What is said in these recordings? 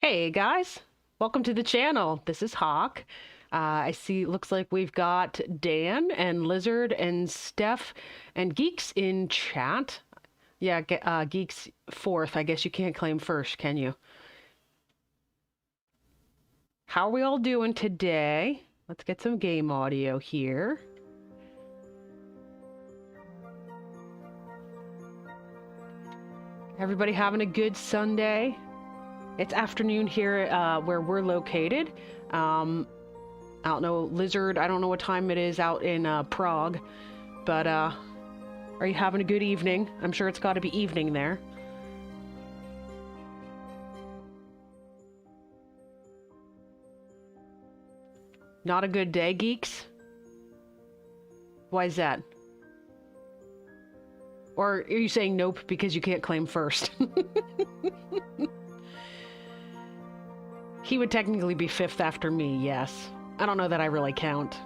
Hey guys, welcome to the channel. This is Hawk. I see, looks like we've got Dan and Lizard and Steph and Geeks in chat. Yeah, Geeks fourth. I guess you can't claim first, can you? How are we all doing today? Let's get some game audio here. Everybody having a good Sunday? It's afternoon here where we're located. I don't know, Lizard, I don't know what time it is out in Prague, but are you having a good evening? I'm sure it's got to be evening there. Not a good day, Geeks? Why is that? Or are you saying nope because you can't claim first? He would technically be fifth after me, yes. I don't know that I really count.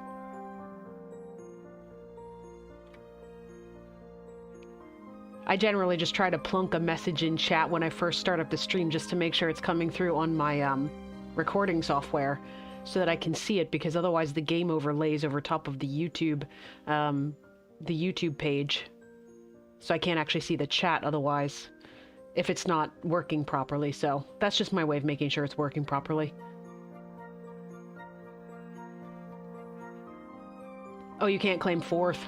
I generally just try to plunk a message in chat when I first start up the stream just to make sure it's coming through on my recording software so that I can see it, because otherwise the game overlays over top of the YouTube page. So I can't actually see the chat otherwise if it's not working properly. So that's just my way of making sure it's working properly. Oh, you can't claim fourth.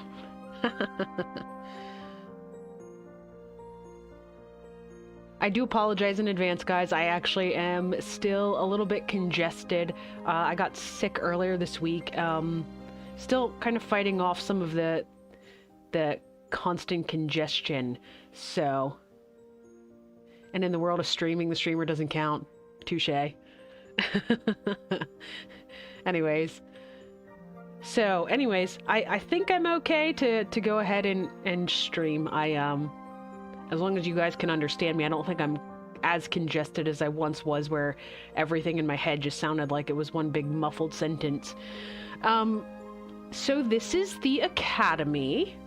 I do apologize in advance, guys. I actually am still a little bit congested. I got sick earlier this week. Still kind of fighting off some of the constant congestion. So, and in the world of streaming, the streamer doesn't count. Touche. Anyways. So, I think I'm okay to go ahead and stream. As long as you guys can understand me, I don't think I'm as congested as I once was, where everything in my head just sounded like it was one big muffled sentence. So this is the Academy.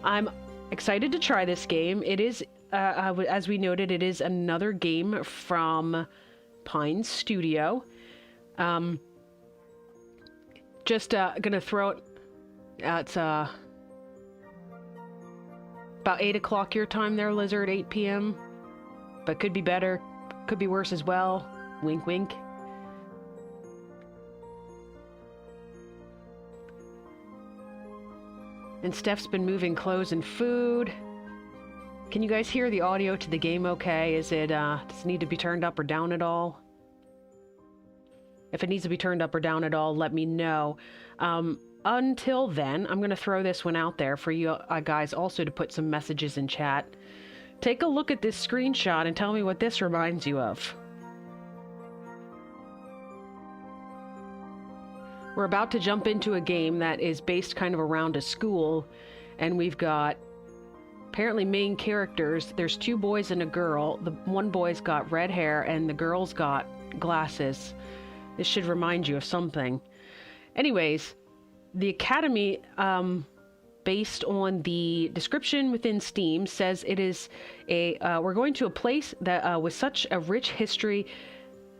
I'm excited to try this game. It is, as we noted, it is another game from Pine Studio. Just gonna throw it. It's about 8 o'clock your time there, Lizard, 8 p.m. But could be better, could be worse as well. Wink, wink. And Steph's been moving clothes and food. Can you guys hear the audio to the game okay? Is it, does it need to be turned up or down at all? If it needs to be turned up or down at all, let me know. Until then, I'm going to throw this one out there for you guys also to put some messages in chat. Take a look at this screenshot and tell me what this reminds you of. We're about to jump into a game that is based kind of around a school, and we've got apparently main characters. There's two boys and a girl. The one boy's got red hair and the girl's got glasses. This should remind you of something. Anyways, the Academy, based on the description within Steam, says it is we're going to a place that with such a rich history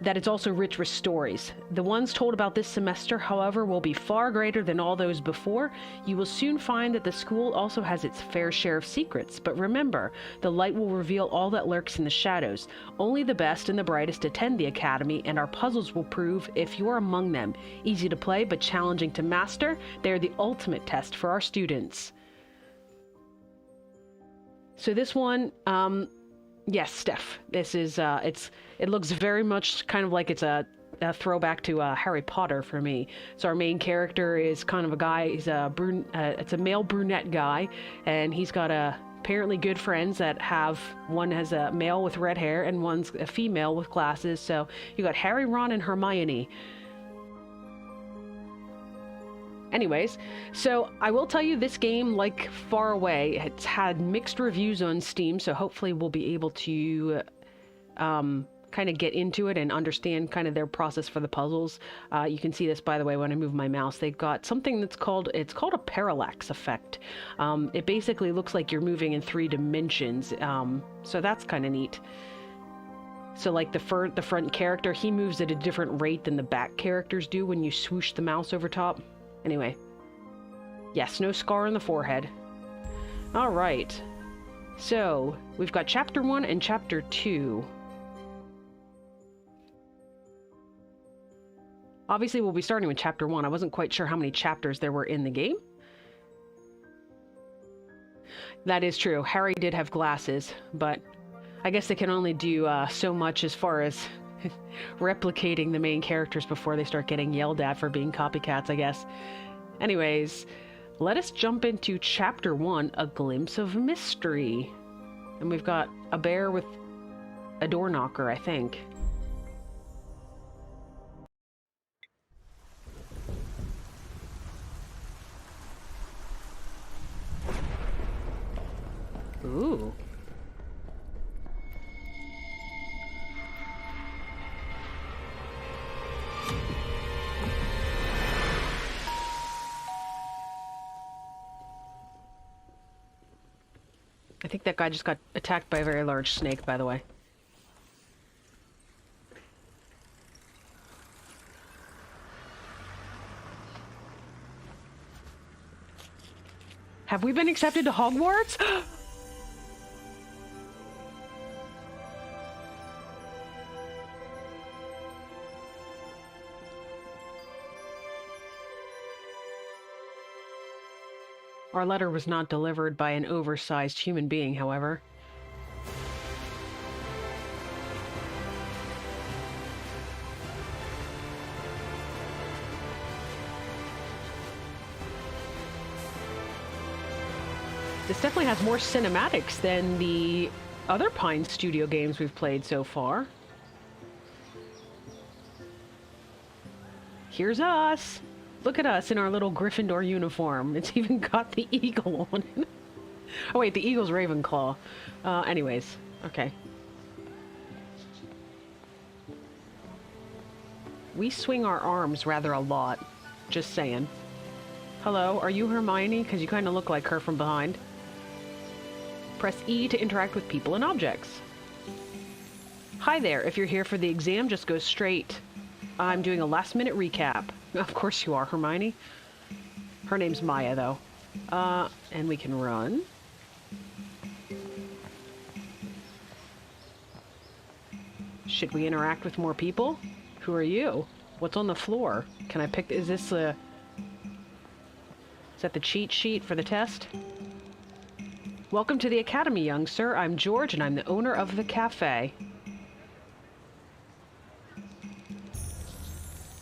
that it's also rich with stories. The ones told about this semester, however, will be far greater than all those before. You will soon find that the school also has its fair share of secrets, but remember, the light will reveal all that lurks in the shadows. Only the best and the brightest attend the Academy, and our puzzles will prove if you are among them. Easy to play, but challenging to master. They are the ultimate test for our students. So this one, yes, Steph. This is, it looks very much kind of like it's a throwback to Harry Potter for me. So our main character is kind of a guy, he's a it's a male brunette guy, and he's got apparently good friends that have, one has a male with red hair and one's a female with glasses. So you got Harry, Ron, and Hermione. Anyways, so I will tell you, this game, like Faraway, it's had mixed reviews on Steam, so hopefully we'll be able to kind of get into it and understand kind of their process for the puzzles. You can see this, by the way, when I move my mouse. They've got something that's called, it's called a parallax effect. It basically looks like you're moving in 3 dimensions, so that's kind of neat. So like the front character, he moves at a different rate than the back characters do when you swoosh the mouse over top. Anyway. Yes, no scar on the forehead. All right. So, we've got Chapter 1 and Chapter 2. Obviously, we'll be starting with Chapter 1. I wasn't quite sure how many chapters there were in the game. That is true. Harry did have glasses, but I guess they can only do so much as far as replicating the main characters before they start getting yelled at for being copycats, I guess. Anyways, let us jump into Chapter 1, A Glimpse of Mystery. And we've got a bear with a door knocker, I think. Ooh. I think that guy just got attacked by a very large snake, by the way. Have we been accepted to Hogwarts? Our letter was not delivered by an oversized human being, however. This definitely has more cinematics than the other Pine Studio games we've played so far. Here's us! Look at us in our little Gryffindor uniform. It's even got the eagle on it. Oh wait, the eagle's Ravenclaw. Anyways, okay. We swing our arms rather a lot. Just saying. Hello, are you Hermione? Because you kind of look like her from behind. Press E to interact with people and objects. Hi there, if you're here for the exam, just go straight. I'm doing a last-minute recap. Of course you are, Hermione. Her name's Maya, though. And we can run. Should we interact with more people? Who are you? What's on the floor? Can I pick... Is this the... Is that the cheat sheet for the test? Welcome to the Academy, young sir. I'm George, and I'm the owner of the cafe.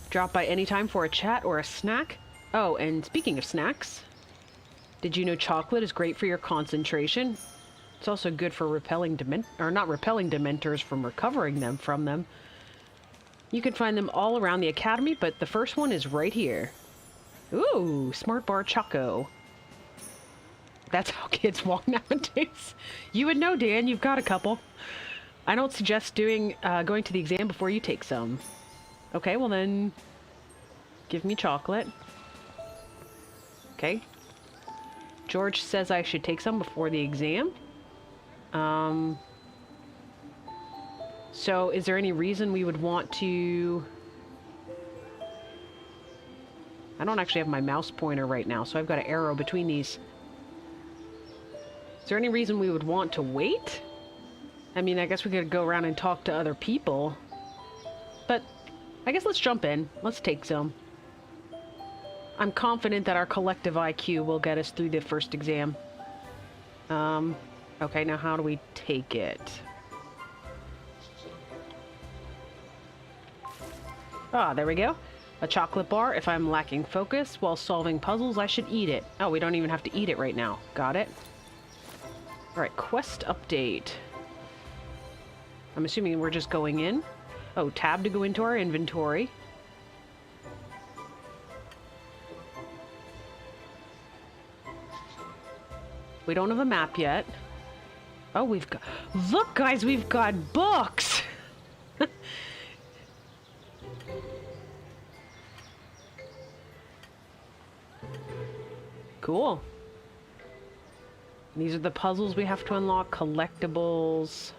Drop by any time for a chat or a snack. Oh, and speaking of snacks, did you know chocolate is great for your concentration? It's also good for repelling not repelling dementors, from recovering them from them. You can find them all around the academy, but the first one is right here. Ooh, Smart Bar Choco. That's how kids walk nowadays. You would know, Dan. You've got a couple. I don't suggest going to the exam before you take some. Okay, well then, give me chocolate. Okay. George says I should take some before the exam. So is there any reason we would want to... I don't actually have my mouse pointer right now, so I've got an arrow between these. Is there any reason we would want to wait? I mean, I guess we could go around and talk to other people. But I guess let's jump in. Let's take some. I'm confident that our collective IQ will get us through the first exam. Okay, now how do we take it? Ah, there we go. A chocolate bar. If I'm lacking focus while solving puzzles, I should eat it. Oh, we don't even have to eat it right now. Got it. Alright, quest update. I'm assuming we're just going in. Oh, tab to go into our inventory. We don't have a map yet. Oh, we've got... Look, guys, we've got books! Cool. These are the puzzles we have to unlock. Collectibles.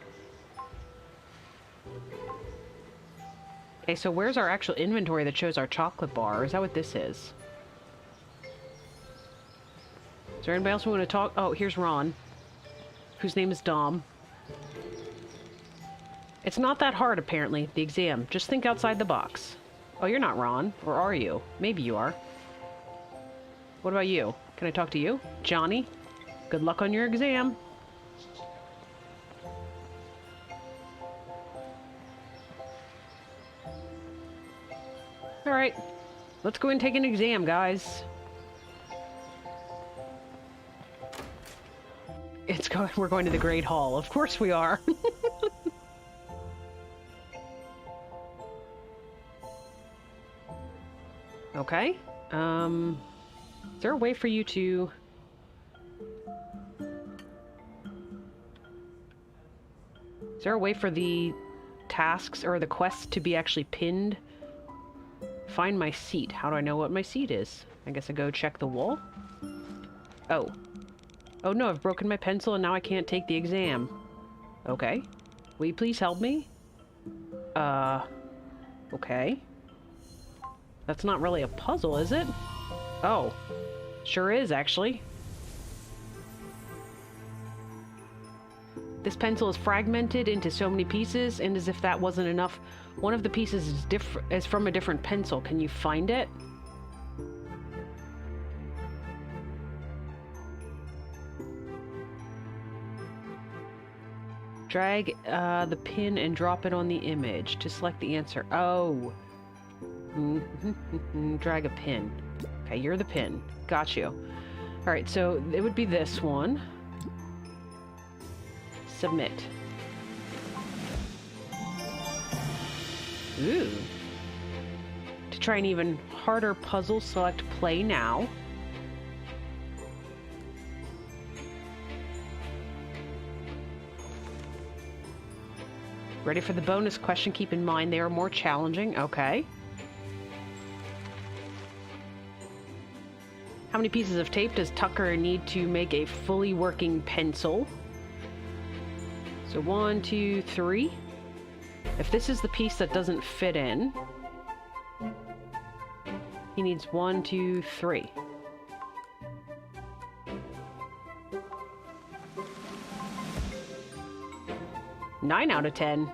Okay, so where's our actual inventory that shows our chocolate bar? Is that what this is? Is there anybody else who want to talk? Oh, here's Ron, whose name is Dom. It's not that hard, apparently, the exam. Just think outside the box. Oh, you're not Ron. Or are you? Maybe you are. What about you? Can I talk to you? Johnny? Good luck on your exam. Alright. Let's go and take an exam, guys. We're going to the Great Hall. Of course we are. Okay. Is there a way for you to... Is there a way for the tasks or the quests to be actually pinned? Find my seat. How do I know what my seat is? I guess I go check the wall? Oh. Oh no, I've broken my pencil and now I can't take the exam. Okay. Will you please help me? Okay. That's not really a puzzle, is it? Oh. Sure is, actually. This pencil is fragmented into so many pieces, and as if that wasn't enough, one of the pieces is from a different pencil. Can you find it? Drag the pin and drop it on the image to select the answer. Oh. Drag a pin. Okay, you're the pin. Got you. Alright, so it would be this one. Submit. Ooh. To try an even harder puzzle, select play now. Ready for the bonus question? Keep in mind they are more challenging. Okay. How many pieces of tape does Tucker need to make a fully working pencil? So 1, 2, 3. If this is the piece that doesn't fit in, he needs 1, 2, 3. Nine out of 10.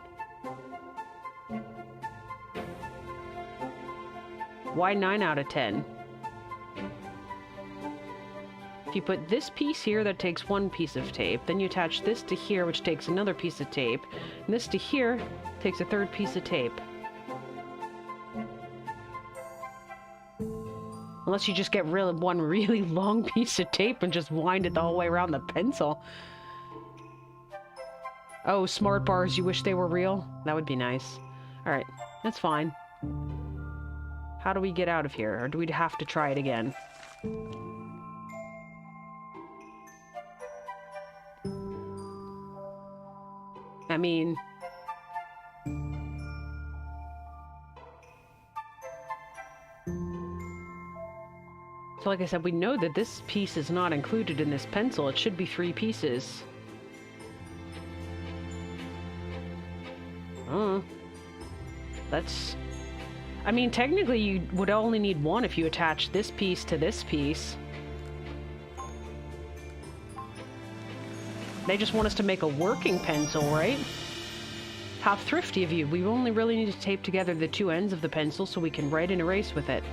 Why 9 out of 10? If you put this piece here, that takes one piece of tape. Then you attach this to here, which takes another piece of tape. And this to here takes a third piece of tape. Unless you just get one really long piece of tape and just wind it the whole way around the pencil. Oh, smart bars, you wish they were real? That would be nice. Alright, that's fine. How do we get out of here? Or do we have to try it again? I mean... So like I said, we know that this piece is not included in this pencil. It should be 3 pieces. That's... I mean, technically you would only need 1 if you attach this piece to this piece. They just want us to make a working pencil, right? How thrifty of you. We only really need to tape together the 2 ends of the pencil so we can write and erase with it.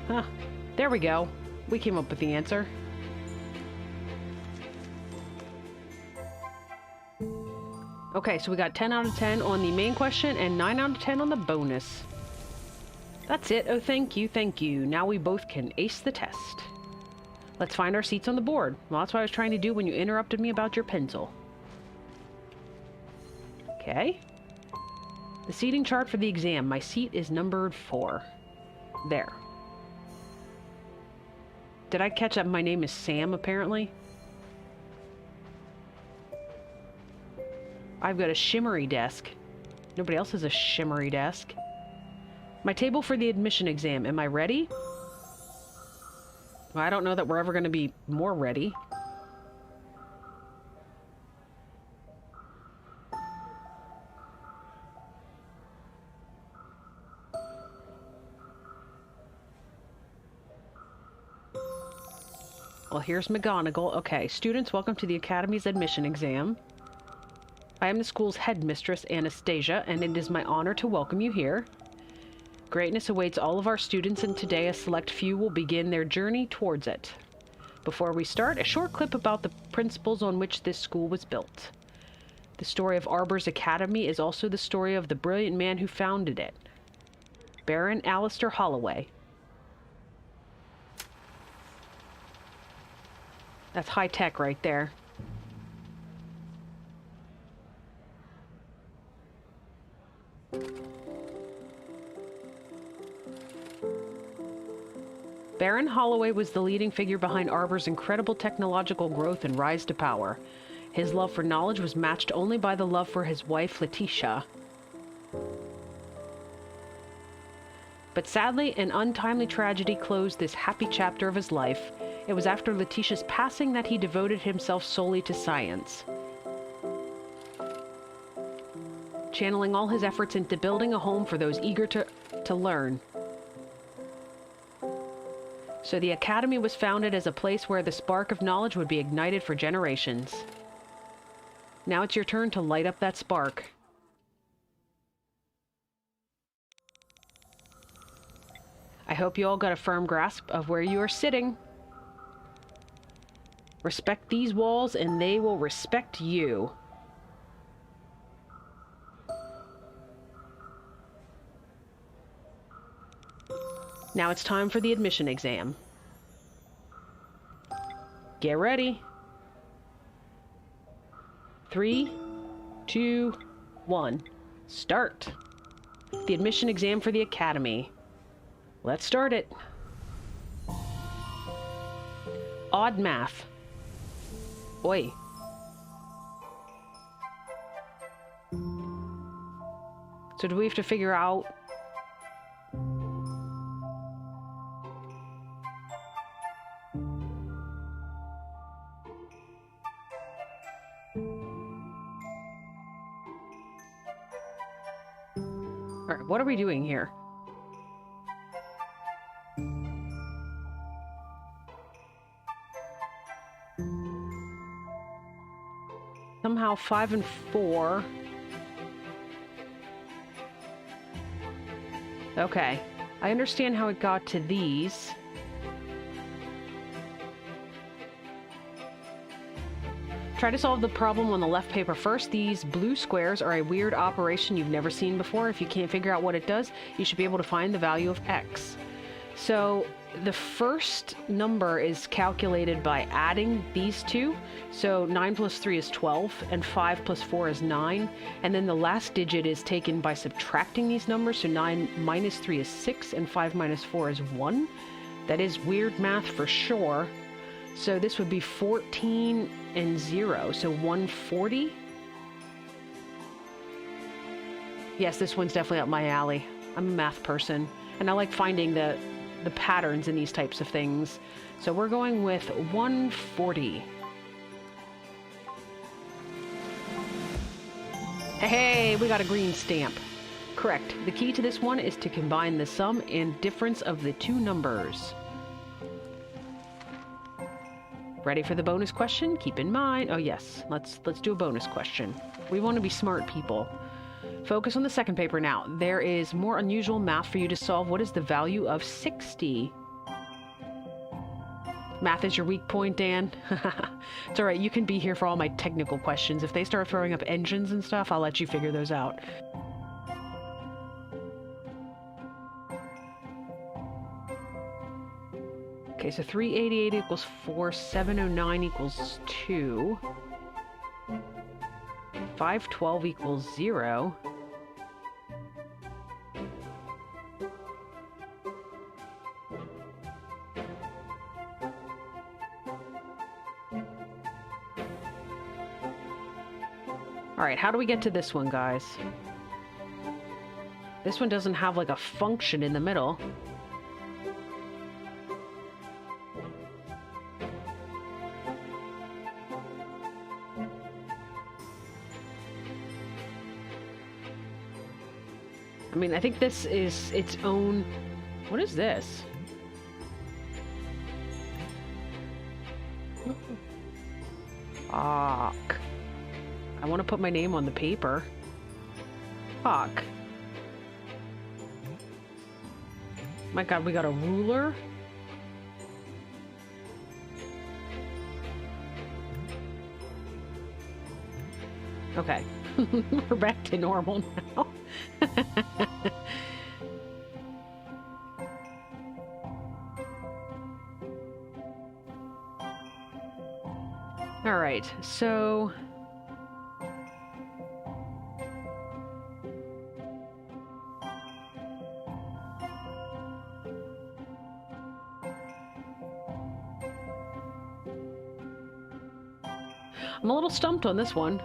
Huh. There we go. We came up with the answer. Okay, so we got 10 out of 10 on the main question and 9 out of 10 on the bonus. That's it. Oh, thank you, thank you. Now we both can ace the test. Let's find our seats on the board. Well, that's what I was trying to do when you interrupted me about your pencil. Okay. The seating chart for the exam. My seat is numbered 4. There. Did I catch up? My name is Sam, apparently. I've got a shimmery desk. Nobody else has a shimmery desk. My table for the admission exam. Am I ready? Well, I don't know that we're ever going to be more ready. Well, here's McGonagall. Okay, students, welcome to the Academy's admission exam. I am the school's headmistress, Anastasia, and it is my honor to welcome you here. Greatness awaits all of our students, and today a select few will begin their journey towards it. Before we start, a short clip about the principles on which this school was built. The story of Arbor's Academy is also the story of the brilliant man who founded it, Baron Alistair Holloway. That's high tech right there. Baron Holloway was the leading figure behind Arbor's incredible technological growth and rise to power. His love for knowledge was matched only by the love for his wife, Letitia. But sadly, an untimely tragedy closed this happy chapter of his life. It was after Letitia's passing that he devoted himself solely to science, channeling all his efforts into building a home for those eager to learn. So the Academy was founded as a place where the spark of knowledge would be ignited for generations. Now it's your turn to light up that spark. I hope you all got a firm grasp of where you are sitting. Respect these walls and they will respect you. Now it's time for the admission exam. Get ready. 3, 2, 1. Start. The admission exam for the Academy. Let's start it. Odd math. Oi. So do we have to figure out... Alright, what are we doing here? Somehow 5 and 4. Okay, I understand how it got to these. Try to solve the problem on the left paper first. These blue squares are a weird operation you've never seen before. If you can't figure out what it does, you should be able to find the value of x. So the first number is calculated by adding these two. So 9 plus 3 is 12, and 5 plus 4 is 9. And then the last digit is taken by subtracting these numbers. So 9 minus 3 is 6, and 5 minus 4 is 1. That is weird math for sure. So this would be 14 and 0, so 140. Yes, this one's definitely up my alley. I'm a math person, and I like finding the patterns in these types of things. So we're going with 140. Hey, we got a green stamp. Correct. The key to this one is to combine the sum and difference of the two numbers. Ready for the bonus question? Keep in mind... Oh, yes. Let's do a bonus question. We want to be smart people. Focus on the second paper now. There is more unusual math for you to solve. What is the value of 60? Math is your weak point, Dan. It's all right. You can be here for all my technical questions. If they start throwing up engines and stuff, I'll let you figure those out. Okay, so 388 equals 4, 709 equals 2, 512 equals 0. All right, how do we get to this one, guys? This one doesn't have like a function in the middle. I mean, I think this is its own... What is this? Fuck. I want to put my name on the paper. Fuck. My god, we got a ruler? Okay. We're back to normal now. Alright, so... I'm a little stumped on this one.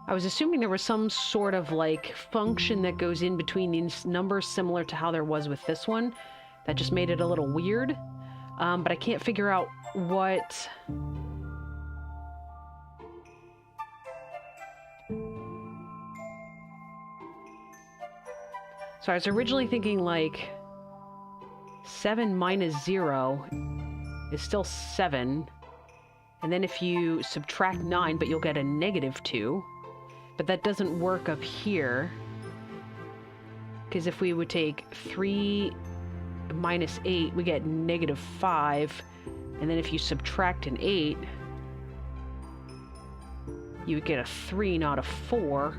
I was assuming there was some sort of, like, function that goes in between these numbers similar to how there was with this one. That just made it a little weird. But I can't figure out what... So I was originally thinking, like, 7 minus 0 is still 7. And then if you subtract 9, but you'll get a -2. But that doesn't work up here. Because if we would take 3 minus 8, we get -5. And then if you subtract an 8, you would get a 3, not a 4.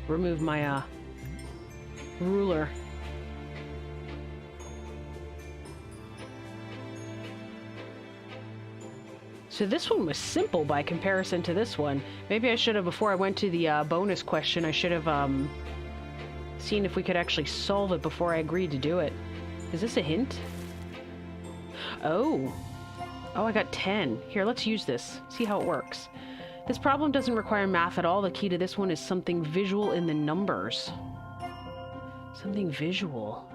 Remove my ruler. So this one was simple by comparison to this one. Maybe I should have, before I went to the bonus question, I should have seen if we could actually solve it before I agreed to do it. Is this a hint? Oh. Oh, I got 10. Here, let's use this. See how it works. This problem doesn't require math at all. The key to this one is something visual in the numbers. Something visual.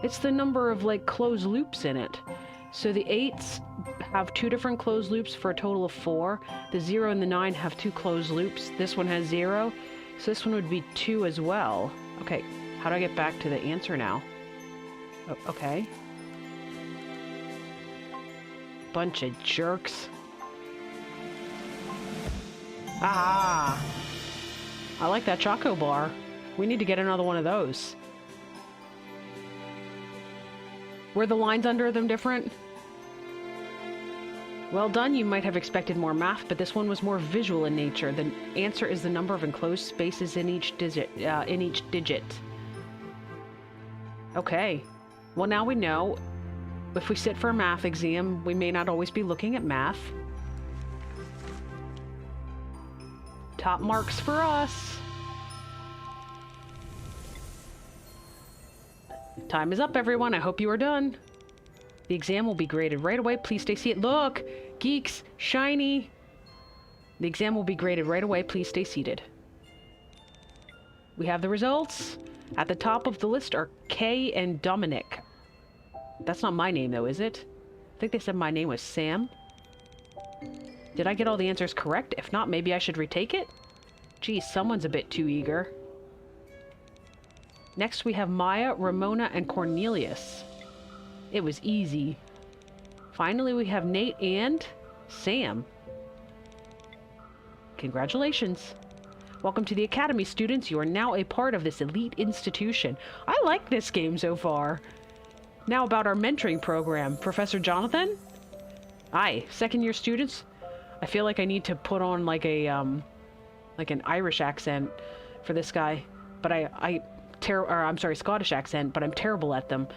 It's the number of, like, closed loops in it. So the 8s have 2 different closed loops for a total of 4. The 0 and the 9 have 2 closed loops. This one has 0. So this one would be 2 as well. Okay, how do I get back to the answer now? Oh, okay. Bunch of jerks. Ah! I like that Choco Bar. We need to get another one of those. Were the lines under them different? Well done, you might have expected more math, but this one was more visual in nature. The answer is the number of enclosed spaces in each digit. Okay. Well, now we know. If we sit for a math exam, we may not always be looking at math. Top marks for us. Time is up, everyone. I hope you are done. The exam will be graded right away. Please stay seated. Look! Geeks! Shiny! The exam will be graded right away. Please stay seated. We have the results. At the top of the list are Kay and Dominic. That's not my name, though, is it? I think they said my name was Sam. Did I get all the answers correct? If not, maybe I should retake it? Geez, someone's a bit too eager. Next, we have Maya, Ramona, and Cornelius. It was easy. Finally, we have Nate and Sam. Congratulations. Welcome to the Academy, students. You are now a part of this elite institution. I like this game so far. Now about our mentoring program. Professor Jonathan? Aye, second-year students. I feel like I need to put on like a, like an Irish accent for this guy. But I Scottish accent, but I'm terrible at them.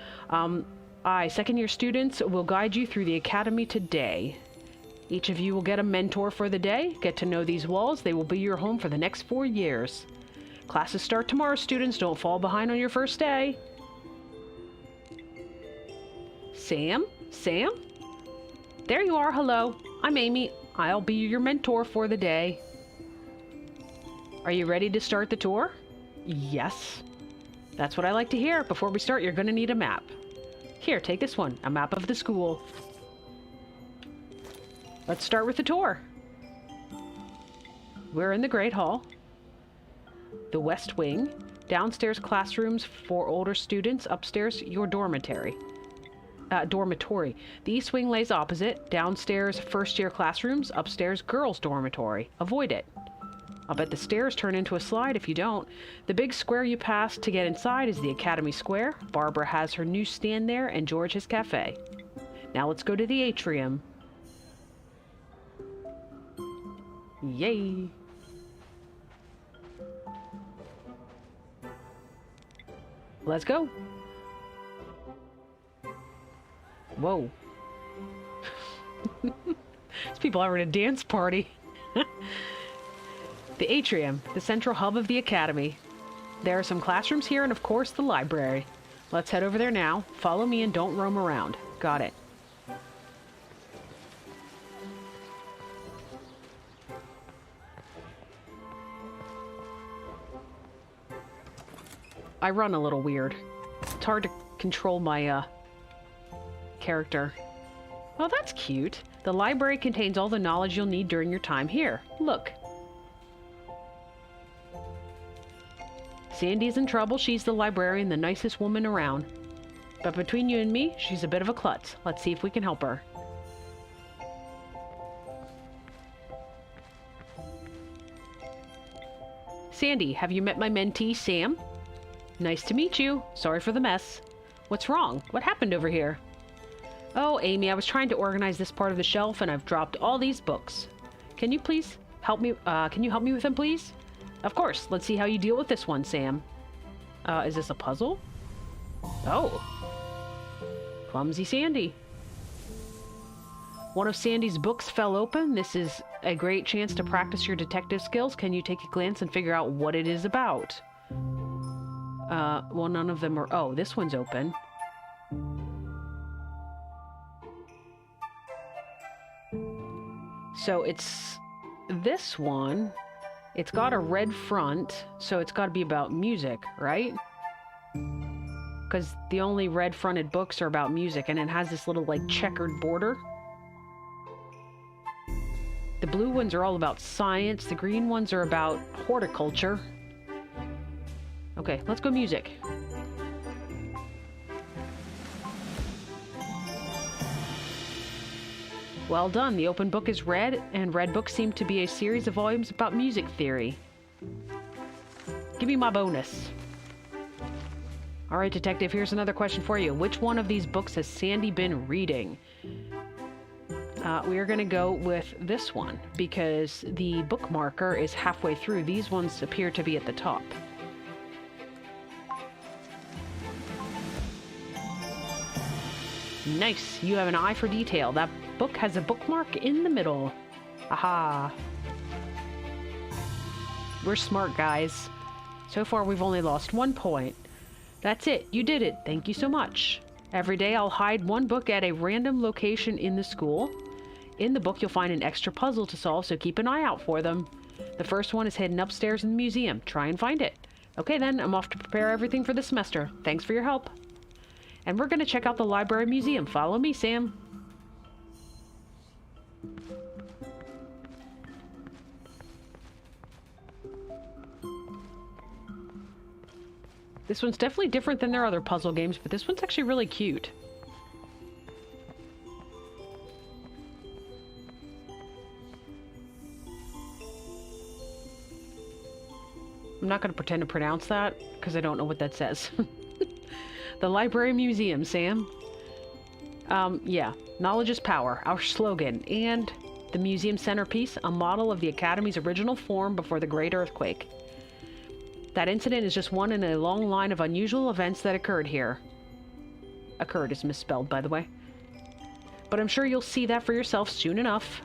Second-year students will guide you through the academy today. Each of you will get a mentor for the day. Get to know these walls. They will be your home for the next 4 years. Classes start tomorrow, students. Don't fall behind on your first day. Sam? Sam? There you are. Hello. I'm Amy. I'll be your mentor for the day. Are you ready to start the tour? Yes. That's what I like to hear. Before we start, you're going to need a map. Here, take this one. A map of the school. Let's start with the tour. We're in the Great Hall. The West Wing. Downstairs classrooms for older students. Upstairs, your dormitory. The East Wing lays opposite. Downstairs, first-year classrooms. Upstairs, girls' dormitory. Avoid it. I'll bet the stairs turn into a slide if you don't. The big square you pass to get inside is the Academy Square. Barbara has her newsstand there, and George his cafe. Now let's go to the atrium. Yay! Let's go! Whoa. These people are in a dance party. The atrium, the central hub of the academy. There are some classrooms here and of course the library. Let's head over there now. Follow me and don't roam around. Got it. I run a little weird. It's hard to control my, character. Oh, that's cute. The library contains all the knowledge you'll need during your time here. Look. Sandy's in trouble. She's the librarian, the nicest woman around. But between you and me, she's a bit of a klutz. Let's see if we can help her. Sandy, have you met my mentee, Sam? Nice to meet you. Sorry for the mess. What's wrong? What happened over here? Oh, Amy, I was trying to organize this part of the shelf and I've dropped all these books. Can you please help me? Can you help me with them, please? Of course. Let's see how you deal with this one, Sam. Is this a puzzle? Oh. Clumsy Sandy. One of Sandy's books fell open. This is a great chance to practice your detective skills. Can you take a glance and figure out what it is about? Well, none of them are... Oh, this one's open. So it's this one. It's got a red front, so it's got to be about music, right? Because the only red-fronted books are about music, and it has this little, like, checkered border. The blue ones are all about science. The green ones are about horticulture. Okay, let's go music. Well done. The open book is red, and red books seem to be a series of volumes about music theory. Give me my bonus. All right, detective, here's another question for you. Which one of these books has Sandy been reading? We are going to go with this one, because the book marker is halfway through. These ones appear to be at the top. Nice. You have an eye for detail. That book has a bookmark in the middle. Aha. We're smart, guys. So far, we've only lost 1 point. That's it. You did it. Thank you so much. Every day, I'll hide one book at a random location in the school. In the book, you'll find an extra puzzle to solve, so keep an eye out for them. The first one is hidden upstairs in the museum. Try and find it. Okay, then. I'm off to prepare everything for the semester. Thanks for your help. And we're going to check out the library museum. Follow me, Sam. This one's definitely different than their other puzzle games, but this one's actually really cute. I'm not going to pretend to pronounce that, because I don't know what that says. The Library Museum, Sam. Yeah. Knowledge is power, our slogan, and the museum centerpiece, a model of the Academy's original form before the Great Earthquake. That incident is just one in a long line of unusual events that occurred here. Occurred is misspelled, by the way. But I'm sure you'll see that for yourself soon enough.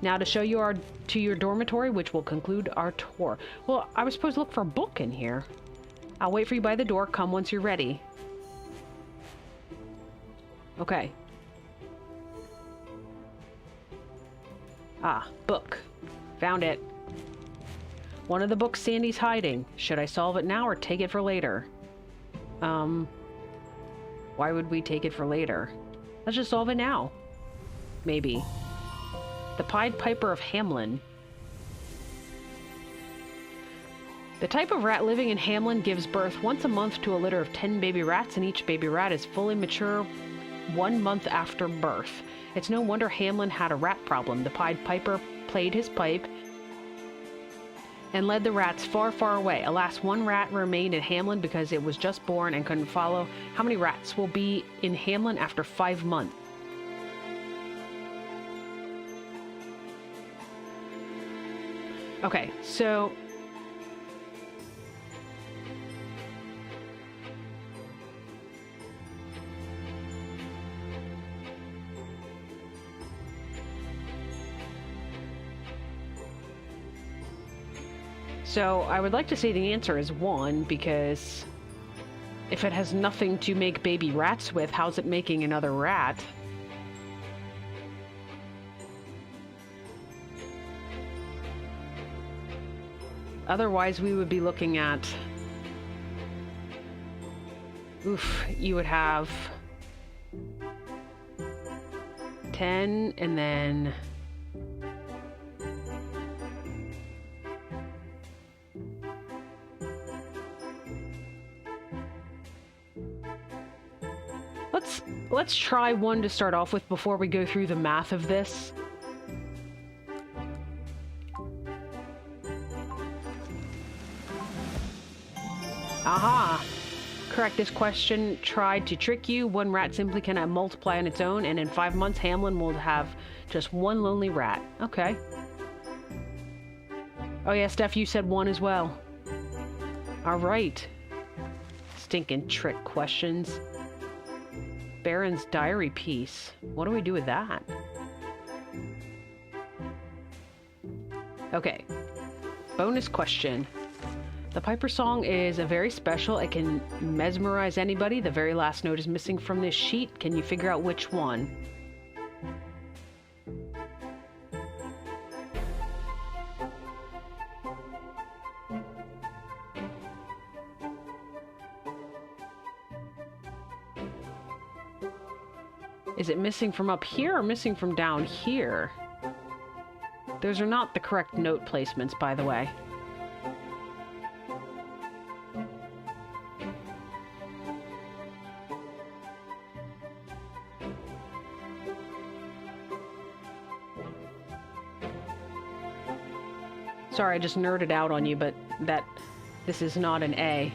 Now to show you to your dormitory, which will conclude our tour. Well, I was supposed to look for a book in here. I'll wait for you by the door. Come once you're ready. Okay. Ah, book. Found it. One of the books Sandy's hiding. Should I solve it now or take it for later? Why would we take it for later? Let's just solve it now. Maybe. The Pied Piper of Hamlin. The type of rat living in Hamlin gives birth once a month to a litter of 10 baby rats, and each baby rat is fully mature 1 month after birth. It's no wonder Hamlin had a rat problem. The Pied Piper played his pipe and led the rats far, far away. Alas, one rat remained in Hamlin because it was just born and couldn't follow. How many rats will be in Hamlin after 5 months? Okay, so... So, I would like to say the answer is 1, because if it has nothing to make baby rats with, how's it making another rat? Otherwise, we would be looking at... Oof, you would have 10, and then... Let's try 1 to start off with before we go through the math of this. Aha! Correct, this question tried to trick you. One rat simply cannot multiply on its own, and in 5 months Hamlin will have just one lonely rat. Okay. Oh yeah, Steph, you said 1 as well. Alright. Stinking trick questions. Baron's diary piece. What do we do with that? Okay. Bonus question. The Piper song is a very special. It can mesmerize anybody. The very last note is missing from this sheet. Can you figure out which one? Is it missing from up here or missing from down here? Those are not the correct note placements, by the way. Sorry, I just nerded out on you, but this is not an A.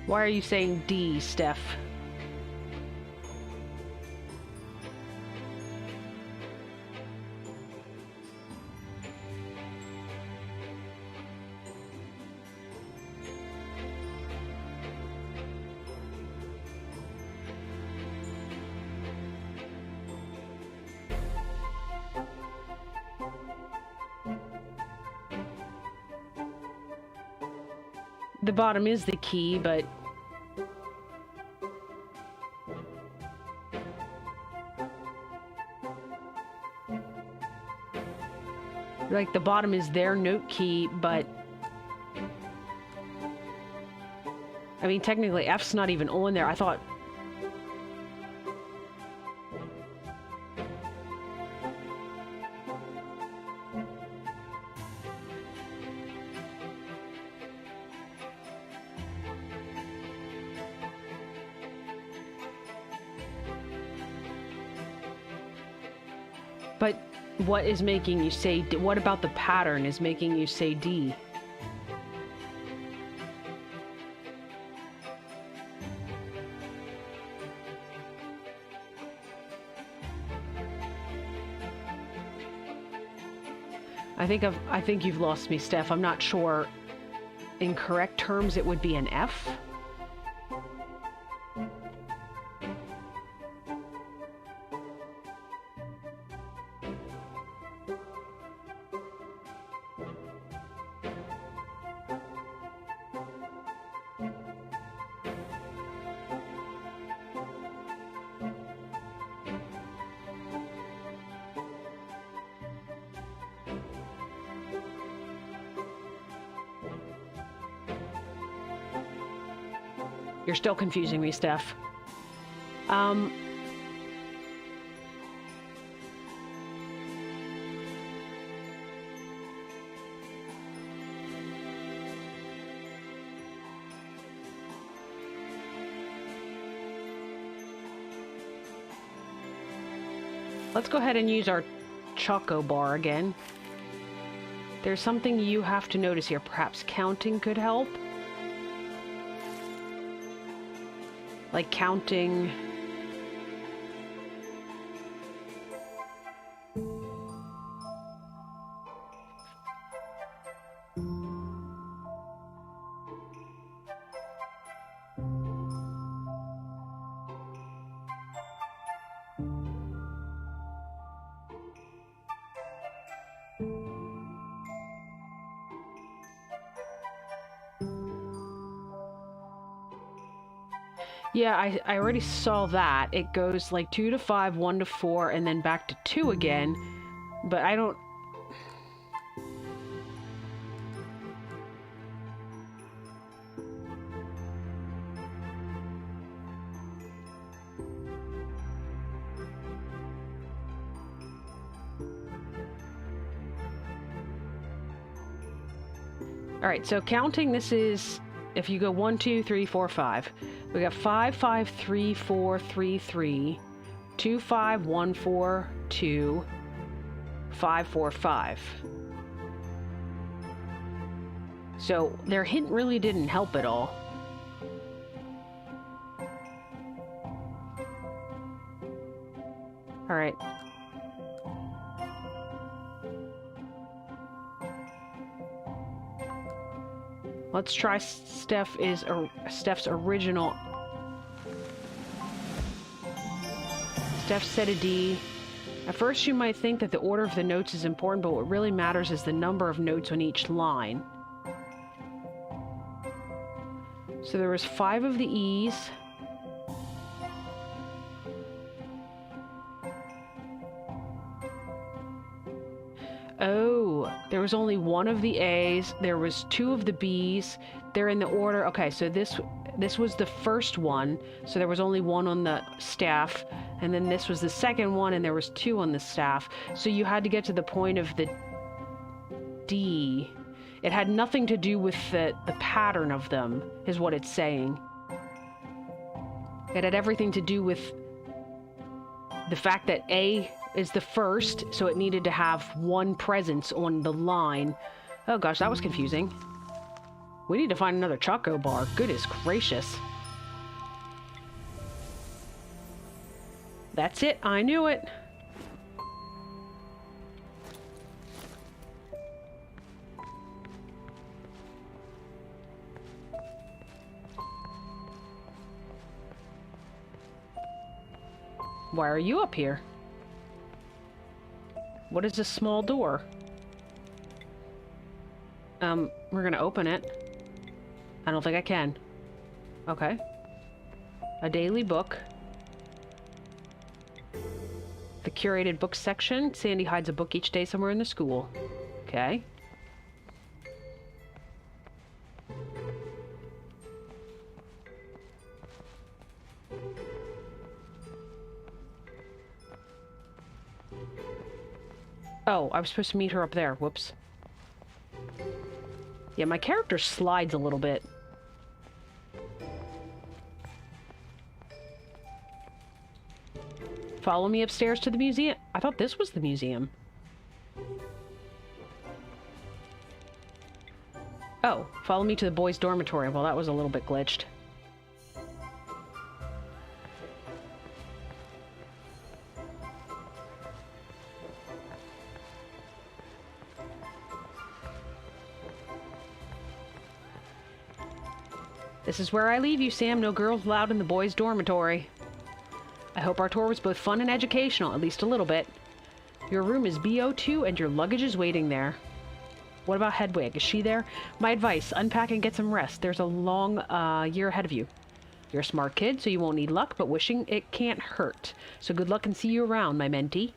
Why are you saying D, Steph? The bottom is the key, but... like, the bottom is their note key, but... I mean, technically, F's not even on there. I thought... But what is making you say D? What about the pattern is making you say D? I think you've lost me, Steph. I'm not sure. In correct terms, it would be an F. You're still confusing me, Steph. Let's go ahead and use our Choco Bar again. There's something you have to notice here. Perhaps counting could help. Like counting... Yeah, I already saw that. It goes like 2 to 5, 1 to 4, and then back to 2 again. But I don't... Alright, so counting, this is... If you go 1, 2, 3, 4, 5. We got 5, 5, 3, 4, 3, 3. 2, 5, 1, 4, 2. 5, 4, 5. So their hint really didn't help at all. Alright. Let's try Steph's original. Steph said a D. At first you might think that the order of the notes is important, but what really matters is the number of notes on each line. So there was 5 of the E's. Oh, there was only 1 of the A's. There was 2 of the B's. They're in the order. Okay, so this was the first one. So there was only 1 on the staff. And then this was the second one, and there was 2 on the staff. So you had to get to the point of the D. It had nothing to do with the pattern of them, is what it's saying. It had everything to do with the fact that A is the first, so it needed to have 1 presence on the line. Oh gosh, that was confusing. We need to find another Choco Bar. Goodness gracious. That's it. I knew it. Why are you up here? What is this small door? We're gonna open it. I don't think I can. Okay. A daily book. The curated books section. Sandy hides a book each day somewhere in the school. Okay. Oh, I was supposed to meet her up there. Whoops. Yeah, my character slides a little bit. Follow me upstairs to the museum. I thought this was the museum. Oh, follow me to the boys' dormitory. Well, that was a little bit glitched. This is where I leave you, Sam. No girls allowed in the boys' dormitory. I hope our tour was both fun and educational, at least a little bit. Your room is BO2 and your luggage is waiting there. What about Hedwig? Is she there? My advice, unpack and get some rest. There's a long year ahead of you. You're a smart kid, so you won't need luck, but wishing it can't hurt. So good luck and see you around, my mentee.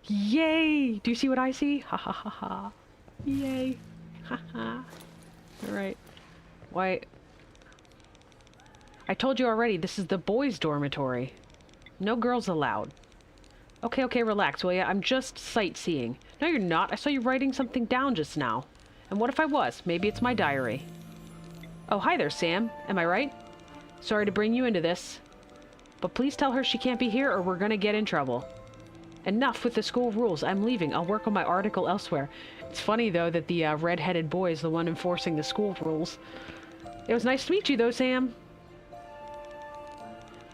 Yay! Do you see what I see? Ha ha ha ha. Yay. Ha ha. Alright. Why? I told you already, this is the boys' dormitory. No girls allowed. Okay, okay, relax, will ya? I'm just sightseeing. No, you're not. I saw you writing something down just now. And what if I was? Maybe it's my diary. Oh, hi there, Sam. Am I right? Sorry to bring you into this. But please tell her she can't be here or we're gonna get in trouble. Enough with the school rules. I'm leaving. I'll work on my article elsewhere. It's funny, though, that the red-headed boy is the one enforcing the school rules. It was nice to meet you, though, Sam.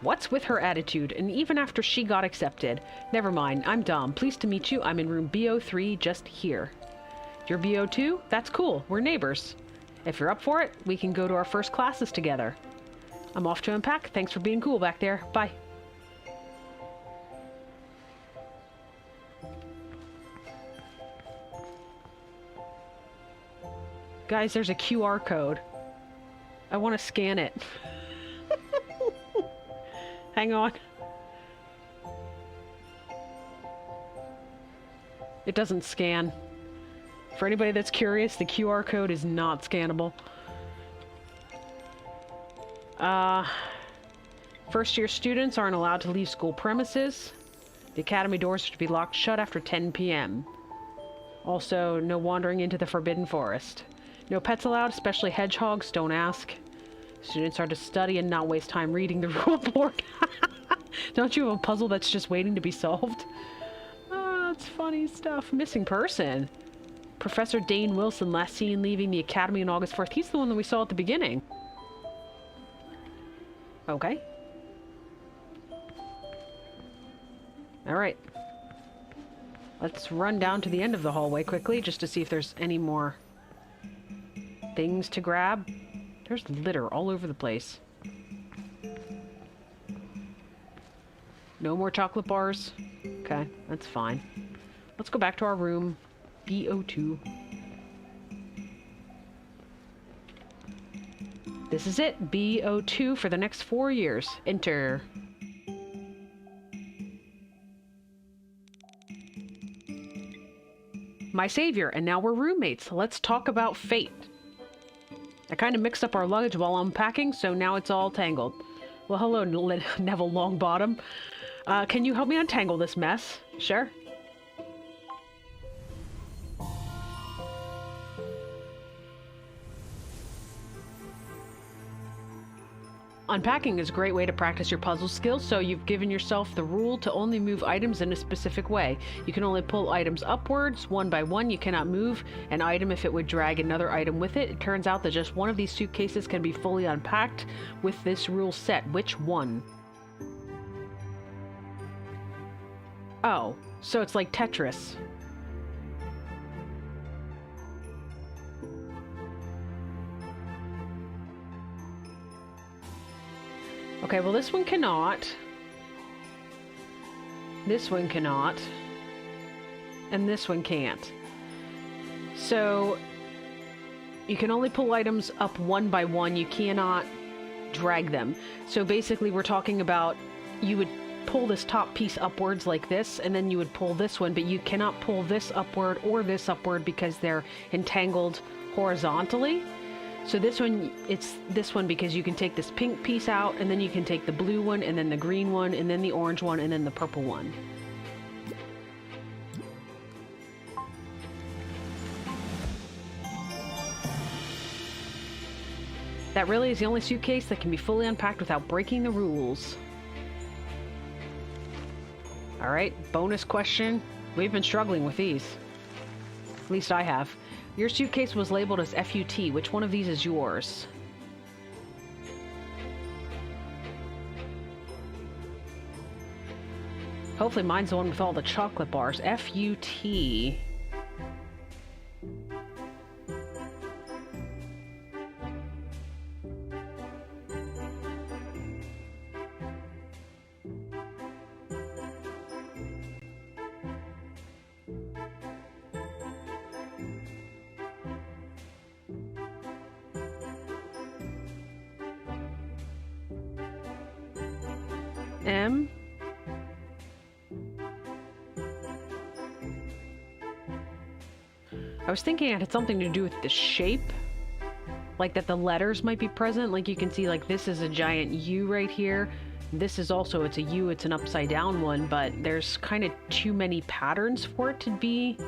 What's with her attitude? And even after she got accepted. Never mind. I'm Dom. Pleased to meet you. I'm in room BO3, just here. You're BO2? That's cool. We're neighbors. If you're up for it, we can go to our first classes together. I'm off to unpack. Thanks for being cool back there. Bye. Guys, there's a QR code. I want to scan it. Hang on. It doesn't scan. For anybody that's curious, the QR code is not scannable. First-year students aren't allowed to leave school premises. The academy doors are to be locked shut after 10 p.m. Also, no wandering into the Forbidden Forest. No pets allowed, especially hedgehogs. Don't ask. Students are to study and not waste time reading the rule board. Don't you have a puzzle that's just waiting to be solved? Oh, that's funny stuff. Missing person. Professor Dane Wilson, last seen leaving the academy on August 4th. He's the one that we saw at the beginning. Okay. Alright. Let's run down to the end of the hallway quickly, just to see if there's any more things to grab. There's litter all over the place. No more chocolate bars. Okay, that's fine. Let's go back to our room. BO2. This is it. BO2 for the next 4 years. Enter. My savior, and now we're roommates. Let's talk about fate. I kind of mixed up our luggage while unpacking, so now it's all tangled. Well, hello, Neville Longbottom. Can you help me untangle this mess? Sure. Unpacking is a great way to practice your puzzle skills, so you've given yourself the rule to only move items in a specific way. You can only pull items upwards, one by one. You cannot move an item if it would drag another item with it. It turns out that just one of these suitcases can be fully unpacked with this rule set. Which one? Oh, so it's like Tetris. Okay, well this one cannot. This one cannot. And this one can't. So, you can only pull items up one by one. You cannot drag them. So basically we're talking about, you would pull this top piece upwards like this, and then you would pull this one, but you cannot pull this upward or this upward because they're entangled horizontally. So this one, it's this one because you can take this pink piece out, and then you can take the blue one, and then the green one, and then the orange one, and then the purple one. That really is the only suitcase that can be fully unpacked without breaking the rules. Alright, bonus question. We've been struggling with these. At least I have. Your suitcase was labeled as FUT. Which one of these is yours? Hopefully mine's the one with all the chocolate bars. FUT. M. I was thinking it had something to do with the shape. Like that the letters might be present. Like you can see, like this is a giant U right here. This is also, it's a U, it's an upside down one, but there's kind of too many patterns for it to be.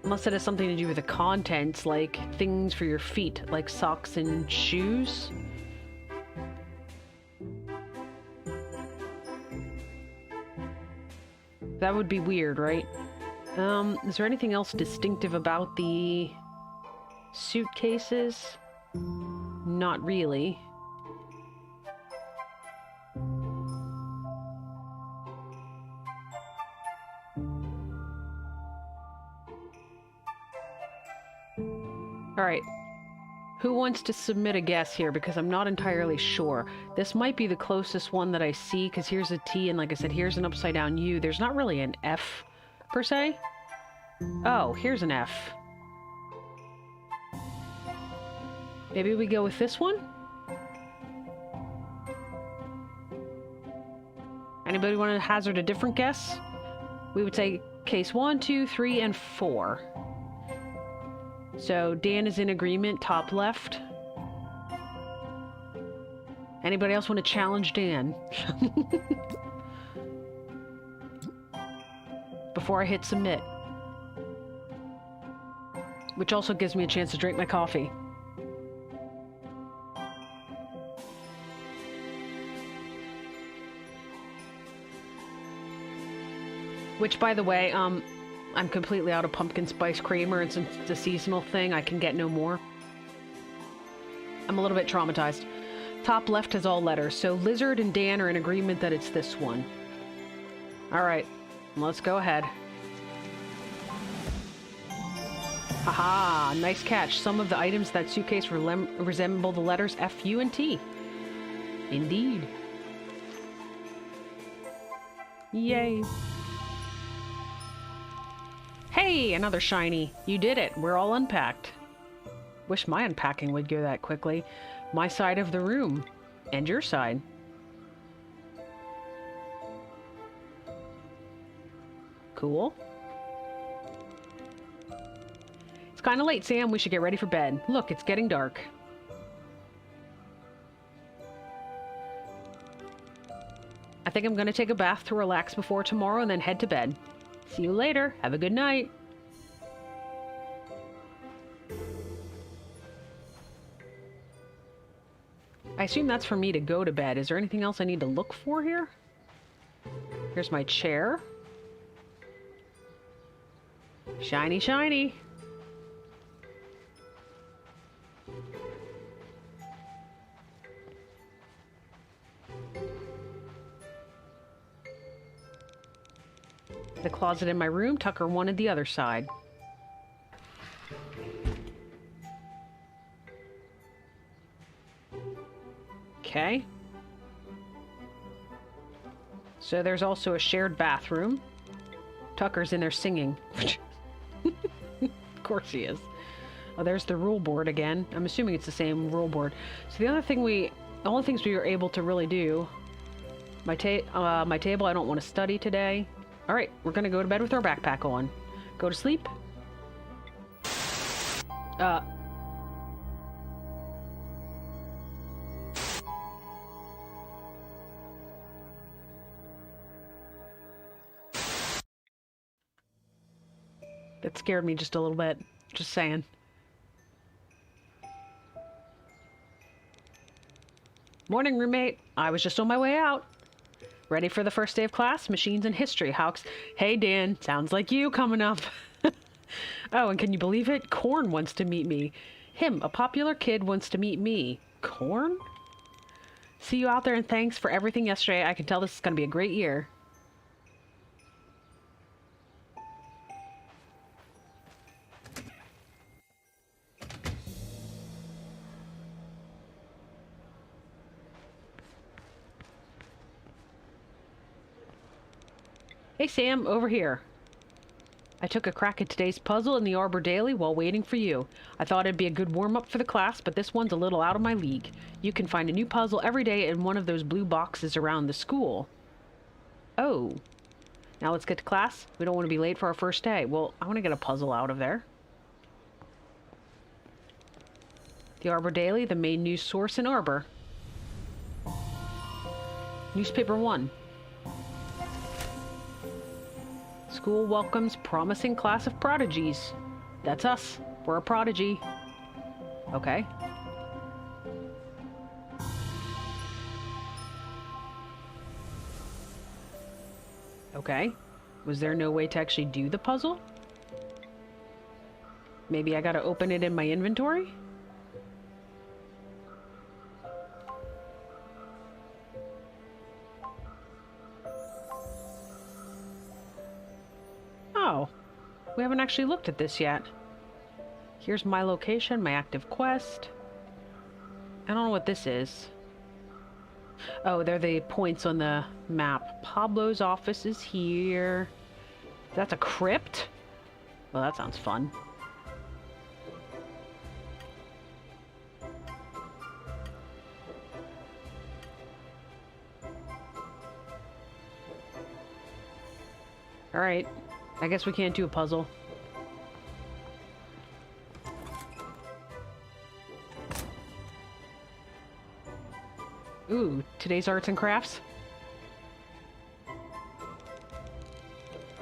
Unless it has something to do with the contents, like things for your feet, like socks and shoes. That would be weird, right? Is there anything else distinctive about the suitcases? Not really. Alright. Who wants to submit a guess here? Because I'm not entirely sure. This might be the closest one that I see, because here's a T, and like I said, here's an upside down U. There's not really an F, per se. Oh, here's an F. Maybe we go with this one? Anybody want to hazard a different guess? We would say case 1, 2, 3, and 4. So Dan is in agreement, top left. Anybody else want to challenge Dan? Before I hit submit. Which also gives me a chance to drink my coffee. Which, by the way, I'm completely out of pumpkin spice creamer, and since it's a seasonal thing, I can get no more. I'm a little bit traumatized. Top left has all letters, so Lizard and Dan are in agreement that it's this one. Alright, let's go ahead. Haha, nice catch. Some of the items in that suitcase resemble the letters F, U, and T. Indeed. Yay. Hey, another shiny. You did it. We're all unpacked. Wish my unpacking would go that quickly. My side of the room. And your side. Cool. It's kind of late, Sam. We should get ready for bed. Look, it's getting dark. I think I'm going to take a bath to relax before tomorrow and then head to bed. See you later. Have a good night. I assume that's for me to go to bed. Is there anything else I need to look for here? Here's my chair. Shiny, shiny. The closet in my room, Tucker wanted the other side. Okay. So there's also a shared bathroom. Tucker's in there singing. Of course he is. Oh, there's the rule board again. I'm assuming it's the same rule board. So the only things we were able to really do, my table, I don't want to study today. All right, we're gonna go to bed with our backpack on. Go to sleep. That scared me just a little bit. Just saying. Morning, roommate. I was just on my way out. Ready for the first day of class? Machines and history. Hey, Dan. Sounds like you coming up. Oh, and can you believe it? Corn wants to meet me. Him, a popular kid, wants to meet me. Corn? See you out there, and thanks for everything yesterday. I can tell this is going to be a great year. Hey, Sam, over here. I took a crack at today's puzzle in the Arbor Daily while waiting for you. I thought it'd be a good warm-up for the class, but this one's a little out of my league. You can find a new puzzle every day in one of those blue boxes around the school. Oh. Now let's get to class. We don't want to be late for our first day. Well, I want to get a puzzle out of there. The Arbor Daily, the main news source in Arbor. Newspaper 1. School welcomes promising class of prodigies. That's us. We're a prodigy. Okay. Okay. Was there no way to actually do the puzzle? Maybe I gotta open it in my inventory? Oh. We haven't actually looked at this yet. Here's my location, my active quest. I don't know what this is. Oh, they're the points on the map. Pablo's office is here. That's a crypt? Well, that sounds fun. Alright. I guess we can't do a puzzle. Ooh, today's arts and crafts.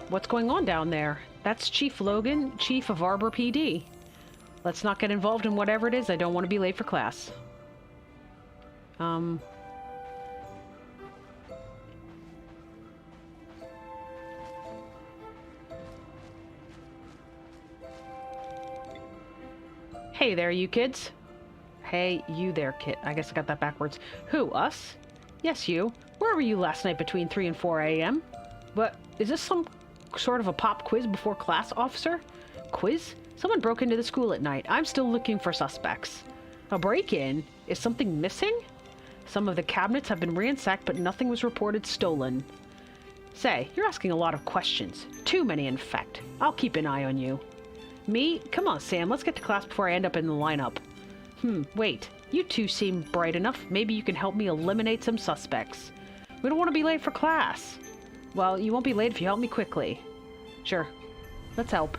What's going on down there? That's Chief Logan, Chief of Arbor PD. Let's not get involved in whatever it is. I don't want to be late for class. Hey there, you kids. Hey, you there, kid. I guess I got that backwards. Who, us? Yes, you. Where were you last night between 3 and 4 a.m.? What? Is this some sort of a pop quiz before class, officer? Quiz? Someone broke into the school at night. I'm still looking for suspects. A break-in? Is something missing? Some of the cabinets have been ransacked, but nothing was reported stolen. Say, you're asking a lot of questions. Too many, in fact. I'll keep an eye on you. Me? Come on, Sam. Let's get to class before I end up in the lineup. Wait. You two seem bright enough. Maybe you can help me eliminate some suspects. We don't want to be late for class. Well, you won't be late if you help me quickly. Sure. Let's help.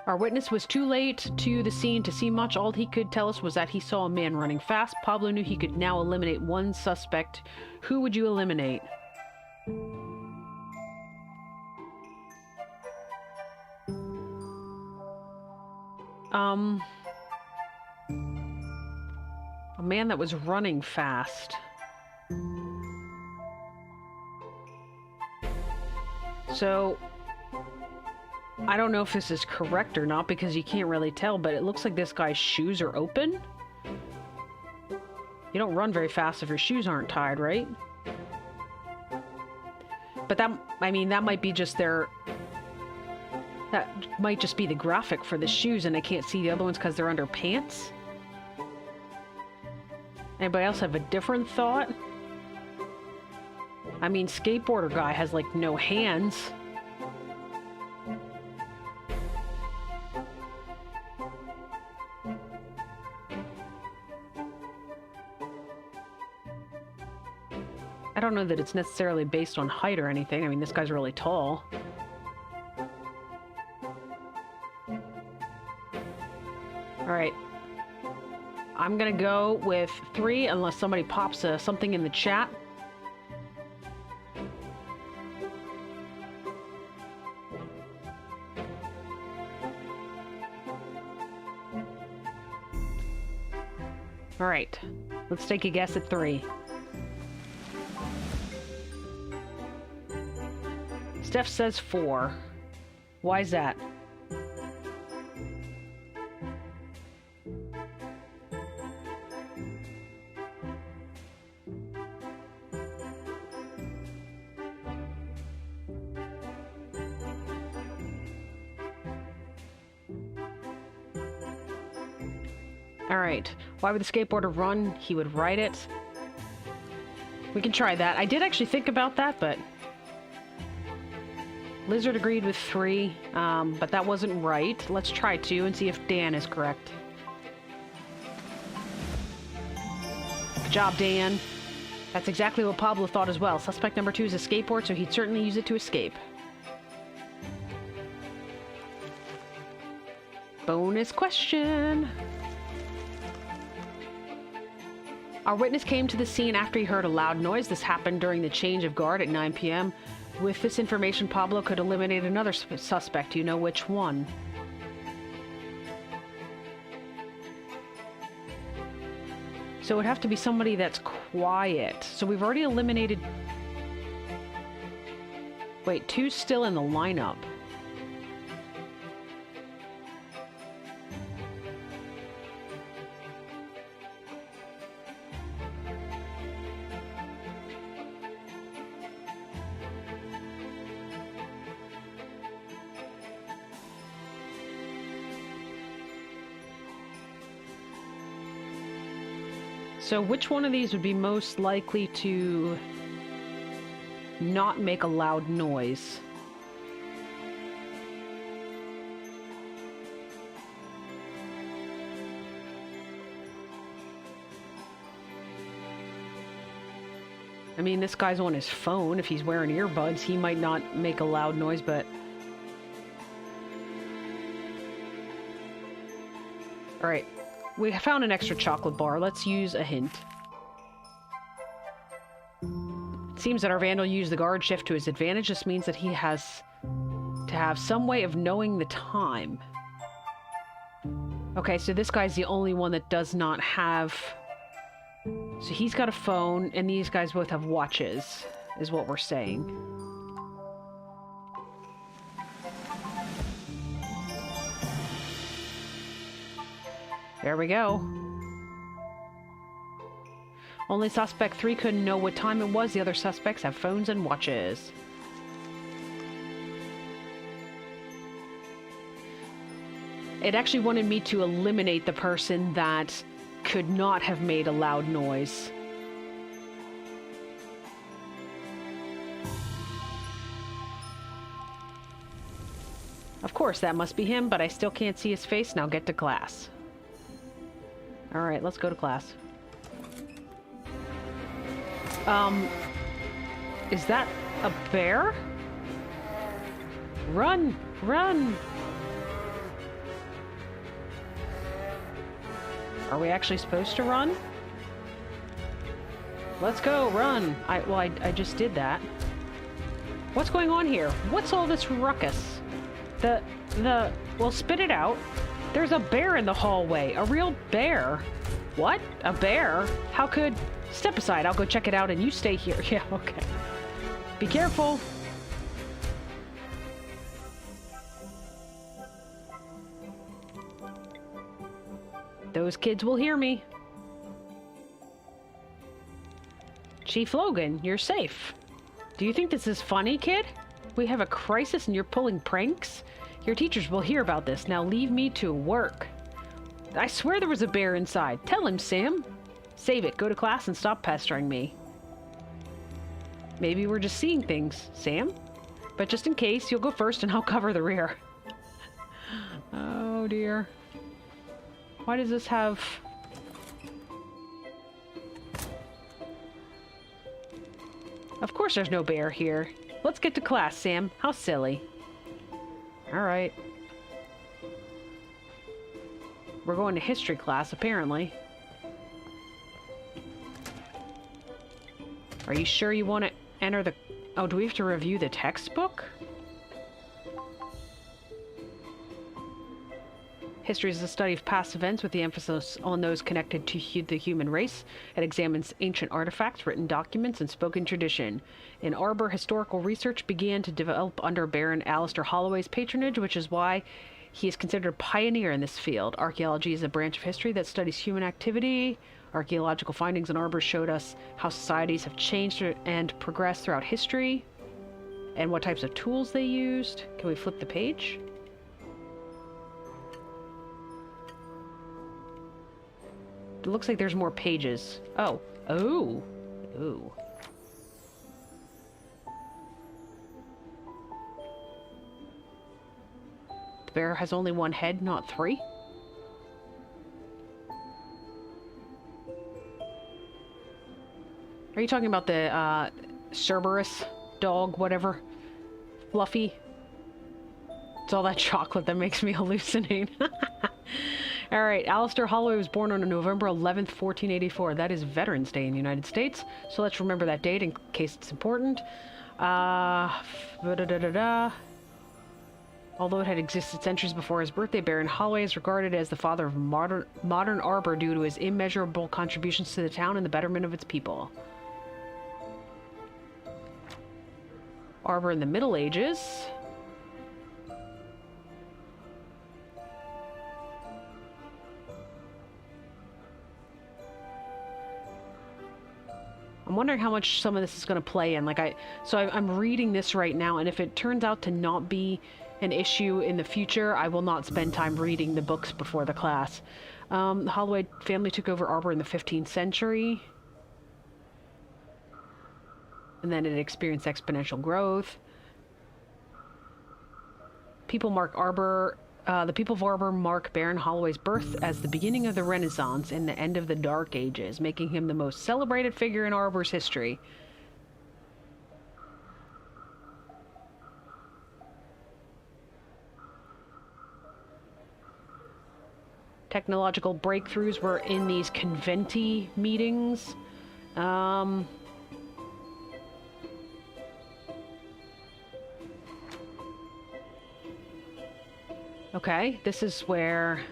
Our witness was too late to the scene to see much. All he could tell us was that he saw a man running fast. Pablo knew he could now eliminate one suspect. Who would you eliminate? A man that was running fast. So I don't know if this is correct or not because you can't really tell, but it looks like this guy's shoes are open. You don't run very fast if your shoes aren't tied, right? But that, I mean, that might be just their... That might just be the graphic for the shoes, and I can't see the other ones because they're under pants. Anybody else have a different thought? I mean, skateboarder guy has, like, no hands. I don't know that it's necessarily based on height or anything. I mean, this guy's really tall. Alright. I'm gonna go with 3 unless somebody pops something in the chat. Alright. Let's take a guess at 3. Steph says 4. Why is that? Alright. Why would the skateboarder run? He would ride it. We can try that. I did actually think about that, but... Lizard agreed with 3, but that wasn't right. Let's try 2 and see if Dan is correct. Good job, Dan. That's exactly what Pablo thought as well. Suspect number 2 is a skateboard, so he'd certainly use it to escape. Bonus question. Our witness came to the scene after he heard a loud noise. This happened during the change of guard at 9 p.m. With this information, Pablo could eliminate another suspect. Do you know which one? So it would have to be somebody that's quiet. So we've already eliminated... Wait, 2's still in the lineup. So which one of these would be most likely to not make a loud noise? I mean, this guy's on his phone. If he's wearing earbuds, he might not make a loud noise, but... Alright. We found an extra chocolate bar. Let's use a hint. It seems that our vandal used the guard shift to his advantage. This means that he has to have some way of knowing the time. Okay, so this guy's the only one that does not have... So he's got a phone, and these guys both have watches, is what we're saying. There we go. Only suspect 3 couldn't know what time it was. The other suspects have phones and watches. It actually wanted me to eliminate the person that could not have made a loud noise. Of course, that must be him, but I still can't see his face. Now get to class. Alright, let's go to class. Is that a bear? Run! Run! Are we actually supposed to run? Let's go, run! I just did that. What's going on here? What's all this ruckus? Well, spit it out. There's a bear in the hallway. A real bear. What? A bear? How could... Step aside, I'll go check it out and you stay here. Yeah, okay. Be careful. Those kids will hear me. Chief Logan, you're safe. Do you think this is funny, kid? We have a crisis and you're pulling pranks? Your teachers will hear about this. Now leave me to work. I swear there was a bear inside. Tell him, Sam. Save it. Go to class and stop pestering me. Maybe we're just seeing things, Sam. But just in case, you'll go first and I'll cover the rear. Oh, dear. Why does this have... Of course there's no bear here. Let's get to class, Sam. How silly. Alright. We're going to history class, apparently. Are you sure you want to enter the... Oh, do we have to review the textbook? History is the study of past events with the emphasis on those connected to the human race. It examines ancient artifacts, written documents, and spoken tradition. In Arbor, historical research began to develop under Baron Alistair Holloway's patronage, which is why he is considered a pioneer in this field. Archaeology is a branch of history that studies human activity. Archaeological findings in Arbor showed us how societies have changed and progressed throughout history, and what types of tools they used. Can we flip the page? It looks like there's more pages. Oh. Oh. Ooh. The bear has only one head, not three? Are you talking about the, Cerberus dog, whatever? Fluffy? It's all that chocolate that makes me hallucinate. Alright, Alistair Holloway was born on November 11th, 1484. That is Veterans Day in the United States, so let's remember that date in case it's important. Although it had existed centuries before his birthday, Baron Holloway is regarded as the father of modern Arbor due to his immeasurable contributions to the town and the betterment of its people. Arbor in the Middle Ages. I'm wondering how much some of this is going to play in. I'm reading this right now, and if it turns out to not be an issue in the future, I will not spend time reading the books before the class. The Holloway family took over Arbor in the 15th century. And then it experienced exponential growth. People mark Arbor... the people of Arbor mark Baron Holloway's birth as the beginning of the Renaissance and the end of the Dark Ages, making him the most celebrated figure in Arbor's history. Technological breakthroughs were in these conventi meetings. Okay, this is where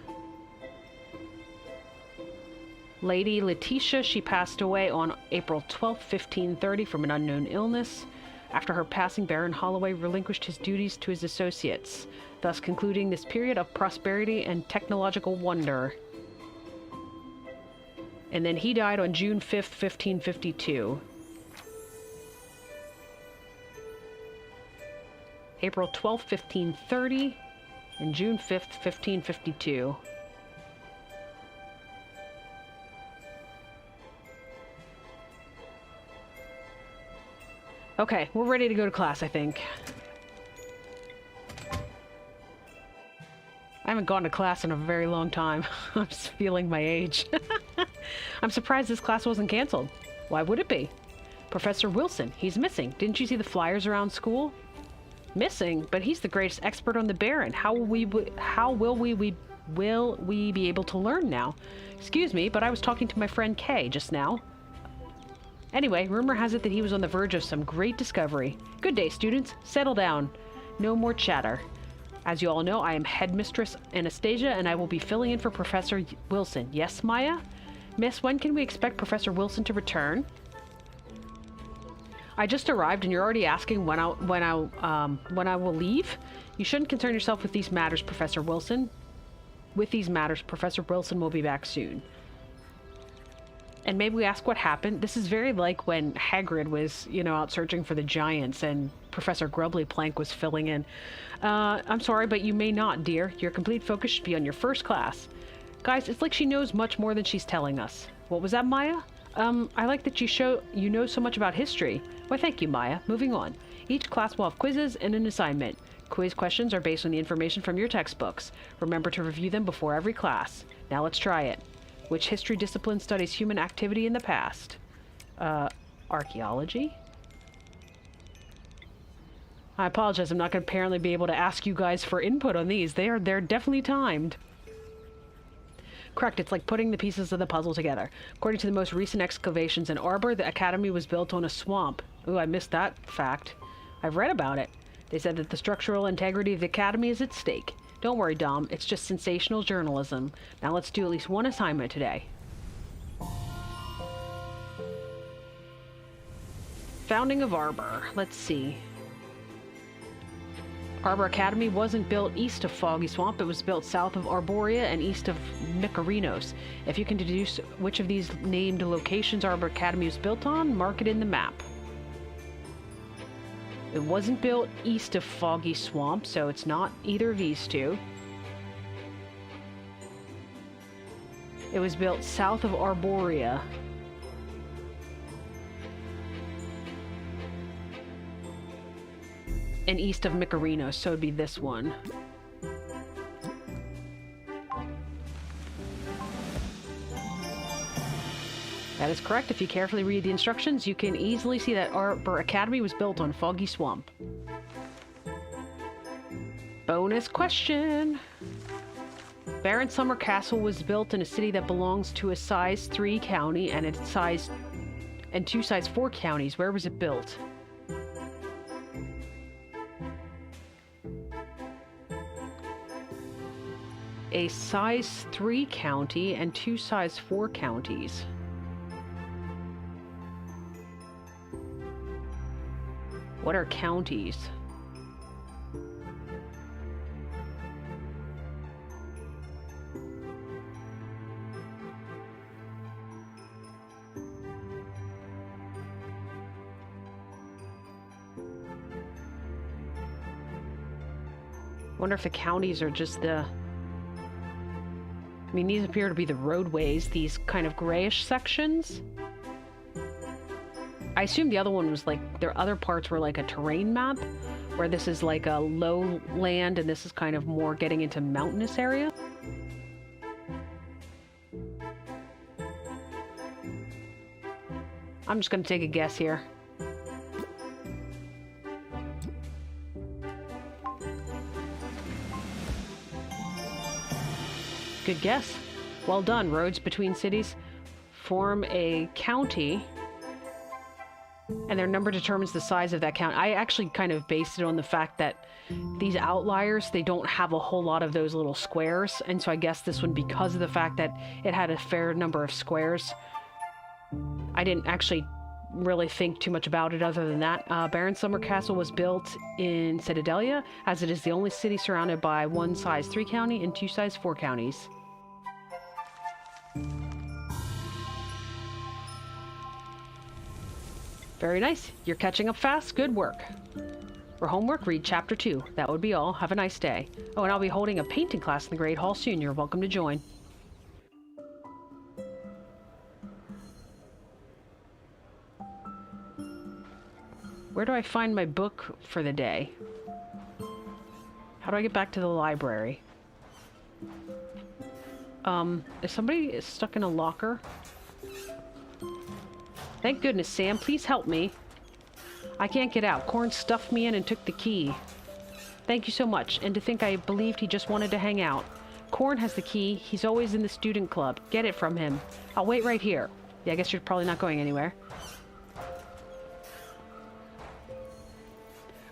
Lady Letitia, she passed away on April 12th, 1530 from an unknown illness. After her passing, Baron Holloway relinquished his duties to his associates, thus concluding this period of prosperity and technological wonder. And then he died on June 5th, 1552. April 12th, 1530. And June 5th, 1552. Okay, we're ready to go to class, I think. I haven't gone to class in a very long time. I'm just feeling my age. I'm surprised this class wasn't canceled. Why would it be? Professor Wilson, he's missing. Didn't you see the flyers around school? Missing, but he's the greatest expert on the Baron. How will we be able to learn now? Excuse me, but I was talking to my friend Kay just now. Anyway, rumor has it that he was on the verge of some great discovery. Good day, students. Settle down. No more chatter. As you all know, I am Headmistress Anastasia, and I will be filling in for Professor Wilson. Yes, Maya? Miss, when can we expect Professor Wilson to return? I just arrived, and you're already asking when I will leave? You shouldn't concern yourself with these matters, Professor Wilson. With these matters, Professor Wilson will be back soon. And maybe we ask what happened. This is very like when Hagrid was, out searching for the giants, and Professor Grubbly Plank was filling in. I'm sorry, but you may not, dear. Your complete focus should be on your first class. Guys, it's like she knows much more than she's telling us. What was that, Maya? I like that you know so much about history. Why, thank you, Maya. Moving on. Each class will have quizzes and an assignment. Quiz questions are based on the information from your textbooks. Remember to review them before every class. Now let's try it. Which history discipline studies human activity in the past? Archaeology? I apologize, I'm not going to apparently be able to ask you guys for input on these. They're definitely timed. Correct, it's like putting the pieces of the puzzle together. According to the most recent excavations in Arbor, the academy was built on a swamp. Ooh, I missed that fact. I've read about it. They said that the structural integrity of the academy is at stake. Don't worry, Dom, it's just sensational journalism. Now let's do at least one assignment today. Founding of Arbor. Let's see. Arbor Academy wasn't built east of Foggy Swamp, it was built south of Arborea and east of Micarinos. If you can deduce which of these named locations Arbor Academy was built on, mark it in the map. It wasn't built east of Foggy Swamp, so it's not either of these two. It was built south of Arborea. And east of Micarinos, so it'd be this one. That is correct. If you carefully read the instructions, you can easily see that Arbor Academy was built on Foggy Swamp. Bonus question. Baron Summer Castle was built in a city that belongs to a size 3 county and two size 4 counties. Where was it built? A size 3 county and 2 size 4 counties. What are counties? Wonder if the counties are just the... I mean, these appear to be the roadways, these kind of grayish sections. I assume the other one was like, their other parts were like a terrain map, where this is like a low land and this is kind of more getting into mountainous area. I'm just gonna take a guess here. Good guess. Well done. Roads between cities form a county, and their number determines the size of that county. I actually kind of based it on the fact that these outliers, they don't have a whole lot of those little squares, and so I guess this one, because of the fact that it had a fair number of squares, I didn't actually really think too much about it other than that. Baron Summer Castle was built in Citadelia, as it is the only city surrounded by one size 3 county and 2 size 4 counties. Very nice. You're catching up fast. Good work. For homework, read Chapter 2. That would be all. Have a nice day. Oh, and I'll be holding a painting class in the Great Hall soon. You're welcome to join. Where do I find my book for the day? How do I get back to the library? Is somebody stuck in a locker? Thank goodness, Sam. Please help me. I can't get out. Corn stuffed me in and took the key. Thank you so much. And to think I believed he just wanted to hang out. Corn has the key. He's always in the student club. Get it from him. I'll wait right here. Yeah, I guess you're probably not going anywhere.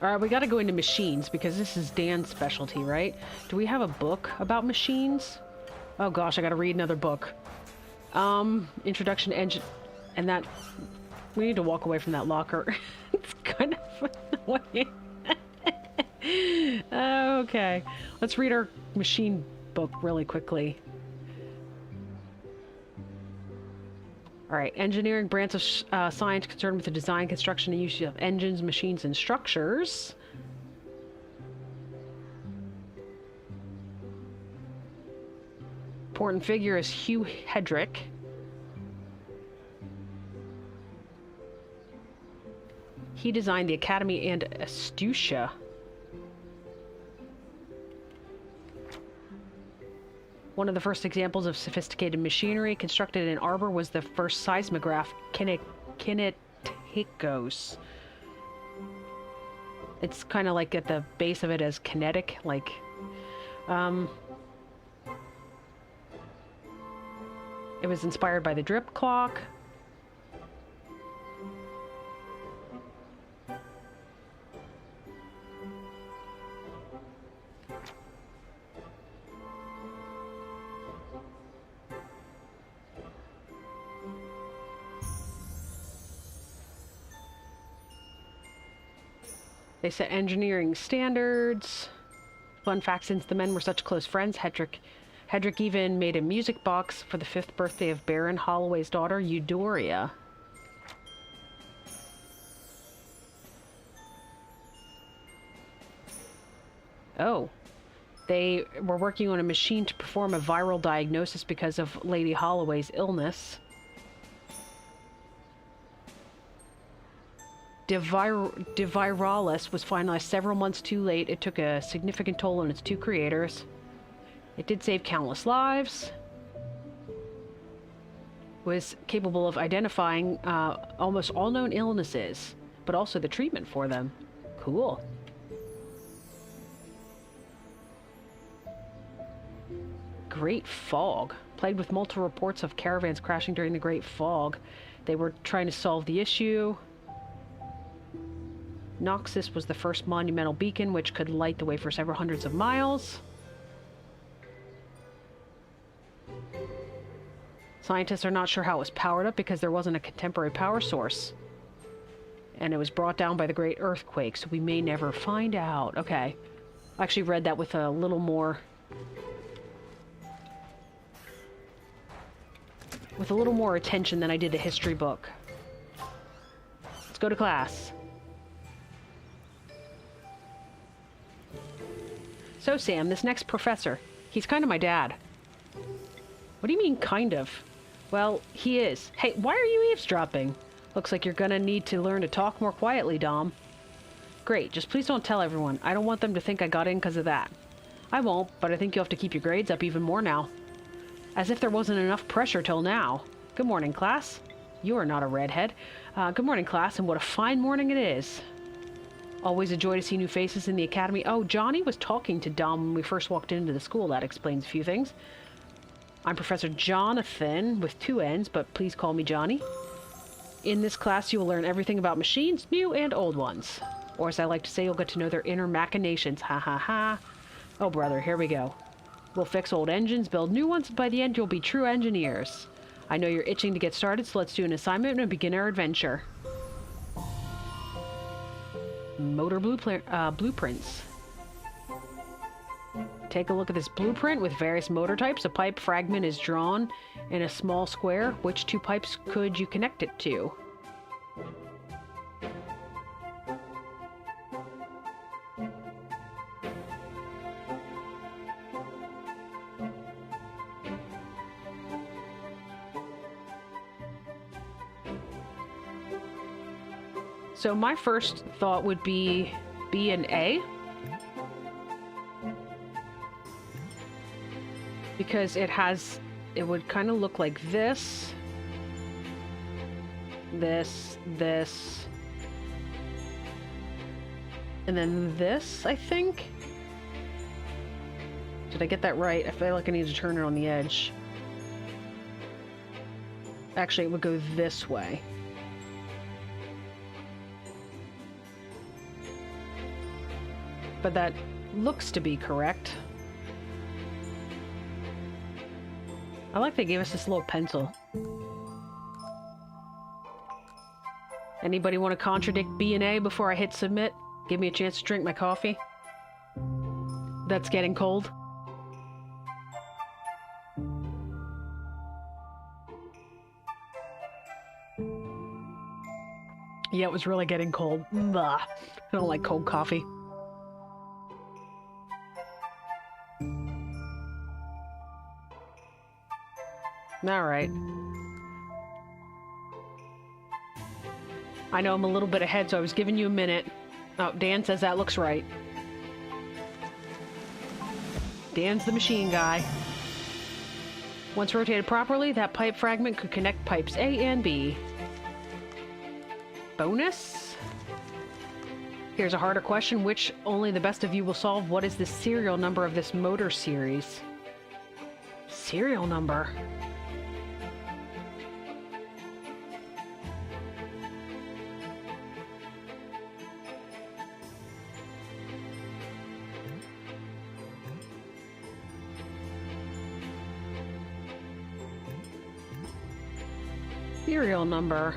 Alright, we gotta go into machines, because this is Dan's specialty, right? Do we have a book about machines? Oh gosh, I gotta read another book. Introduction to Engine... And that... We need to walk away from that locker. It's kind of annoying. Okay. Let's read our machine book really quickly. Alright, engineering branch of science concerned with the design, construction, and use of engines, machines, and structures. Important figure is Hugh Hedrick. He designed the Academy and Astucia. One of the first examples of sophisticated machinery constructed in Arbor was the first seismograph, Kineticos. It's kind of like at the base of it as kinetic, like... It was inspired by the drip clock. They set engineering standards. Fun fact, since the men were such close friends, Hedrick even made a music box for the 5th birthday of Baron Holloway's daughter, Eudoria. Oh. They were working on a machine to perform a viral diagnosis because of Lady Holloway's illness. DeViralis was finalized several months too late. It took a significant toll on its two creators. It did save countless lives. Was capable of identifying almost all known illnesses, but also the treatment for them. Cool. Great Fog. Plagued with multiple reports of caravans crashing during the Great Fog. They were trying to solve the issue. Noxus was the first monumental beacon which could light the way for several hundreds of miles. Scientists are not sure how it was powered up because there wasn't a contemporary power source. And it was brought down by the Great Earthquake, so we may never find out. Okay. I actually read that with a little more... with a little more attention than I did a history book. Let's go to class. So, Sam, this next professor, he's kind of my dad. What do you mean, kind of? Well, he is. Hey, why are you eavesdropping? Looks like you're gonna need to learn to talk more quietly, Dom. Great, just please don't tell everyone. I don't want them to think I got in because of that. I won't, but I think you'll have to keep your grades up even more now. As if there wasn't enough pressure till now. Good morning, class. You are not a redhead. Good morning, class, and what a fine morning it is. Always a joy to see new faces in the academy. Oh, Johnny was talking to Dom when we first walked into the school. That explains a few things. I'm Professor Jonathan, with 2 N's, but please call me Johnny. In this class, you will learn everything about machines, new and old ones. Or as I like to say, you'll get to know their inner machinations. Ha ha ha. Oh, brother, here we go. We'll fix old engines, build new ones, and by the end, you'll be true engineers. I know you're itching to get started, so let's do an assignment and begin our adventure. Motor blueprints. Take a look at this blueprint with various motor types. A pipe fragment is drawn in a small square. Which 2 pipes could you connect it to? So my first thought would be B and A. Because it would kind of look like this. This. And then this, I think. Did I get that right? I feel like I need to turn it on the edge. Actually, it would go this way. But that looks to be correct. I like they gave us this little pencil. Anybody want to contradict B and A before I hit submit? Give me a chance to drink my coffee. That's getting cold. Yeah, it was really getting cold. Blah. I don't like cold coffee. Alright. I know I'm a little bit ahead, so I was giving you a minute. Oh, Dan says that looks right. Dan's the machine guy. Once rotated properly, that pipe fragment could connect pipes A and B. Bonus? Here's a harder question, which only the best of you will solve. What is the serial number of this motor series? Serial number? Serial number.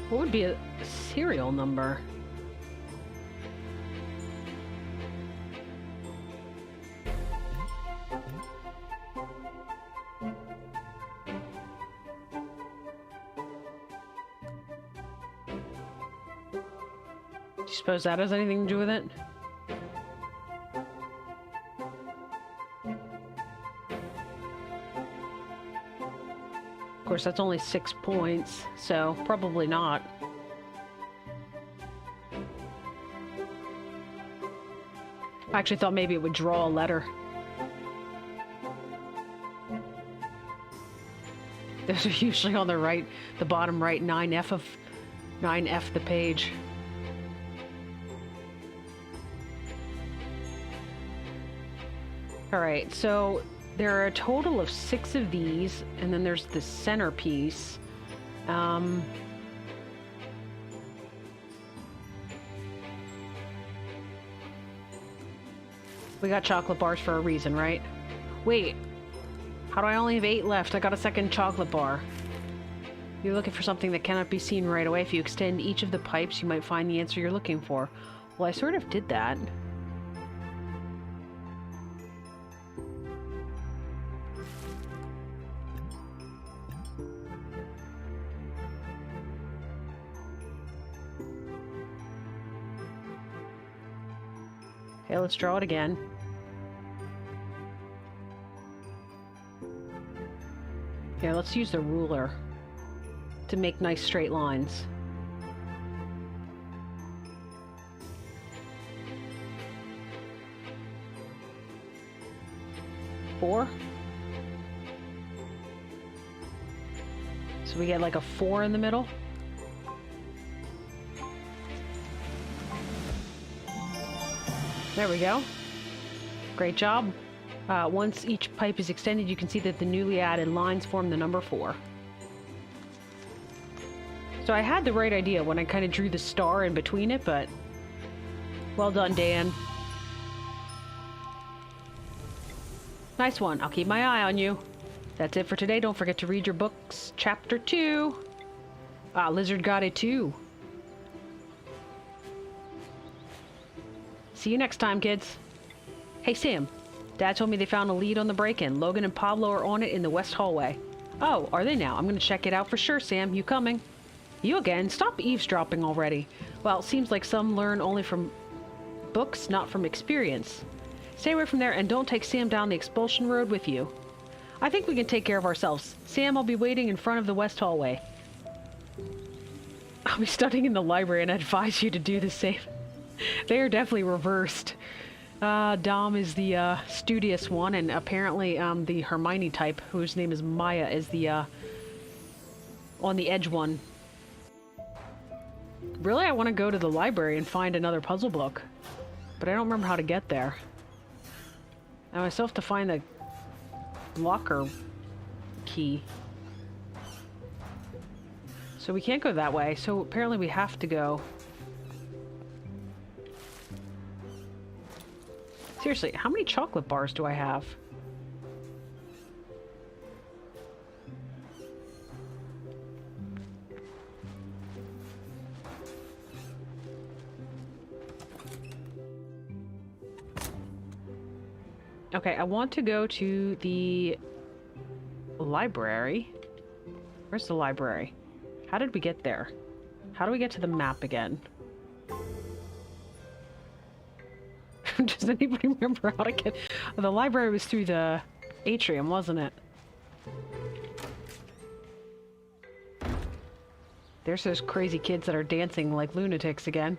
What would be a serial number? you suppose that has anything to do with it? Of course, that's only 6 points, so probably not. I actually thought maybe it would draw a letter. Those are usually on the right, the bottom right, 9F the page. Alright, so there are a total of 6 of these, and then there's the centerpiece. We got chocolate bars for a reason, right? Wait, how do I only have 8 left? I got a second chocolate bar. You're looking for something that cannot be seen right away. If you extend each of the pipes, you might find the answer you're looking for. Well, I sort of did that. Okay, let's draw it again. Yeah, let's use the ruler to make nice straight lines. Four. So we get like a 4 in the middle. There we go. Great job. Once each pipe is extended, you can see that the newly added lines form the number 4. So I had the right idea when I kind of drew the star in between it, but well done, Dan. Nice one. I'll keep my eye on you. That's it for today. Don't forget to read your books. Chapter 2. Ah, Lizard got it too. See you next time, kids. Hey, Sam. Dad told me they found a lead on the break-in. Logan and Pablo are on it in the west hallway. Oh, are they now? I'm going to check it out for sure, Sam. You coming? You again? Stop eavesdropping already. Well, it seems like some learn only from books, not from experience. Stay away from there and don't take Sam down the expulsion road with you. I think we can take care of ourselves. Sam, I'll be waiting in front of the west hallway. I'll be studying in the library and I advise you to do the same. They are definitely reversed. Dom is the studious one, and apparently the Hermione type, whose name is Maya, is the on the edge one. Really, I want to go to the library and find another puzzle book, but I don't remember how to get there. I still have to find the locker key. So we can't go that way, so apparently we have to go... Seriously, how many chocolate bars do I have? Okay, I want to go to the library. Where's the library? How did we get there? How do we get to the map again? Does anybody remember how to get... Oh, the library was through the atrium, wasn't it? There's those crazy kids that are dancing like lunatics again.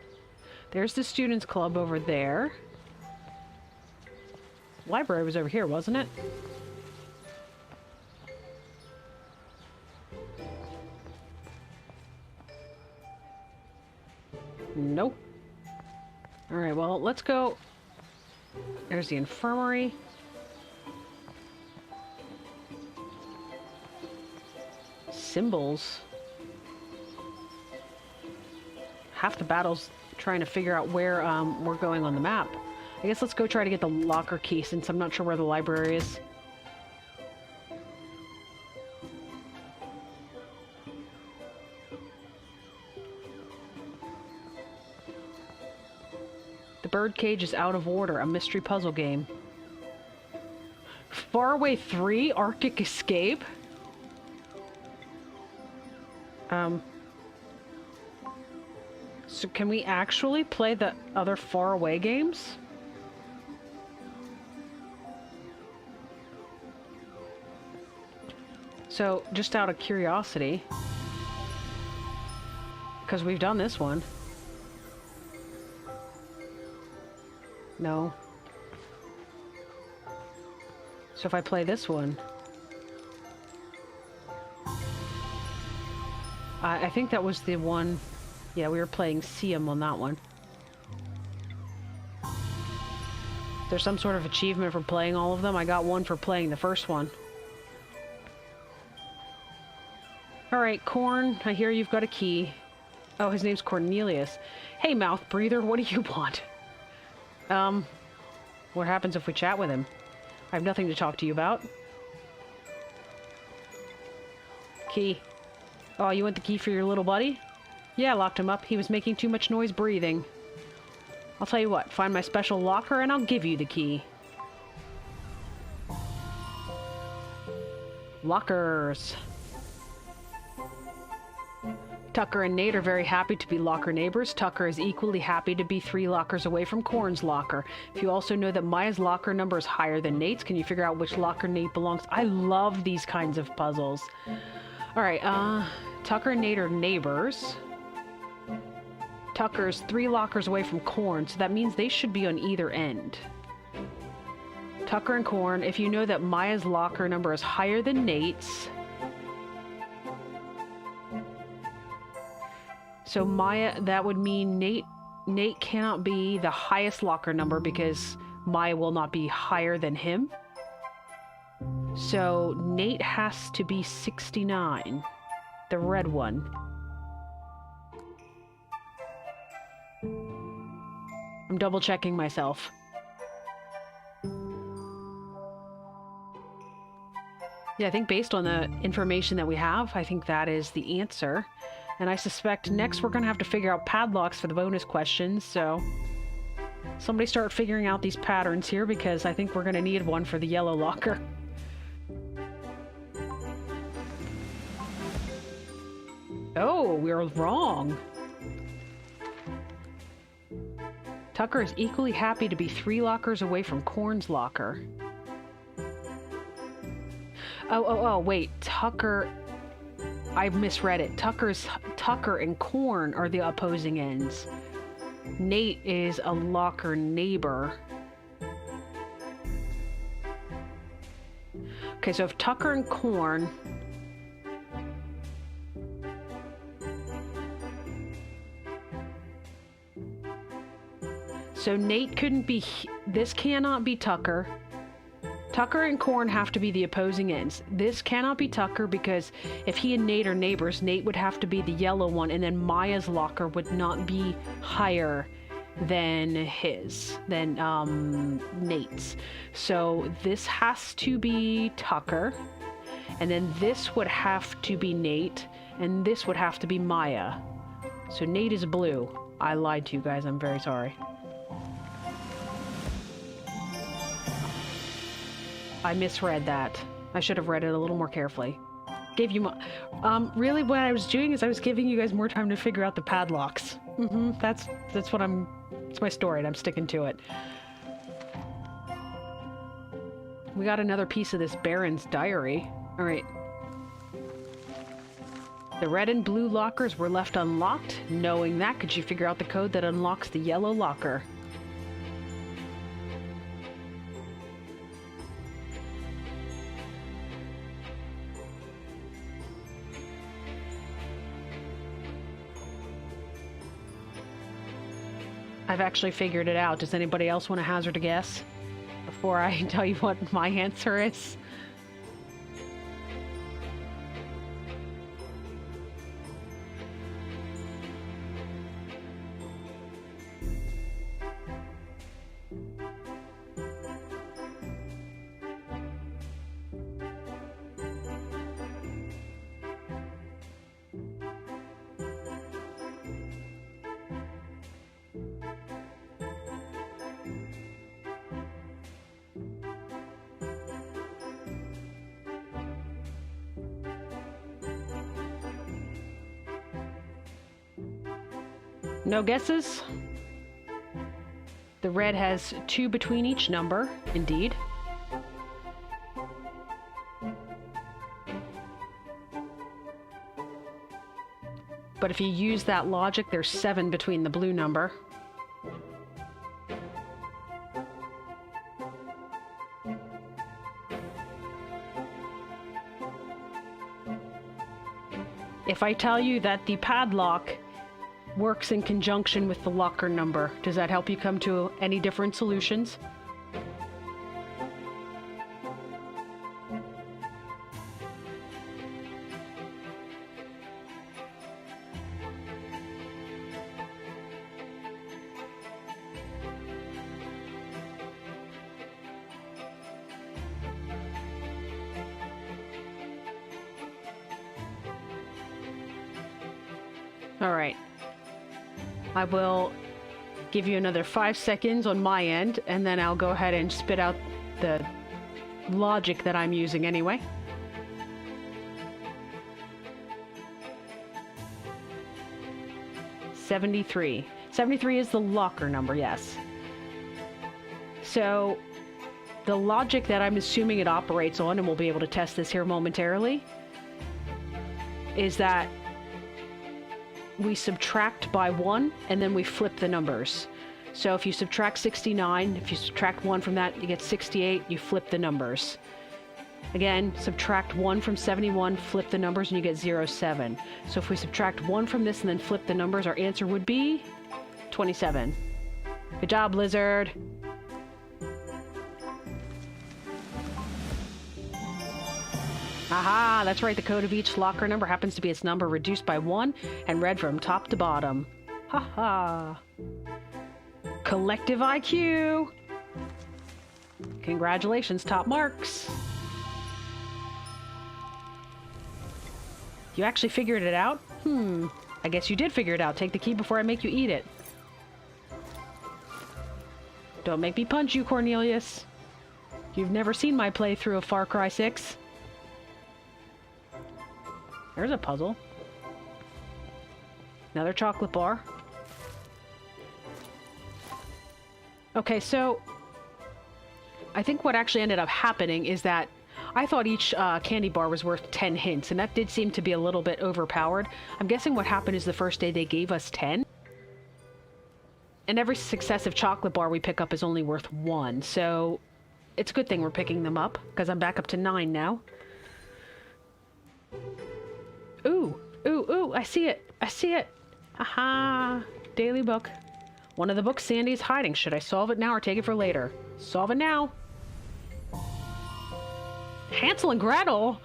There's the students' club over there. Library was over here, wasn't it? Nope. Alright, well, let's go... There's the infirmary. Symbols. Half the battle's trying to figure out where we're going on the map. I guess let's go try to get the locker key since I'm not sure where the library is. The birdcage is out of order. A mystery puzzle game. Faraway 3? Arctic Escape? So can we actually play the other Faraway games? So, just out of curiosity, because we've done this one. No. So if I play this one, I think that was the one. Yeah, we were playing Siam on that one. There's some sort of achievement for playing all of them. I got one for playing the first one. Alright, Corn, I hear you've got a key. Oh, his name's Cornelius. Hey, mouth breather, what do you want? What happens if we chat with him? I have nothing to talk to you about. Key. Oh, you want the key for your little buddy? Yeah, I locked him up. He was making too much noise breathing. I'll tell you what, find my special locker and I'll give you the key. Lockers. Tucker and Nate are very happy to be locker neighbors. Tucker is equally happy to be 3 lockers away from Corn's locker. If you also know that Maya's locker number is higher than Nate's, can you figure out which locker Nate belongs? I love these kinds of puzzles. Alright, Tucker and Nate are neighbors. Tucker's 3 lockers away from Corn, so that means they should be on either end. Tucker and Corn, if you know that Maya's locker number is higher than Nate's, so Maya, that would mean Nate cannot be the highest locker number because Maya will not be higher than him. So Nate has to be 69, the red one. I'm double checking myself. Yeah, I think based on the information that we have, I think that is the answer. And I suspect next we're going to have to figure out padlocks for the bonus questions, so somebody start figuring out these patterns here because I think we're going to need one for the yellow locker. Oh, we were wrong. Tucker is equally happy to be 3 lockers away from Corn's locker. Oh, wait. Tucker... I misread it. Tucker and Corn are the opposing ends. Nate is a locker neighbor. Okay, so if Tucker and Corn... So Nate couldn't be... This cannot be Tucker. Tucker and Corn have to be the opposing ends. This cannot be Tucker because if he and Nate are neighbors, Nate would have to be the yellow one, and then Maya's locker would not be higher than Nate's. So this has to be Tucker, and then this would have to be Nate, and this would have to be Maya. So Nate is blue. I lied to you guys, I'm very sorry. I misread that. I should have read it a little more carefully. Gave you more... really what I was doing is I was giving you guys more time to figure out the padlocks. That's what I'm... It's my story and I'm sticking to it. We got another piece of this Baron's diary. Alright. The red and blue lockers were left unlocked. Knowing that, could you figure out the code that unlocks the yellow locker? I've actually figured it out. Does anybody else want to hazard a guess before I tell you what my answer is? No guesses? The red has 2 between each number, indeed. But if you use that logic, there's 7 between the blue number. If I tell you that the padlock works in conjunction with the locker number, does that help you come to any different solutions? All right. I will give you another 5 seconds on my end, and then I'll go ahead and spit out the logic that I'm using anyway. $73. 73 is the locker number, yes. So the logic that I'm assuming it operates on, and we'll be able to test this here momentarily, is that we subtract by 1, and then we flip the numbers. So if you subtract 69, if you subtract 1 from that, you get 68, you flip the numbers. Again, subtract 1 from 71, flip the numbers, and you get 07. So if we subtract 1 from this and then flip the numbers, our answer would be 27. Good job, Lizard. Aha, that's right. The code of each locker number happens to be its number reduced by 1 and read from top to bottom. Haha. Collective IQ. Congratulations, top marks. You actually figured it out? I guess you did figure it out. Take the key before I make you eat it. Don't make me punch you, Cornelius. You've never seen my playthrough of Far Cry 6. There's a puzzle. Another chocolate bar. Okay, so I think what actually ended up happening is that I thought each candy bar was worth 10 hints, and that did seem to be a little bit overpowered. I'm guessing what happened is the first day they gave us 10. And every successive chocolate bar we pick up is only worth 1, so it's a good thing we're picking them up, because I'm back up to 9 now. Ooh, ooh, ooh, I see it. I see it. Aha. Daily book. One of the books Sandy's hiding. Should I solve it now or take it for later? Solve it now. Hansel and Gretel?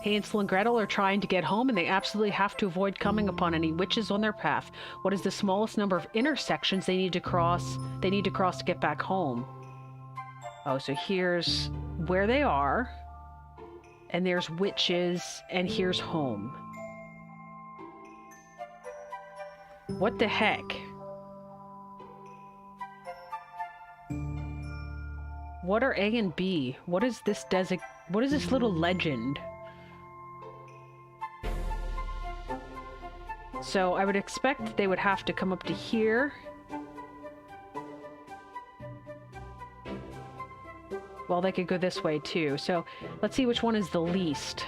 Hansel and Gretel are trying to get home, and they absolutely have to avoid coming upon any witches on their path. What is the smallest number of intersections they need to cross to get back home? Oh, so here's where they are. And there's witches, and here's home. What the heck? What are A and B? What is this little legend? So I would expect they would have to come up to here. Well, they could go this way too. So let's see which one is the least.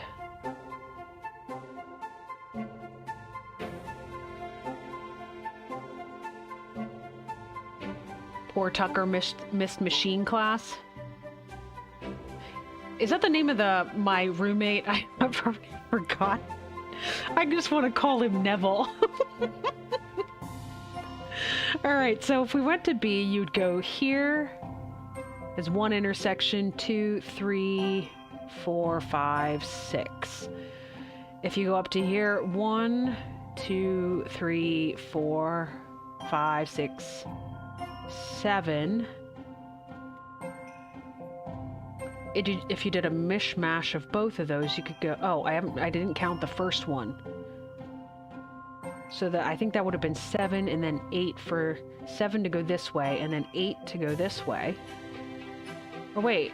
Poor Tucker missed machine class. Is that the name of my roommate? I forgot. I just want to call him Neville. Alright, so if we went to B, you'd go here. There's 1 intersection, 2, 3, 4, 5, 6. If you go up to here, 1, 2, 3, 4, 5, 6, 7. If you did a mishmash of both of those, you could go... Oh, I didn't count the first one. So I think that would have been 7 and then 8 for 7 to go this way, and then 8 to go this way. Oh, wait.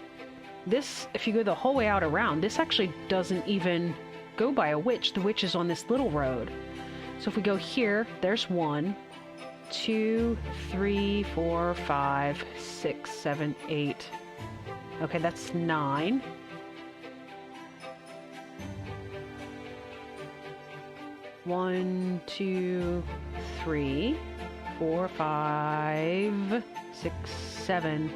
This, if you go the whole way out around, this actually doesn't even go by a witch. The witch is on this little road. So if we go here, there's 1, 2, 3, 4, 5, 6, 7, 8. Okay, that's 9. One, 2, 3, 4, 5, 6, 7.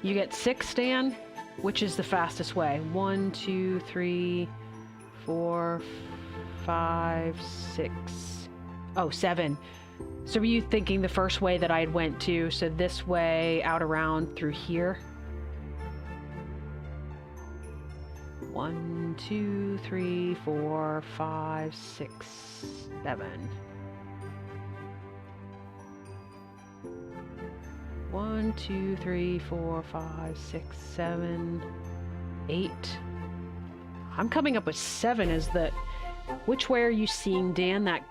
You get 6, Dan? Which is the fastest way? 1, 2, 3, 4, 5, 6. Oh, 7. So were you thinking the first way that I went to? So this way, out around through here? 1, 2, 3, 4, 5, 6, 7. 1, 2, 3, 4, 5, 6, 7, 8. I'm coming up with 7 as the... Which way are you seeing, Dan? That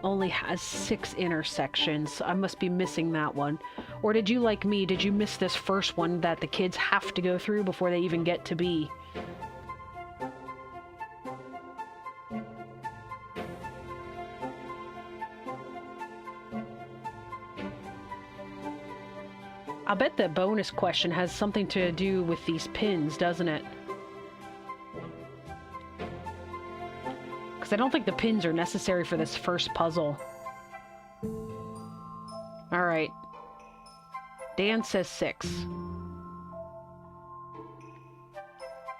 only has 6 intersections. I must be missing that one. Or did you, like me, did you miss this first one that the kids have to go through before they even get to B? I'll bet the bonus question has something to do with these pins, doesn't it? Because I don't think the pins are necessary for this first puzzle. Alright. Dan says 6.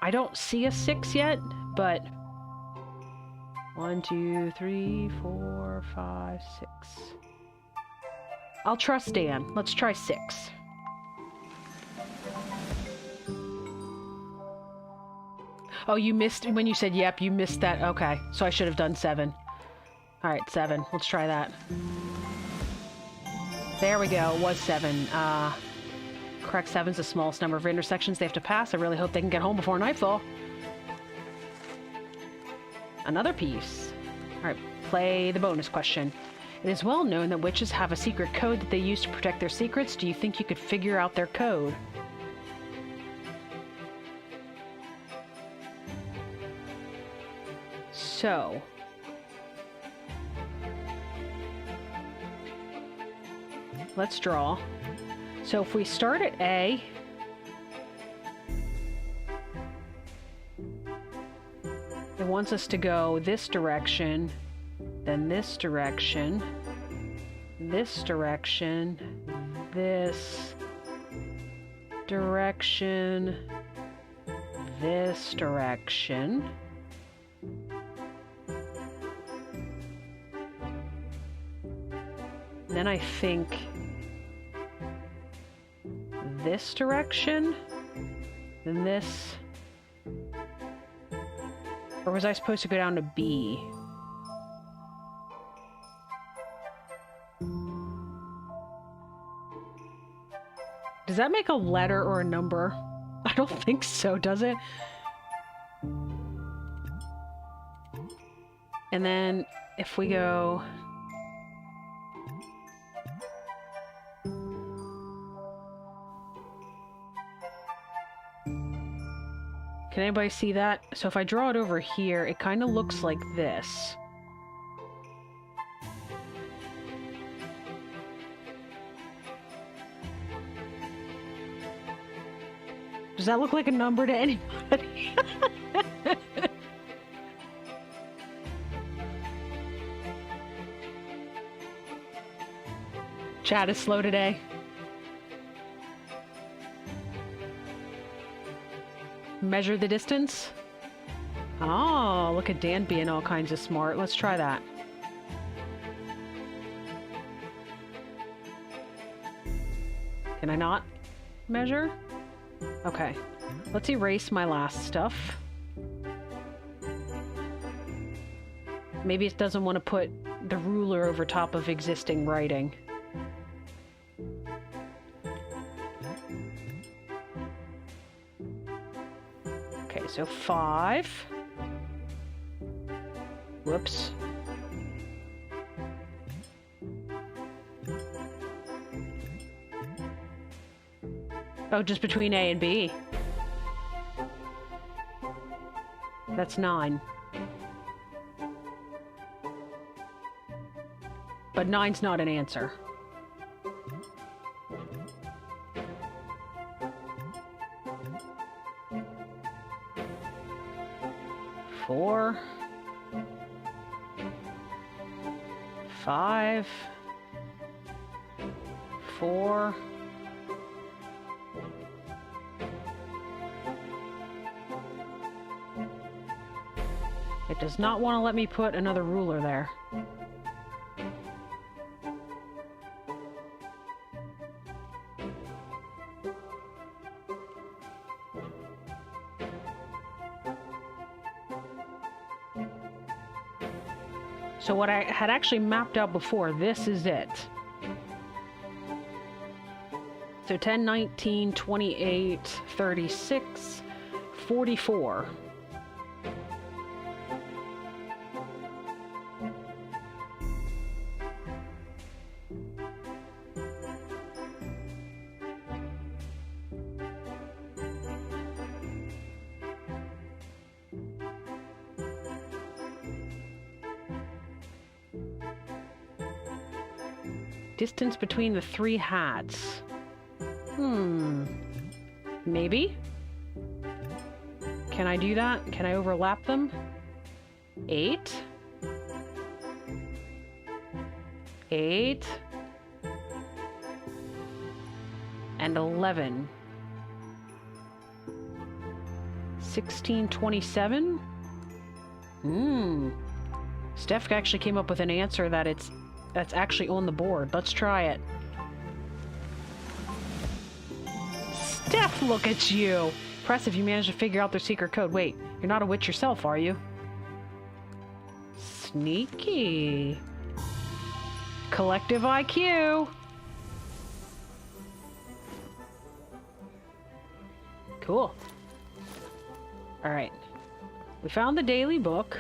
I don't see a 6 yet, but... 1, 2, 3, 4, 5, 6. I'll trust Dan. Let's try 6. Oh, you missed when you said yep, you missed that. Okay, so I should have done 7. Alright, 7. Let's try that. There we go. It was 7. Correct, 7's the smallest number of intersections they have to pass. I really hope they can get home before nightfall. Another piece. Alright, play the bonus question. It is well known that witches have a secret code that they use to protect their secrets. Do you think you could figure out their code? So, let's draw. So if we start at A, it wants us to go this direction, then this direction, this direction, this direction, this direction. Then I think this direction, then this, or was I supposed to go down to B? Does that make a letter or a number? I don't think so, does it? And then if we go... Can anybody see that? So if I draw it over here, it kind of looks like this. Does that look like a number to anybody? Chat is slow today. Measure the distance? Oh, look at Dan being all kinds of smart. Let's try that. Can I not measure? Okay. Let's erase my last stuff. Maybe it doesn't want to put the ruler over top of existing writing. Okay, so 5. Whoops. Oh, just between A and B. That's 9. But 9's not an answer. Four. 5. 4. It does not want to let me put another ruler there. So what I had actually mapped out before, this is it. So 10, 19, 28, 36, 44. Distance between the 3 hats. Maybe? Can I do that? Can I overlap them? 8. 8. And 11. 1627? Steph actually came up with an answer that's actually on the board. Let's try it. Steph, look at you! Impressive, you managed to figure out their secret code. Wait, you're not a witch yourself, are you? Sneaky. Collective IQ. Cool. Alright. We found the daily book.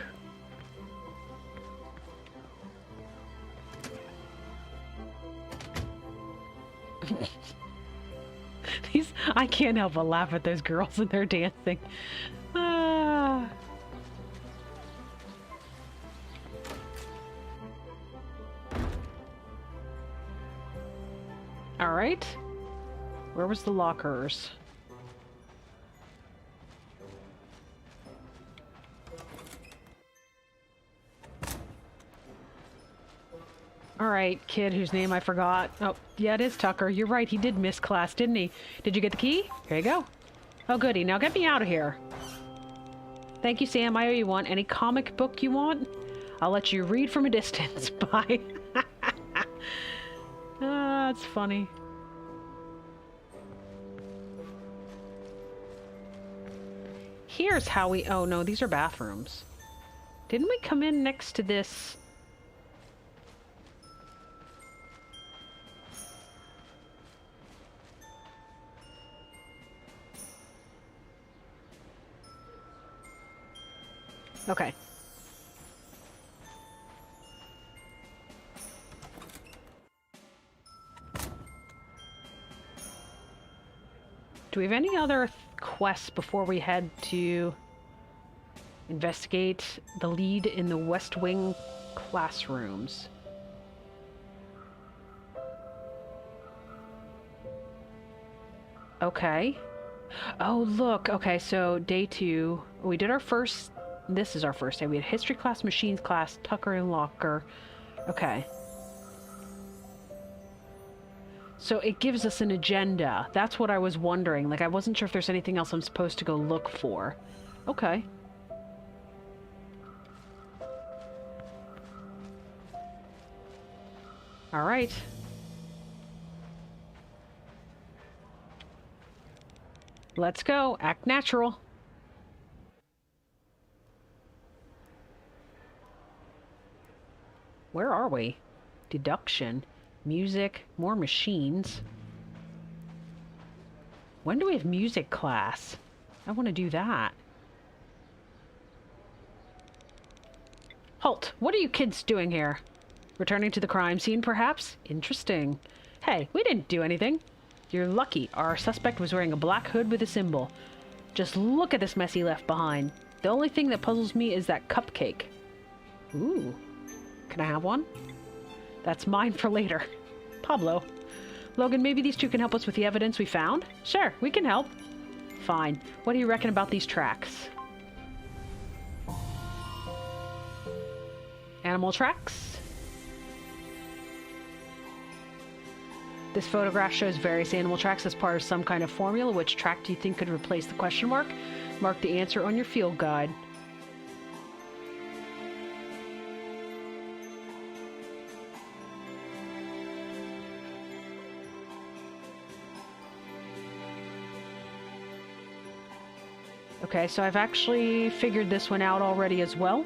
I can't help but laugh at those girls and their dancing. Ah. All right. Where was the lockers? All right, kid whose name I forgot. Oh, yeah, it is Tucker. You're right. He did miss class, didn't he? Did you get the key? Here you go. Oh, goody. Now get me out of here. Thank you, Sam. I owe you one. Any comic book you want? I'll let you read from a distance. Bye. Ah, that's funny. Here's how we... Oh, no, these are bathrooms. Didn't we come in next to this... Okay. Do we have any other quests before we head to investigate the lead in the West Wing classrooms? Okay. Oh, look. Okay, so day 2. We did our first... This is our first day. We had history class, machines class, Tucker and Locker. Okay. So it gives us an agenda. That's what I was wondering. Like, I wasn't sure if there's anything else I'm supposed to go look for. Okay. All right. Let's go. Act natural. Where are we? Deduction. Music. More machines. When do we have music class? I want to do that. Halt! What are you kids doing here? Returning to the crime scene, perhaps? Interesting. Hey, we didn't do anything. You're lucky. Our suspect was wearing a black hood with a symbol. Just look at this mess he left behind. The only thing that puzzles me is that cupcake. Ooh. Can I have one? That's mine for later. Pablo. Logan, maybe these two can help us with the evidence we found? Sure, we can help. Fine. What do you reckon about these tracks? Animal tracks. This photograph shows various animal tracks as part of some kind of formula. Which track do you think could replace the question mark? Mark the answer on your field guide. Okay, so I've actually figured this one out already as well.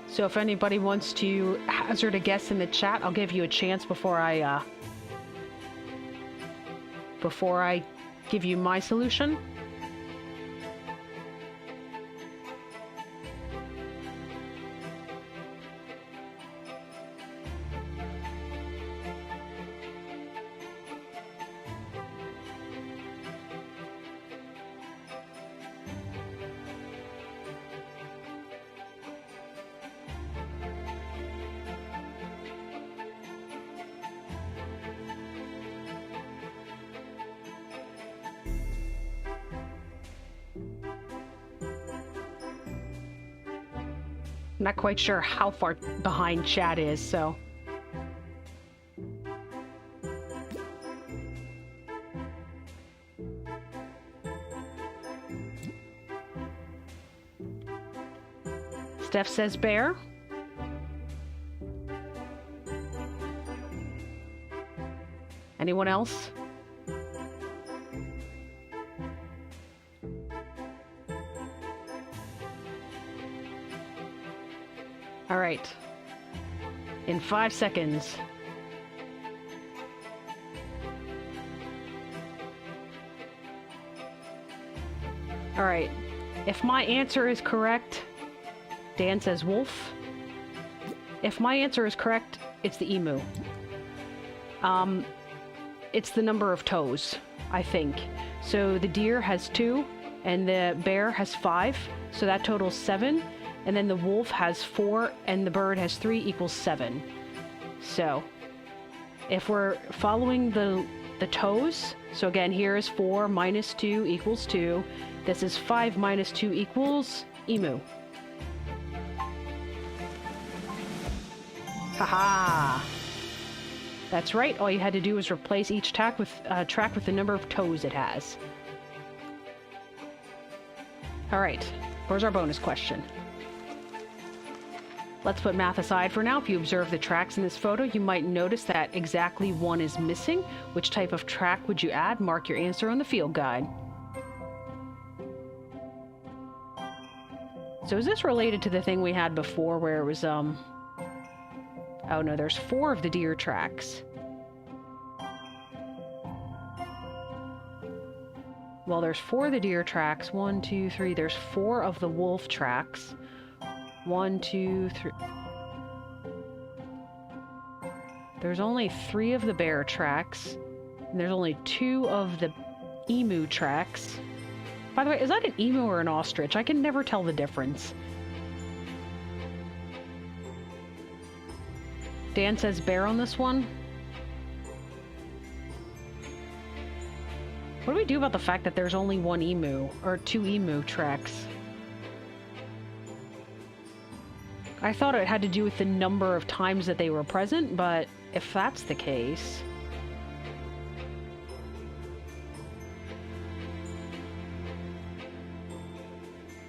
So if anybody wants to hazard a guess in the chat, I'll give you a chance before I give you my solution. I'm not quite sure how far behind chat is, so... Steph says bear. Anyone else? All right. In 5 seconds. All right. If my answer is correct, Dan says wolf. If my answer is correct, it's the emu. It's the number of toes, I think. So the deer has 2, and the bear has 5, so that totals 7. And then the wolf has 4, and the bird has 3 equals 7. So, if we're following the toes, so again, here is 4 minus 2 equals 2. This is 5 minus 2 equals emu. Haha! That's right, all you had to do was replace each track with the number of toes it has. Alright, where's our bonus question? Let's put math aside for now. If you observe the tracks in this photo, you might notice that exactly one is missing. Which type of track would you add? Mark your answer on the field guide. So is this related to the thing we had before where it was, oh no, there's 4 of the deer tracks. Well, there's 4 of the deer tracks. 1, 2, 3. There's 4 of the wolf tracks. 1, 2, 3. There's only 3 of the bear tracks. And there's only 2 of the emu tracks. By the way, is that an emu or an ostrich? I can never tell the difference. Dan says bear on this one. What do we do about the fact that there's only 1 emu, or 2 emu tracks? I thought it had to do with the number of times that they were present, but if that's the case...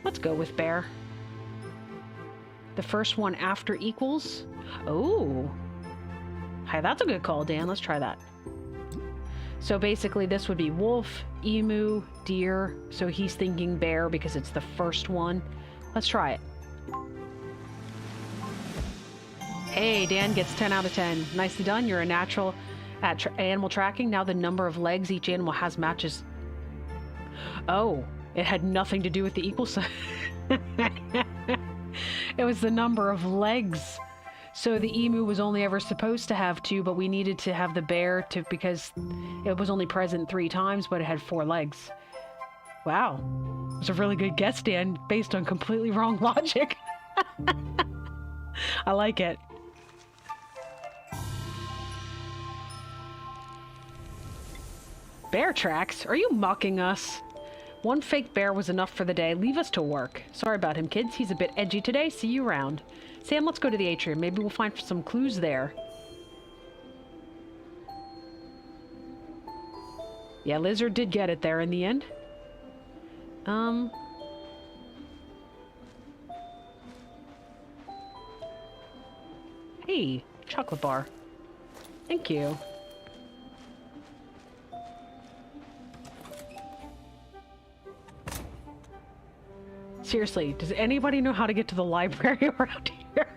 Let's go with bear. The first one after equals? Oh! Hi, that's a good call, Dan. Let's try that. So basically this would be wolf, emu, deer. So he's thinking bear because it's the first one. Let's try it. Hey, Dan gets 10 out of 10. Nicely done. You're a natural at animal tracking. Now the number of legs each animal has matches. Oh, it had nothing to do with the equal sign. It was the number of legs. So the emu was only ever supposed to have 2, but we needed to have the bear because it was only present 3 times, but it had 4 legs. Wow. It was a really good guess, Dan, based on completely wrong logic. I like it. Bear tracks? Are you mocking us? One fake bear was enough for the day. Leave us to work. Sorry about him, kids. He's a bit edgy today. See you around. Sam, let's go to the atrium. Maybe we'll find some clues there. Yeah, Lizard did get it there in the end. Hey, chocolate bar. Thank you. Seriously, does anybody know how to get to the library around here?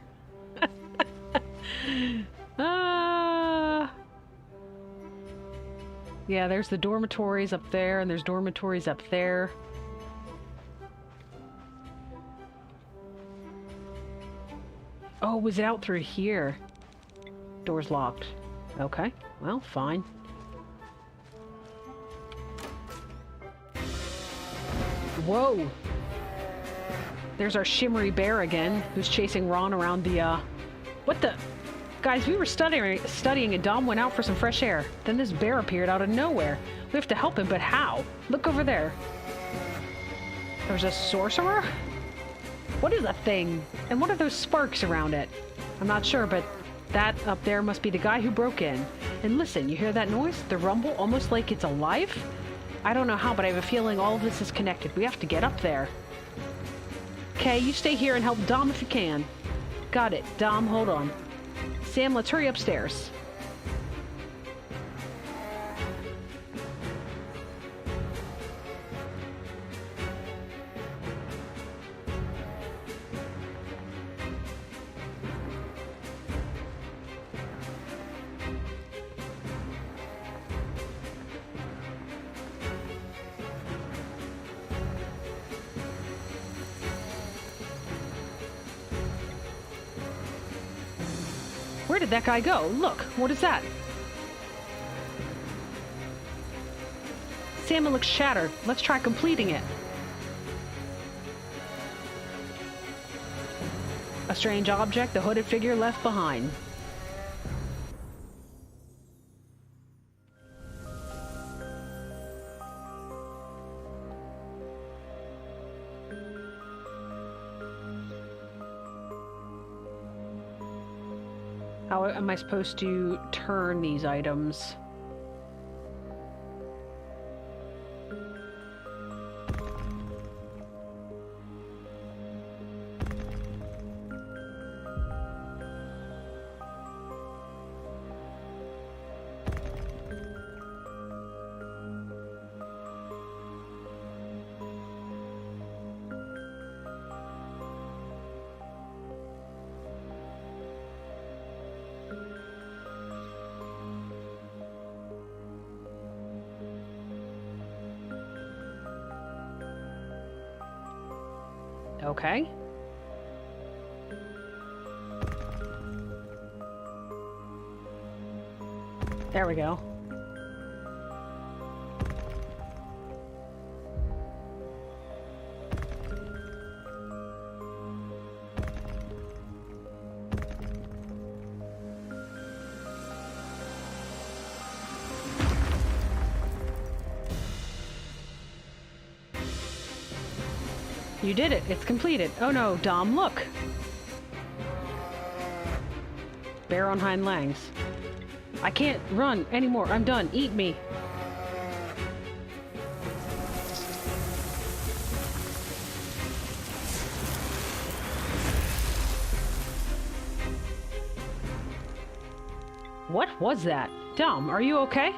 Yeah, there's the dormitories up there, and there's dormitories up there. Oh, was it out through here? Door's locked. Okay, well, fine. Whoa! There's our shimmery bear again, who's chasing Ron around the, What the? Guys, we were studying and Dom went out for some fresh air. Then this bear appeared out of nowhere. We have to help him, but how? Look over there. There's a sorcerer? What is a thing? And what are those sparks around it? I'm not sure, but that up there must be the guy who broke in. And listen, you hear that noise? The rumble, almost like it's alive? I don't know how, but I have a feeling all of this is connected. We have to get up there. Okay, you stay here and help Dom if you can. Got it. Dom, hold on. Sam, let's hurry upstairs. Where did that guy go? Look, what is that? Sam, it looks shattered. Let's try completing it. A strange object, the hooded figure left behind. How am I supposed to turn these items? Okay. There we go. You did it. It's completed. Oh no, Dom, look. Bear on hind legs. I can't run anymore. I'm done. Eat me. What was that? Dom, are you okay?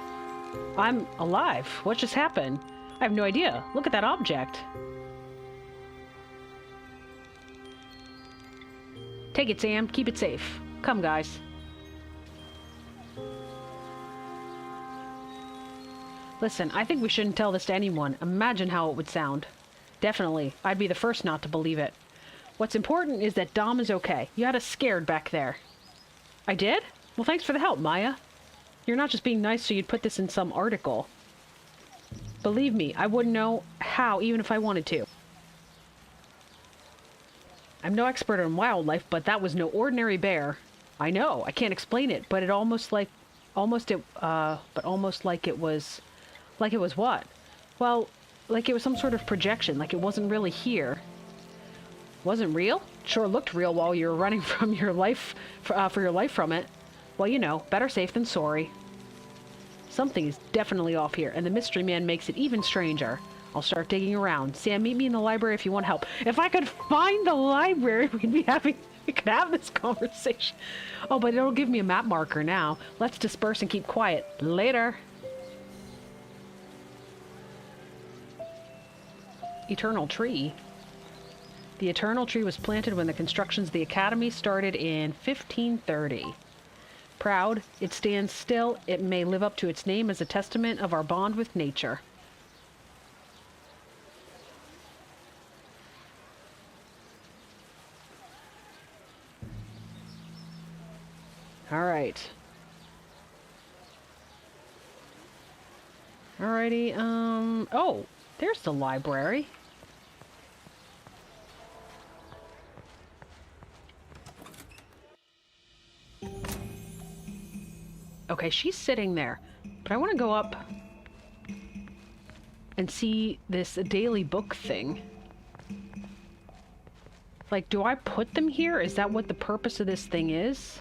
I'm alive. What just happened? I have no idea. Look at that object. Take it, Sam. Keep it safe. Come, guys. Listen, I think we shouldn't tell this to anyone. Imagine how it would sound. Definitely. I'd be the first not to believe it. What's important is that Dom is okay. You had us scared back there. I did? Well, thanks for the help, Maya. You're not just being nice so you'd put this in some article. Believe me, I wouldn't know how even if I wanted to. I'm no expert on wildlife, but that was no ordinary bear. I know, I can't explain it, but it almost like it was Like it was what? Well, like it was some sort of projection, like it wasn't really here. Wasn't real? Sure looked real while you were running from your life, for your life from it. Well, you know, better safe than sorry. Something is definitely off here, and the mystery man makes it even stranger. I'll start digging around. Sam, meet me in the library if you want help. If I could find the library, we could have this conversation. Oh, but it'll give me a map marker now. Let's disperse and keep quiet. Later. Eternal tree. The eternal tree was planted when the constructions of the academy started in 1530. Proud, it stands still. It may live up to its name as a testament of our bond with nature. All right. Alrighty, oh, there's the library. Okay, she's sitting there, but I want to go up and see this daily book thing. Like, do I put them here? Is that what the purpose of this thing is?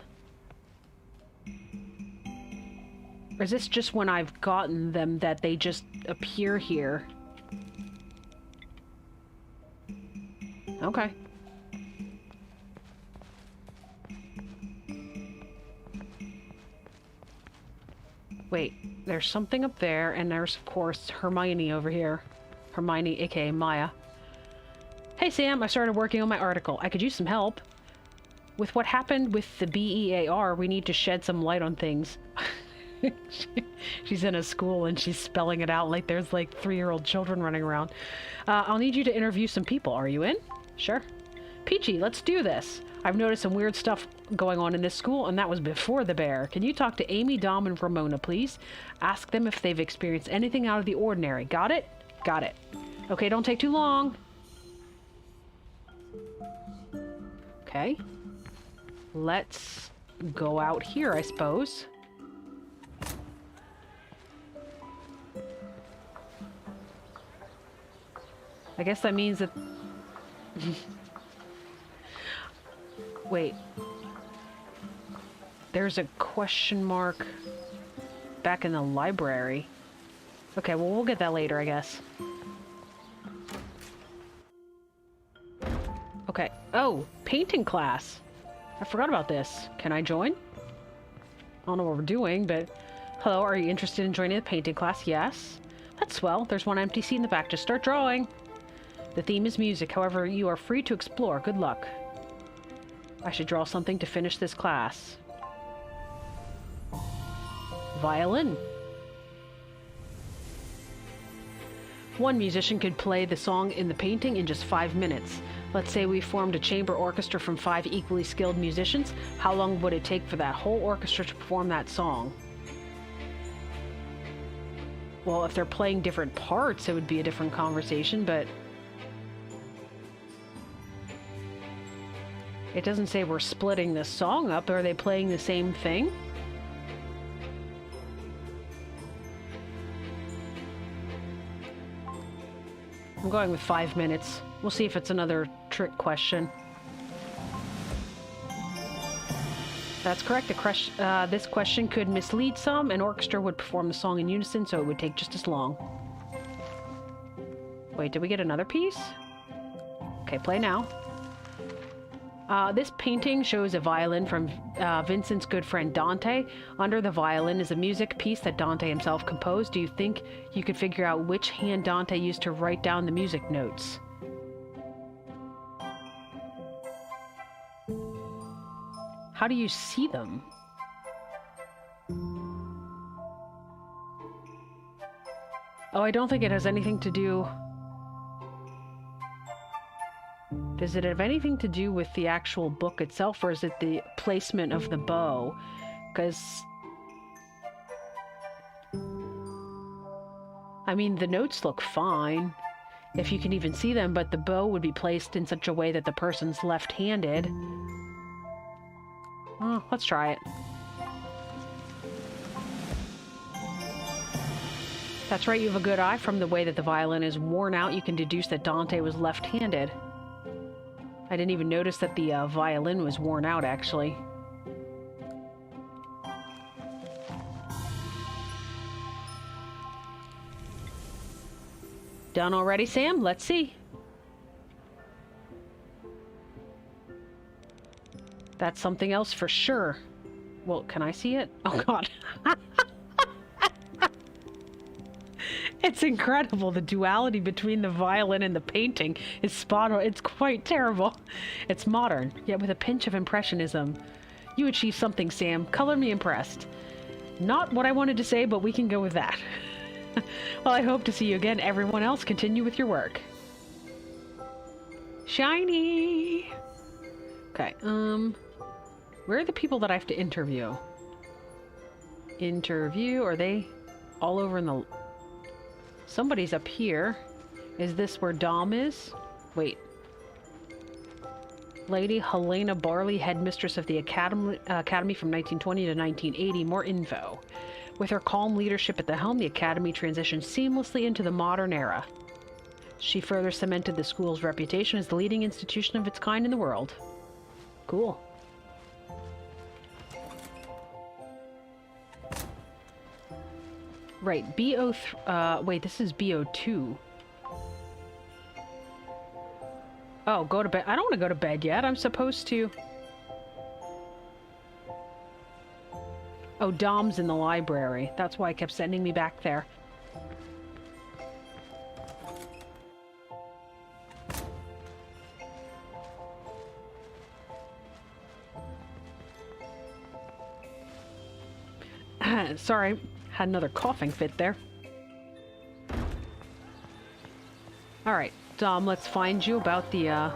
Or is this just when I've gotten them that they just appear here? Okay. Wait, there's something up there, and there's, of course, Hermione over here. Hermione, aka Maya. Hey, Sam, I started working on my article. I could use some help. With what happened with the BEAR, we need to shed some light on things. She's in a school, and she's spelling it out like there's, like, 3-year-old children running around. I'll need you to interview some people. Are you in? Sure. Peachy, let's do this. I've noticed some weird stuff going on in this school, and that was before the bear. Can you talk to Amy, Dom, and Ramona, please? Ask them if they've experienced anything out of the ordinary. Got it? Got it. Okay, don't take too long. Okay. Let's go out here, I suppose. I guess that means that... Wait. There's a question mark back in the library. Okay, well, we'll get that later, I guess. Okay. Oh, painting class. I forgot about this. Can I join? I don't know what we're doing, but... Hello, are you interested in joining the painting class? Yes. That's swell. There's one empty seat in the back. Just start drawing. The theme is music. However, you are free to explore. Good luck. I should draw something to finish this class. Violin. One musician could play the song in the painting in just 5 minutes. Let's say we formed a chamber orchestra from 5 equally skilled musicians. How long would it take for that whole orchestra to perform that song? Well, if they're playing different parts, it would be a different conversation, but... It doesn't say we're splitting this song up. Are they playing the same thing? I'm going with 5 minutes. We'll see if it's another trick question. That's correct. This question could mislead some. An orchestra would perform the song in unison, so it would take just as long. Wait, did we get another piece? Okay, play now. This painting shows a violin from Vincent's good friend Dante. Under the violin is a music piece that Dante himself composed. Do you think you could figure out which hand Dante used to write down the music notes? How do you see them? Oh, I don't think it has anything to do... Does it have anything to do with the actual book itself, or is it the placement of the bow? Because... I mean, the notes look fine, if you can even see them, but the bow would be placed in such a way that the person's left-handed. Oh, let's try it. That's right, you have a good eye. From the way that the violin is worn out, you can deduce that Dante was left-handed. I didn't even notice that the violin was worn out, actually. Done already, Sam? Let's see. That's something else for sure. Well, can I see it? Oh, God. It's incredible. The duality between the violin and the painting is spot on. It's quite terrible. It's modern, yet with a pinch of impressionism. You achieved something, Sam. Color me impressed. Not what I wanted to say, but we can go with that. Well, I hope to see you again. Everyone else, continue with your work. Shiny! Okay, where are the people that I have to interview? Interview? Are they all over in the... Somebody's up here. Is this where Dom is? Wait. Lady Helena Barley, headmistress of the academy from 1920 to 1980. More info. With her calm leadership at the helm, the academy transitioned seamlessly into the modern era. She further cemented the school's reputation as the leading institution of its kind in the world. Cool. Right, wait, this is BO2. Oh, go to bed. I don't want to go to bed yet. I'm supposed to... Oh, Dom's in the library. That's why I kept sending me back there. Sorry, had another coughing fit there. Alright, Dom, let's find you about the,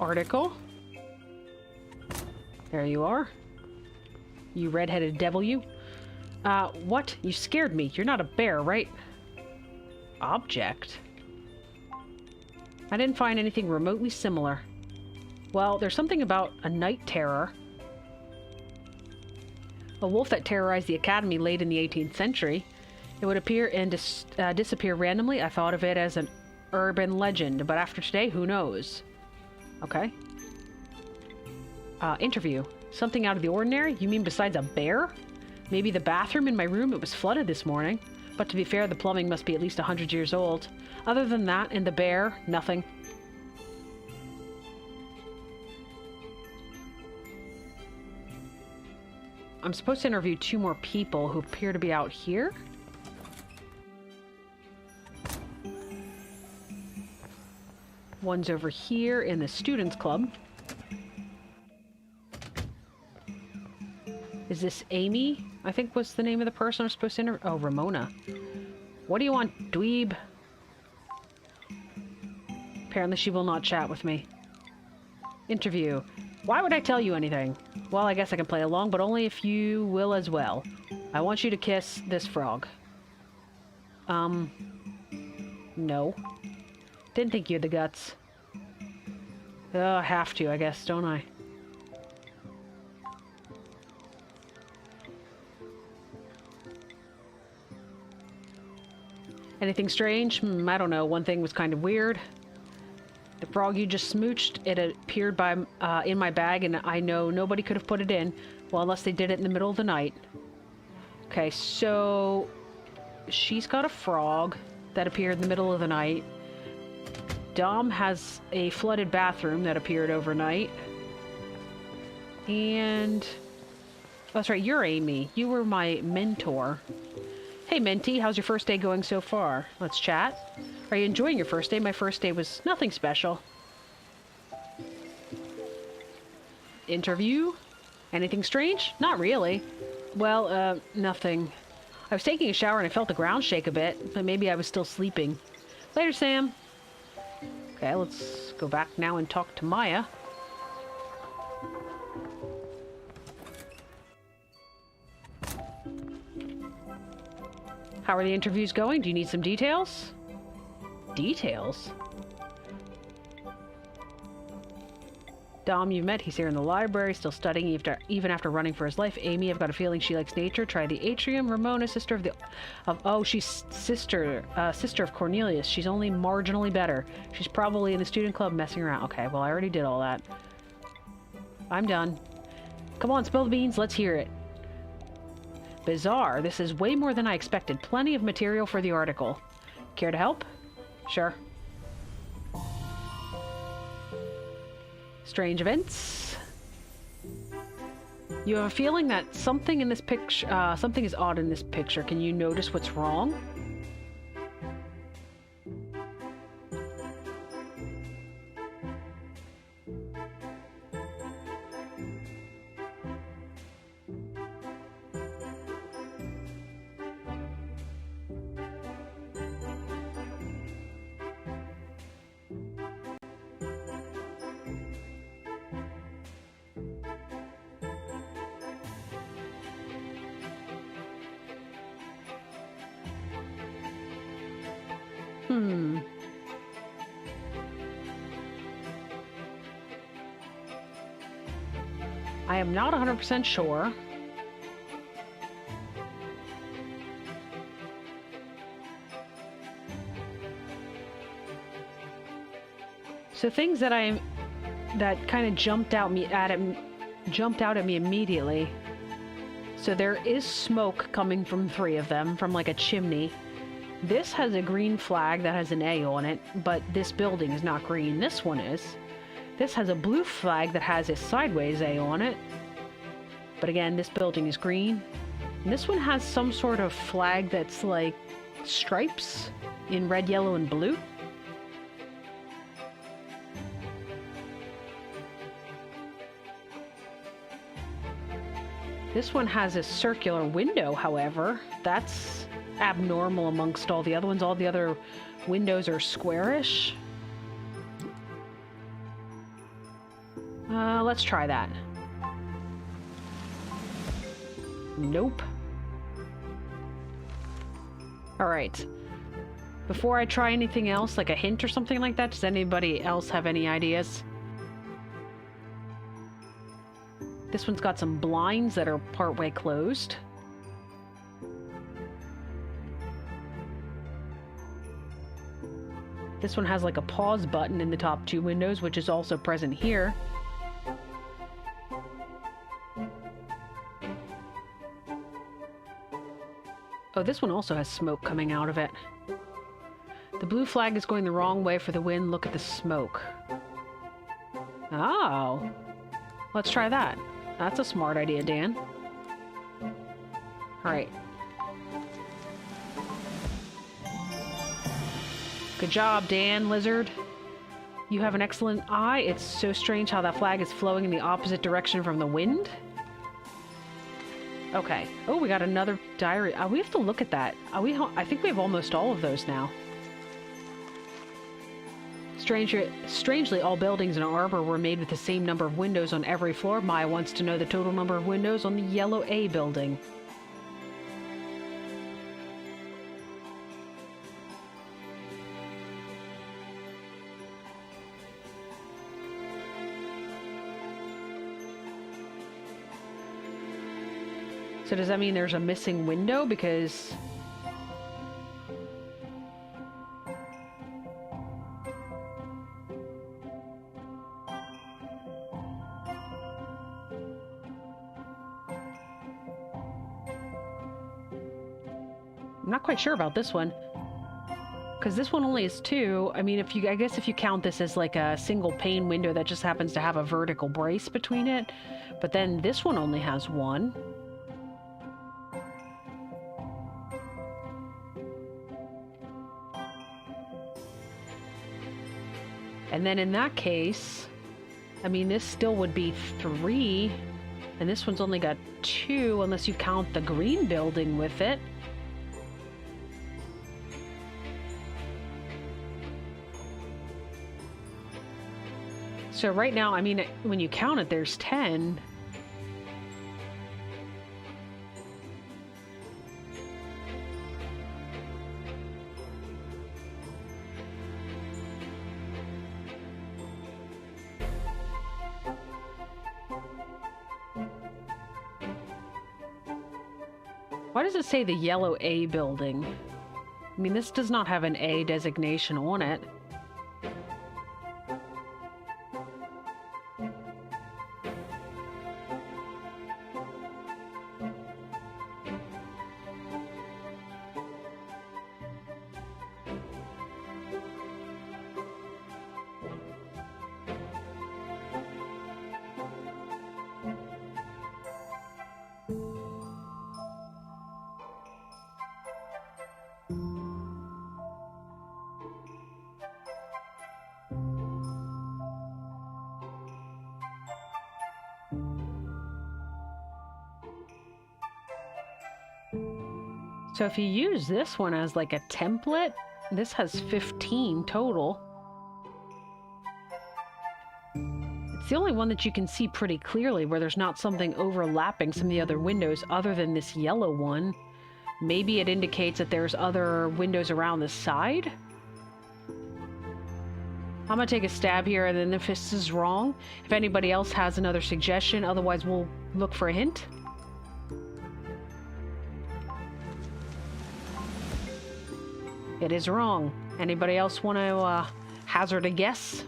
article. There you are. You red-headed devil, you. What? You scared me. You're not a bear, right? Object? I didn't find anything remotely similar. Well, there's something about a night terror. A wolf that terrorized the academy late in the 18th century. It would appear and disappear randomly. I thought of it as an urban legend, but after today, who knows? Okay. Interview. Something out of the ordinary? You mean besides a bear? Maybe the bathroom in my room? It was flooded this morning. But to be fair, the plumbing must be at least 100 years old. Other than that, and the bear, nothing. I'm supposed to interview 2 more people who appear to be out here. One's over here in the Students' Club. Is this Amy? I think was the name of the person I'm supposed to interview. Oh, Ramona. What do you want, dweeb? Apparently she will not chat with me. Interview. Why would I tell you anything? Well, I guess I can play along, but only if you will as well. I want you to kiss this frog. No. Didn't think you had the guts. I have to, I guess, don't I? Anything strange? I don't know. One thing was kind of weird. The frog you just smooched, it appeared in my bag, and I know nobody could have put it in. Well, unless they did it in the middle of the night. Okay, so... she's got a frog that appeared in the middle of the night. Dom has a flooded bathroom that appeared overnight. And... oh, that's right, you're Amy. You were my mentor. Hey, Mentee, how's your first day going so far? Let's chat. Are you enjoying your first day? My first day was nothing special. Interview? Anything strange? Not really. Well, nothing. I was taking a shower and I felt the ground shake a bit, but maybe I was still sleeping. Later, Sam. Okay, let's go back now and talk to Maya. How are the interviews going? Do you need some details? Details? Dom, you met. He's here in the library, still studying even after running for his life. Amy, I've got a feeling she likes nature. Try the atrium. Ramona, sister of she's sister of Cornelius. She's only marginally better. She's probably in the student club messing around. Okay, well, I already did all that. I'm done. Come on, spill the beans. Let's hear it. Bizarre. This is way more than I expected. Plenty of material for the article. Care to help? Sure. Strange events. You have a feeling that something in this picture, something is odd in this picture. Can you notice what's wrong? I am not 100% sure. So things that kind of jumped out at me immediately. So there is smoke coming from 3 of them, from like a chimney. This has a green flag that has an A on it, but this building is not green. This one is. This has a blue flag that has a sideways A on it. But again, this building is green. And this one has some sort of flag that's like stripes in red, yellow, and blue. This one has a circular window, however. That's abnormal amongst all the other ones. All the other windows are squarish. Let's try that. Nope. Alright. Before I try anything else, like a hint or something like that, does anybody else have any ideas? This one's got some blinds that are partway closed. This one has like a pause button in the top 2 windows, which is also present here. Oh, this one also has smoke coming out of it. The blue flag is going the wrong way for the wind. Look at the smoke. Oh. Let's try that. That's a smart idea, Dan. Alright. Good job, Dan, Lizard. You have an excellent eye. It's so strange how that flag is flowing in the opposite direction from the wind. Okay. Oh, we got another diary. We have to look at that. I think we have almost all of those now. Strangely, all buildings in Arbor were made with the same number of windows on every floor. Maya wants to know the total number of windows on the yellow A building. So does that mean there's a missing window? Because... I'm not quite sure about this one. Because this one only is 2. I mean, I guess if you count this as like a single pane window that just happens to have a vertical brace between it. But then this one only has 1. And then in that case, I mean, this still would be 3. And this one's only got 2, unless you count the green building with it. So right now, I mean, when you count it, there's 10. Why does it say the yellow A building? I mean, this does not have an A designation on it. So if you use this one as like a template, this has 15 total. It's the only one that you can see pretty clearly where there's not something overlapping some of the other windows other than this yellow one. Maybe it indicates that there's other windows around the side? I'm gonna take a stab here, and then if this is wrong, if anybody else has another suggestion, otherwise we'll look for a hint. It is wrong. Anybody else want to hazard a guess?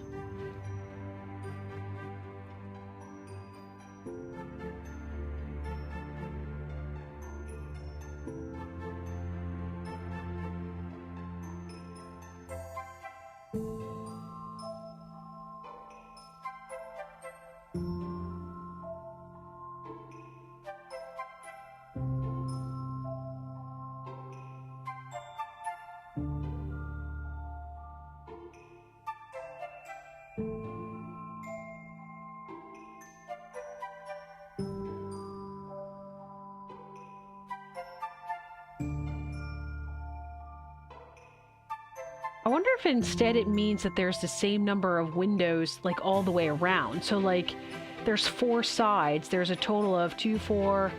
I wonder if instead it means that there's the same number of windows, like, all the way around. So, like, there's 4 sides. There's a total of 2, 4,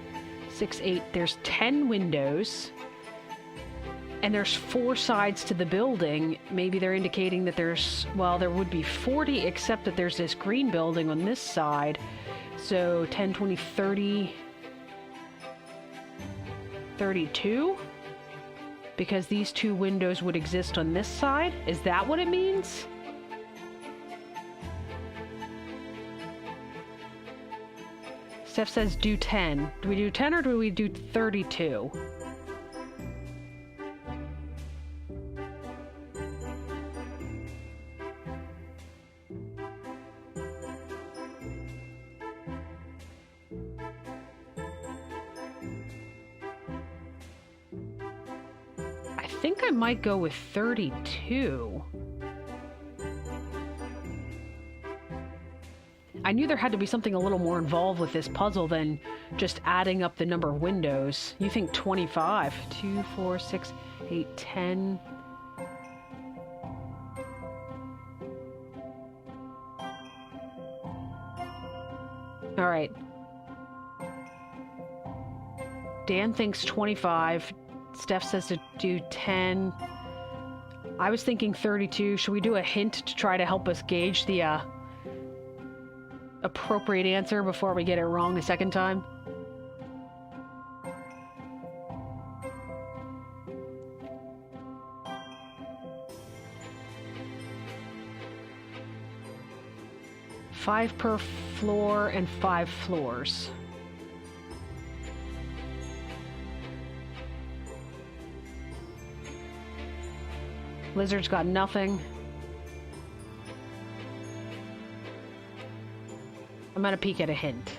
6, 8. There's 10 windows. And there's 4 sides to the building. Maybe they're indicating that there's, well, there would be 40, except that there's this green building on this side. So 10, 20, 30, 32? Because these 2 windows would exist on this side? Is that what it means? Steph says do 10. Do we do 10 or do we do 32? I think I might go with 32. I knew there had to be something a little more involved with this puzzle than just adding up the number of windows. You think 25. 2, 4, 6, 8, 10. All right. Dan thinks 25. Steph says to do 10. I was thinking 32. Should we do a hint to try to help us gauge the appropriate answer before we get it wrong the second time? Five per floor and 5 floors. Lizard's got nothing. I'm gonna peek at a hint.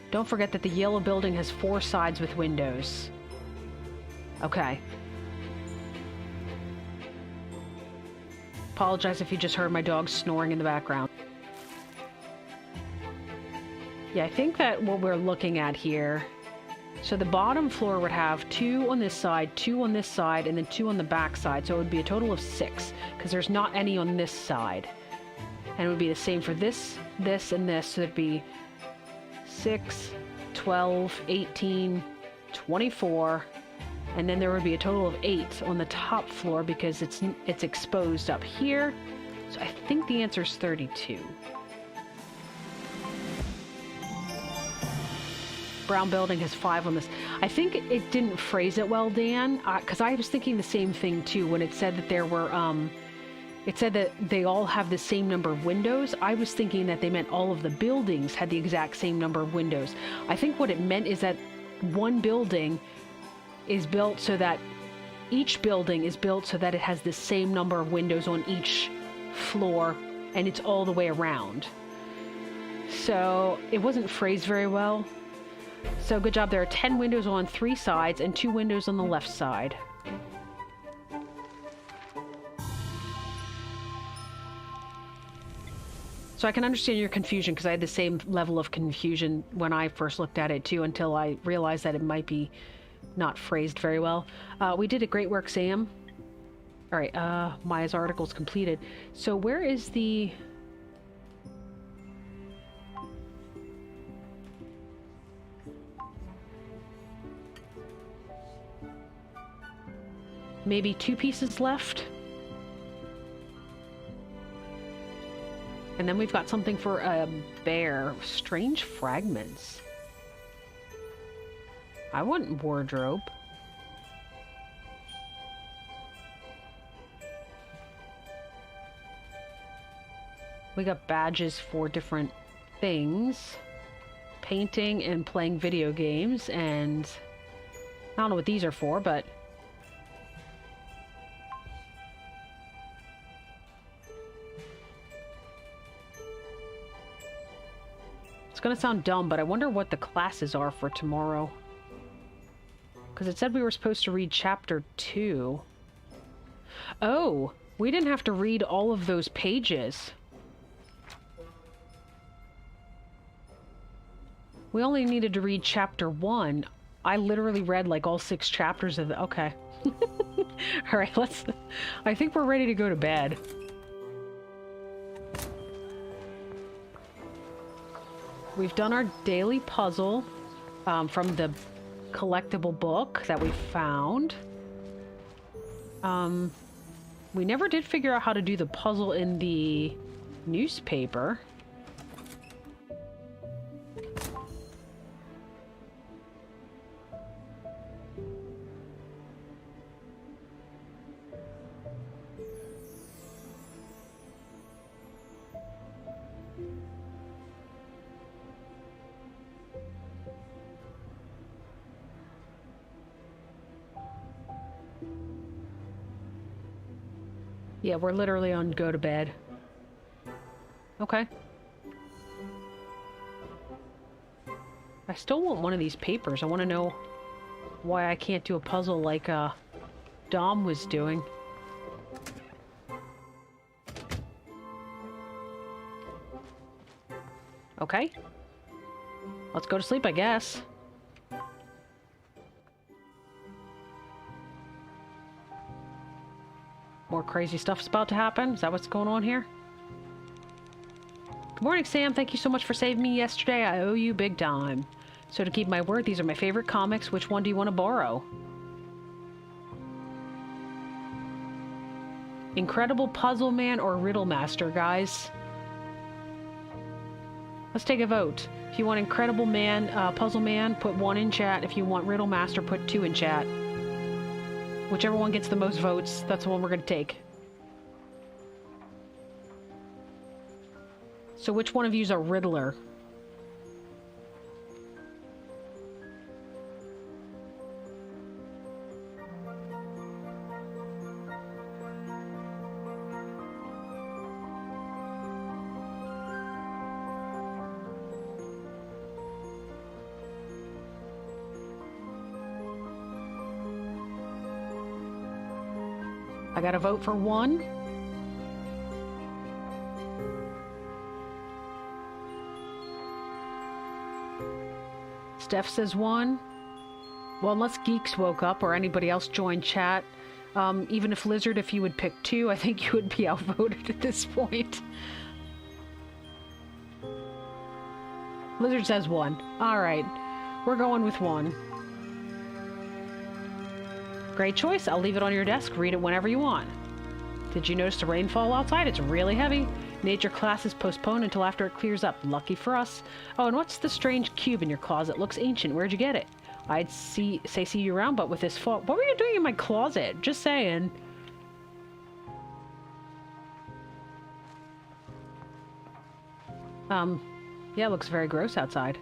Don't forget that the yellow building has 4 sides with windows. Okay. Apologize if you just heard my dog snoring in the background. Yeah, I think that what we're looking at here... So the bottom floor would have 2 on this side, 2 on this side, and then 2 on the back side. So it would be a total of 6, because there's not any on this side. And it would be the same for this, this, and this. So it'd be 6, 12, 18, 24, and then there would be a total of 8 on the top floor because it's exposed up here. So I think the answer is 32. brown building has 5 on this. I think it didn't phrase it well, Dan, because I was thinking the same thing too when it said that there were, it said that they all have the same number of windows. I was thinking that they meant all of the buildings had the exact same number of windows. I think what it meant is that one building is built so that each building is built so that it has the same number of windows on each floor, and it's all the way around. So it wasn't phrased very well. So good job. There are 10 windows on 3 sides and 2 windows on the left side. So I can understand your confusion, because I had the same level of confusion when I first looked at it too, until I realized that it might be not phrased very well. We did a great work, Sam. All right, Maya's article's completed. So where is the... Maybe 2 pieces left? And then we've got something for a bear. Strange fragments. I want wardrobe. We got badges for different things. Painting and playing video games, and I don't know what these are for, but it's gonna sound dumb, but I wonder what the classes are for tomorrow. Because it said we were supposed to read chapter 2. Oh, we didn't have to read all of those pages. We only needed to read chapter 1. I literally read like all 6 chapters of it. Okay. Alright, I think we're ready to go to bed. We've done our daily puzzle from the collectible book that we found. We never did figure out how to do the puzzle in the newspaper. Yeah, we're literally on go to bed. Okay. I still want one of these papers. I want to know why I can't do a puzzle like Dom was doing. Okay. Let's go to sleep, I guess. More crazy stuff's about to happen? Is that what's going on here? Good morning, Sam. Thank you so much for saving me yesterday. I owe you big time. So to keep my word, these are my favorite comics. Which one do you want to borrow? Incredible Puzzle Man or Riddle Master, guys? Let's take a vote. If you want Incredible Man, Puzzle Man, put 1 in chat. If you want Riddle Master, put 2 in chat. Whichever one gets the most votes, that's the one we're going to take. So which one of you is a Riddler? I got to vote for 1. Steph says 1. Well, unless Geeks woke up or anybody else joined chat. Even if Lizard, if you would pick 2, I think you would be outvoted at this point. Lizard says 1. Alright. We're going with 1. Great choice. I'll leave it on your desk. Read it whenever you want. Did you notice the rainfall outside? It's really heavy. Nature class is postponed until after it clears up. Lucky for us. Oh, and what's the strange cube in your closet? Looks ancient. Where'd you get it? I'd say see you around, but with this fault. What were you doing in my closet? Just saying. Yeah, it looks very gross outside.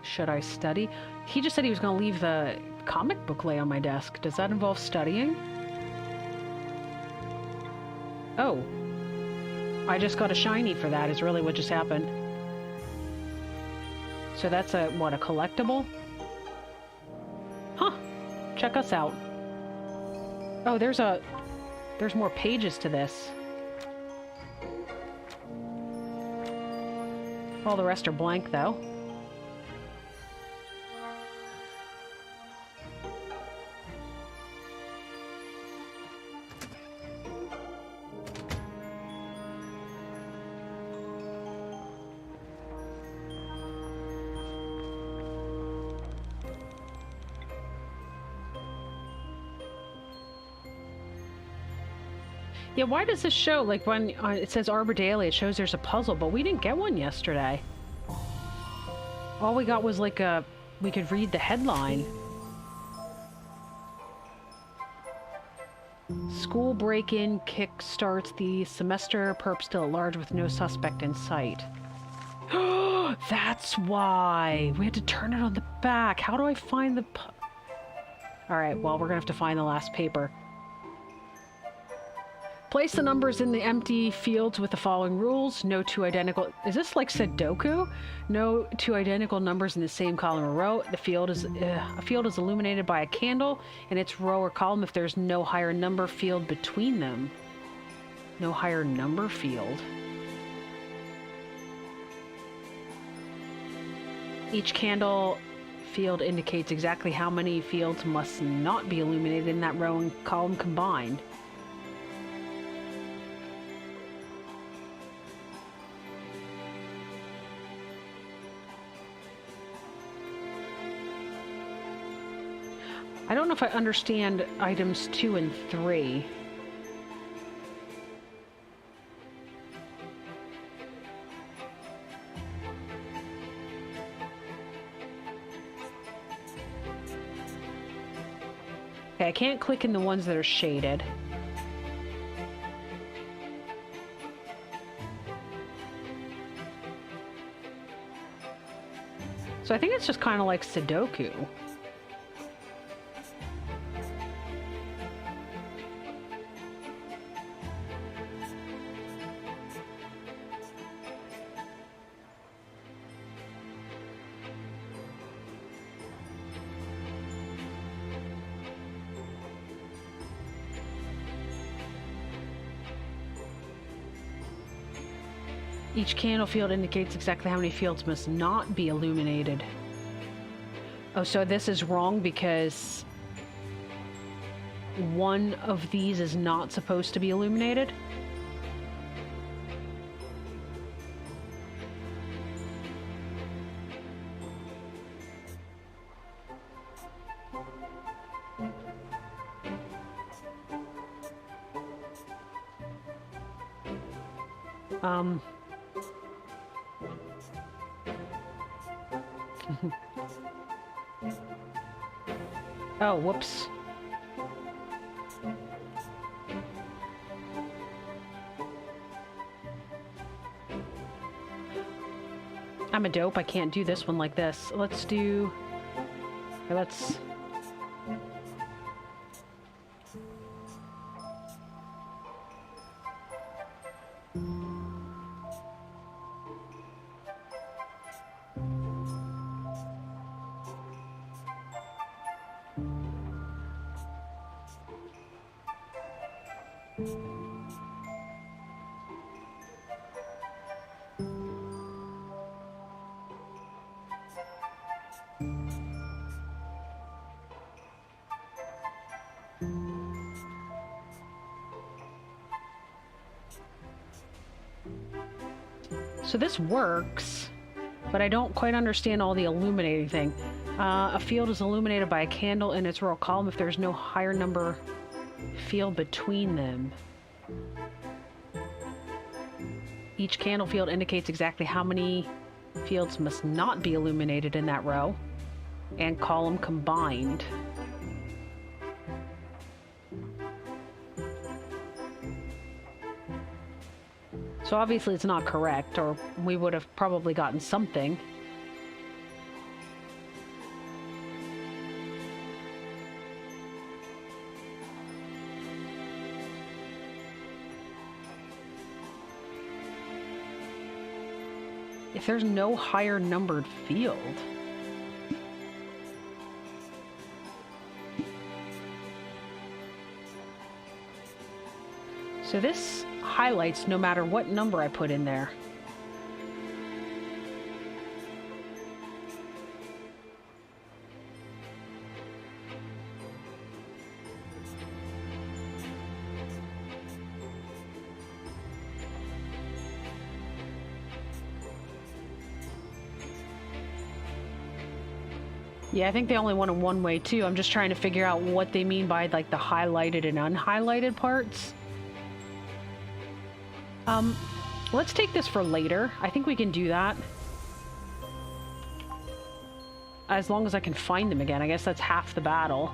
Should I study? He just said he was going to leave the comic book lay on my desk. Does that involve studying? Oh. I just got a shiny for that, is really what just happened. So that's a, what, a collectible? Huh. Check us out. Oh, there's more pages to this. All the rest are blank, though. Yeah, why does this show, like when it says Arbor Daily, it shows there's a puzzle, but we didn't get one yesterday. All we got was like we could read the headline. School break-in kick starts the semester, perp still at large with no suspect in sight. That's why! We had to turn it on the back. How do I find the Alright, well, we're gonna have to find the last paper. Place the numbers in the empty fields with the following rules. No two identical... Is this like Sudoku? No two identical numbers in the same column or row. The field is... a field is illuminated by a candle in its row or column if there's no higher number field between them. No higher number field. Each candle field indicates exactly how many fields must not be illuminated in that row and column combined. I don't know if I understand items 2 and 3. Okay, I can't click in the ones that are shaded. So I think it's just kind of like Sudoku. Each candle field indicates exactly how many fields must not be illuminated. Oh, so this is wrong because one of these is not supposed to be illuminated? Oh, whoops. I'm a dope. I can't do this one like this. Let's do... Let's... So this works, but I don't quite understand all the illuminating thing. A field is illuminated by a candle in its row column if there's no higher number field between them. Each candle field indicates exactly how many fields must not be illuminated in that row and column combined. So obviously it's not correct, or we would have probably gotten something. If there's no higher numbered field. So this highlights no matter what number I put in there. Yeah, I think they only want it one way too. I'm just trying to figure out what they mean by like the highlighted and unhighlighted parts. Let's take this for later. I think we can do that. As long as I can find them again. I guess that's half the battle.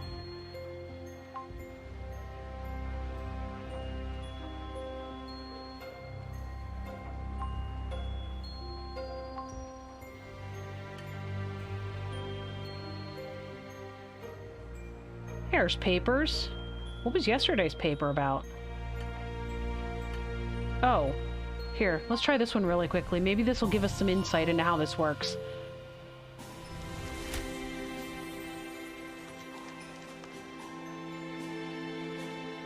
There's papers. What was yesterday's paper about? Oh, here, let's try this one really quickly. Maybe this will give us some insight into how this works.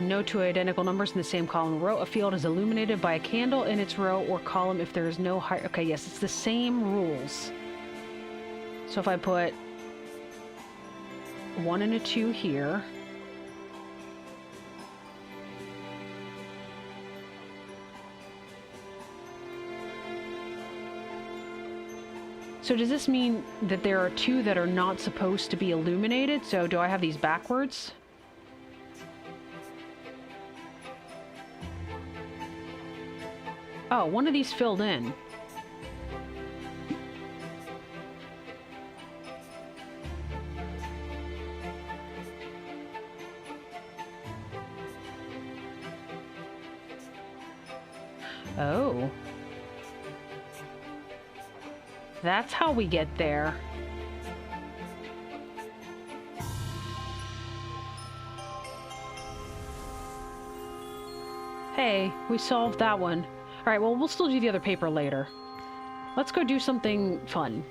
No two identical numbers in the same column or row. A field is illuminated by a candle in its row or column if there is no high... Okay, yes, it's the same rules. So if I put 1 and a 2 here... So does this mean that there are 2 that are not supposed to be illuminated? So do I have these backwards? Oh, one of these filled in. Oh. That's how we get there. Hey, we solved that one. Alright, well, we'll still do the other paper later. Let's go do something fun.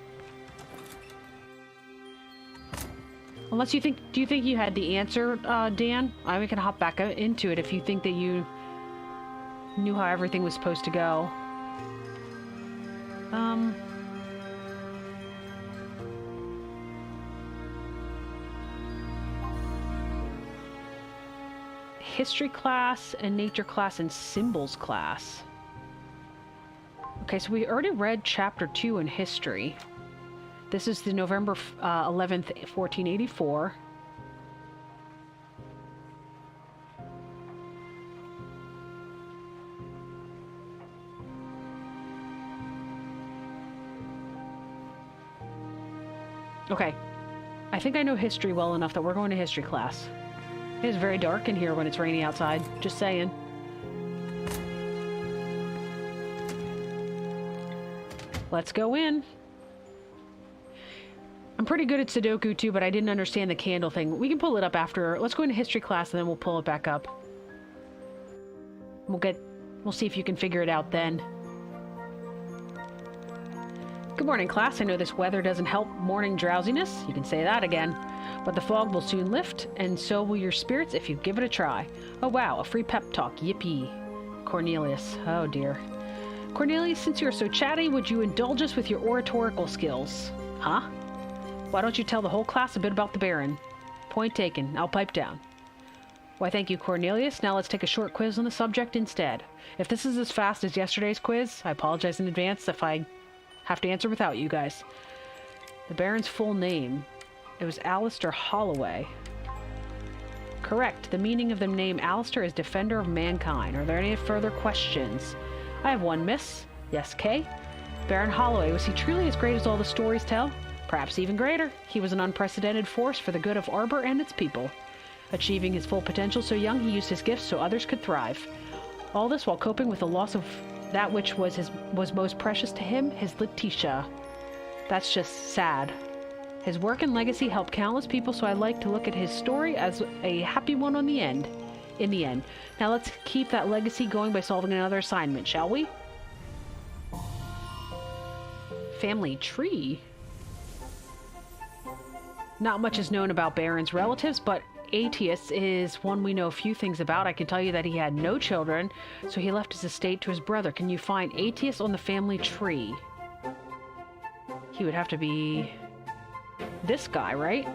Unless you think... Do you think you had the answer, Dan? We can hop back into it if you think that you knew how everything was supposed to go. History class and nature class and symbols class. Okay, so we already read chapter 2 in history. This is the November 11th, 1484. Okay, I think I know history well enough that we're going to history class. It is very dark in here when it's raining outside, just saying. Let's go in. I'm pretty good at Sudoku too, but I didn't understand the candle thing. We can pull it up after. Let's go into history class and then we'll pull it back up. We'll see if you can figure it out then. Good morning, class. I know this weather doesn't help morning drowsiness. You can say that again. But the fog will soon lift, and so will your spirits if you give it a try. Oh wow, a free pep talk. Yippee. Cornelius. Oh dear. Cornelius, since you are so chatty, would you indulge us with your oratorical skills? Huh? Why don't you tell the whole class a bit about the Baron? Point taken. I'll pipe down. Why, thank you, Cornelius. Now let's take a short quiz on the subject instead. If this is as fast as yesterday's quiz, I apologize in advance if I have to answer without you guys. The Baron's full name. It was Alistair Holloway. Correct. The meaning of the name Alistair is Defender of Mankind. Are there any further questions? I have one, miss. Yes, Kay? Baron Holloway, was he truly as great as all the stories tell? Perhaps even greater. He was an unprecedented force for the good of Arbor and its people. Achieving his full potential so young, he used his gifts so others could thrive. All this while coping with the loss of that which was most precious to him, his Letitia. That's just sad. His work and legacy helped countless people, so I like to look at his story as a happy one in the end. Now let's keep that legacy going by solving another assignment, shall we? Family tree. Not much is known about Baron's relatives, but Aetius is one we know a few things about. I can tell you that he had no children, so he left his estate to his brother. Can you find Aetius on the family tree? He would have to be this guy, right?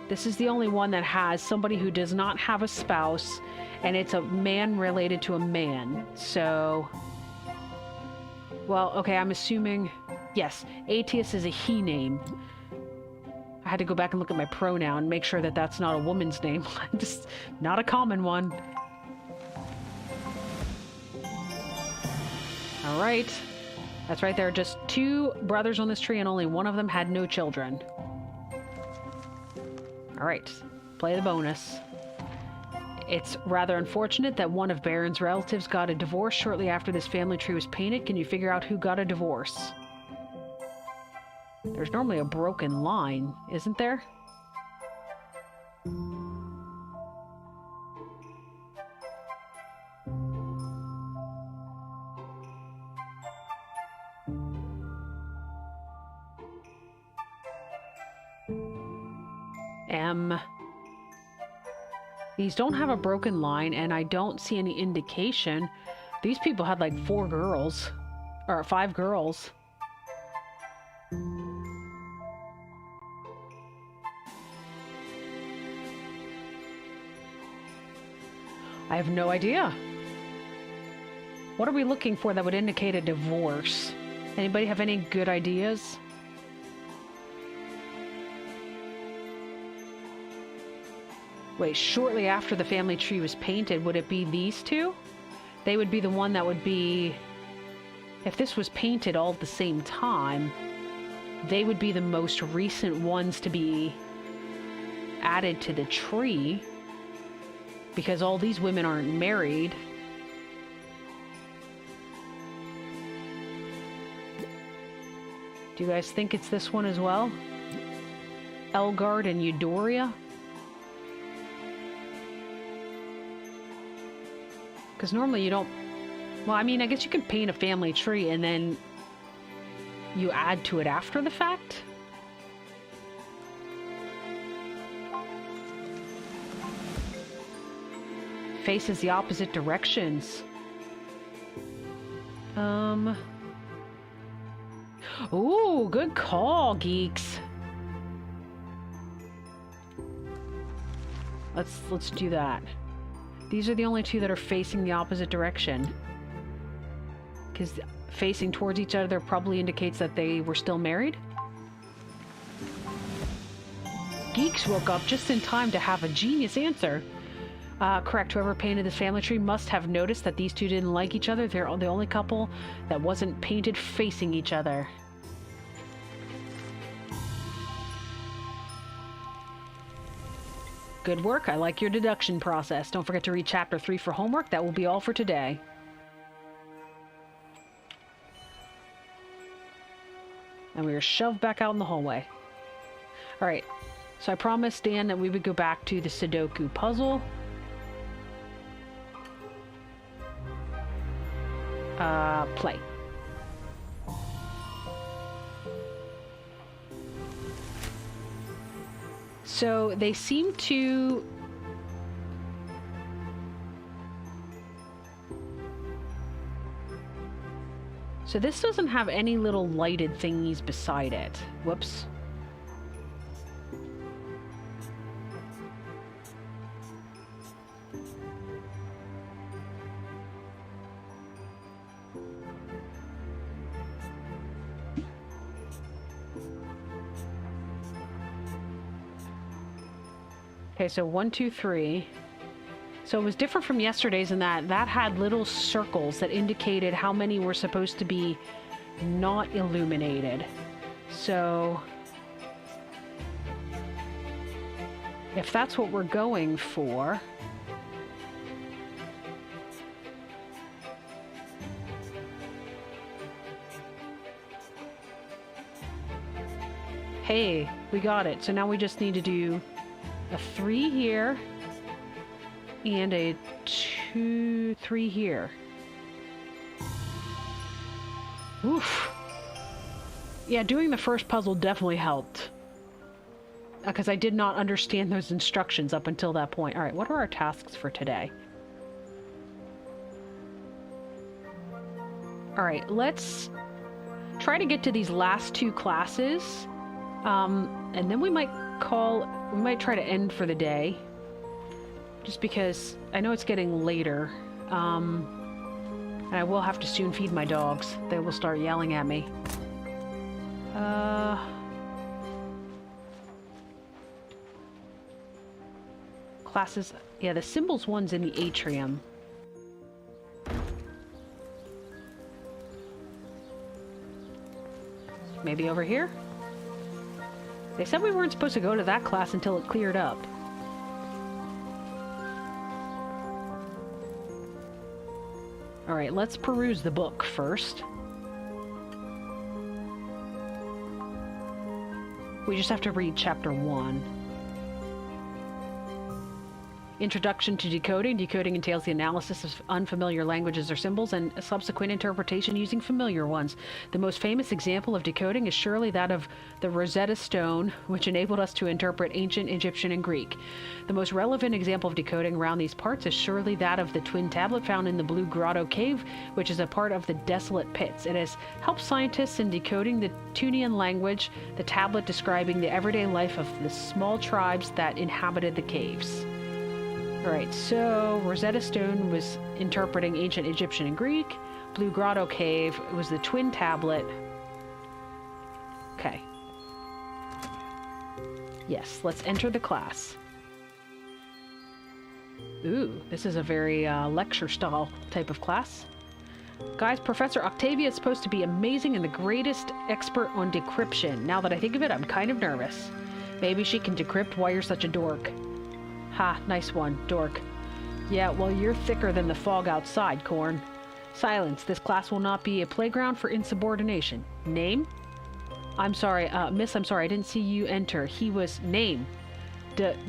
This is the only one that has somebody who does not have a spouse, and it's a man related to a man. So, well, okay, I'm assuming, yes, Aetius is a he name. I had to go back and look at my pronoun and make sure that that's not a woman's name. Just not a common one. All right. That's right, there are just 2 brothers on this tree and only one of them had no children. All right, play the bonus. It's rather unfortunate that one of Baron's relatives got a divorce shortly after this family tree was painted. Can you figure out who got a divorce? There's normally a broken line, isn't there? These don't have a broken line, and I don't see any indication. These people had like 4 girls, or 5 girls. I have no idea. What are we looking for that would indicate a divorce? Anybody have any good ideas? Wait, shortly after the family tree was painted, would it be these 2? They would be the one that would be... If this was painted all at the same time, they would be the most recent ones to be added to the tree, because all these women aren't married. Do you guys think it's this one as well? Elgard and Eudoria? Because normally you don't... Well, I mean, I guess you can paint a family tree and then you add to it after the fact. Faces the opposite directions. Ooh, good call, geeks. Let's do that. These are the only 2 that are facing the opposite direction. Because facing towards each other probably indicates that they were still married. Geeks woke up just in time to have a genius answer. Correct, whoever painted this family tree must have noticed that these 2 didn't like each other. They're the only couple that wasn't painted facing each other. Good work. I like your deduction process. Don't forget to read Chapter 3 for homework. That will be all for today. And we are shoved back out in the hallway. Alright, so I promised Dan that we would go back to the Sudoku puzzle. Play. So they seem to... So this doesn't have any little lighted thingies beside it. Whoops. Okay, so 1, 2, 3. So it was different from yesterday's in that that had little circles that indicated how many were supposed to be not illuminated. So if that's what we're going for... Hey, we got it. So now we just need to do a 3 here and a 2, 3 here. Oof. Yeah, doing the first puzzle definitely helped. Because I did not understand those instructions up until that point. Alright, what are our tasks for today? Alright, let's try to get to these last 2 classes. And then we might try to end for the day. Just because I know it's getting later. And I will have to soon feed my dogs. They will start yelling at me. Classes. Yeah, the symbols one's in the atrium. Maybe over here? They said we weren't supposed to go to that class until it cleared up. Alright, let's peruse the book first. We just have to read chapter 1. Introduction to Decoding. Decoding entails the analysis of unfamiliar languages or symbols and a subsequent interpretation using familiar ones. The most famous example of decoding is surely that of the Rosetta Stone, which enabled us to interpret ancient Egyptian and Greek. The most relevant example of decoding around these parts is surely that of the twin tablet found in the Blue Grotto Cave, which is a part of the Desolate Pits. It has helped scientists in decoding the Tunian language, the tablet describing the everyday life of the small tribes that inhabited the caves. Alright, so Rosetta Stone was interpreting ancient Egyptian and Greek. Blue Grotto Cave was the twin tablet. Okay. Yes, let's enter the class. Ooh, this is a very lecture-style type of class. Guys, Professor Octavia is supposed to be amazing and the greatest expert on decryption. Now that I think of it, I'm kind of nervous. Maybe she can decrypt why you're such a dork. Ha, nice one, dork. Yeah, well, you're thicker than the fog outside, Corn. Silence. This class will not be a playground for insubordination. Name? I'm sorry, miss, I'm sorry, I didn't see you enter. He was... Name?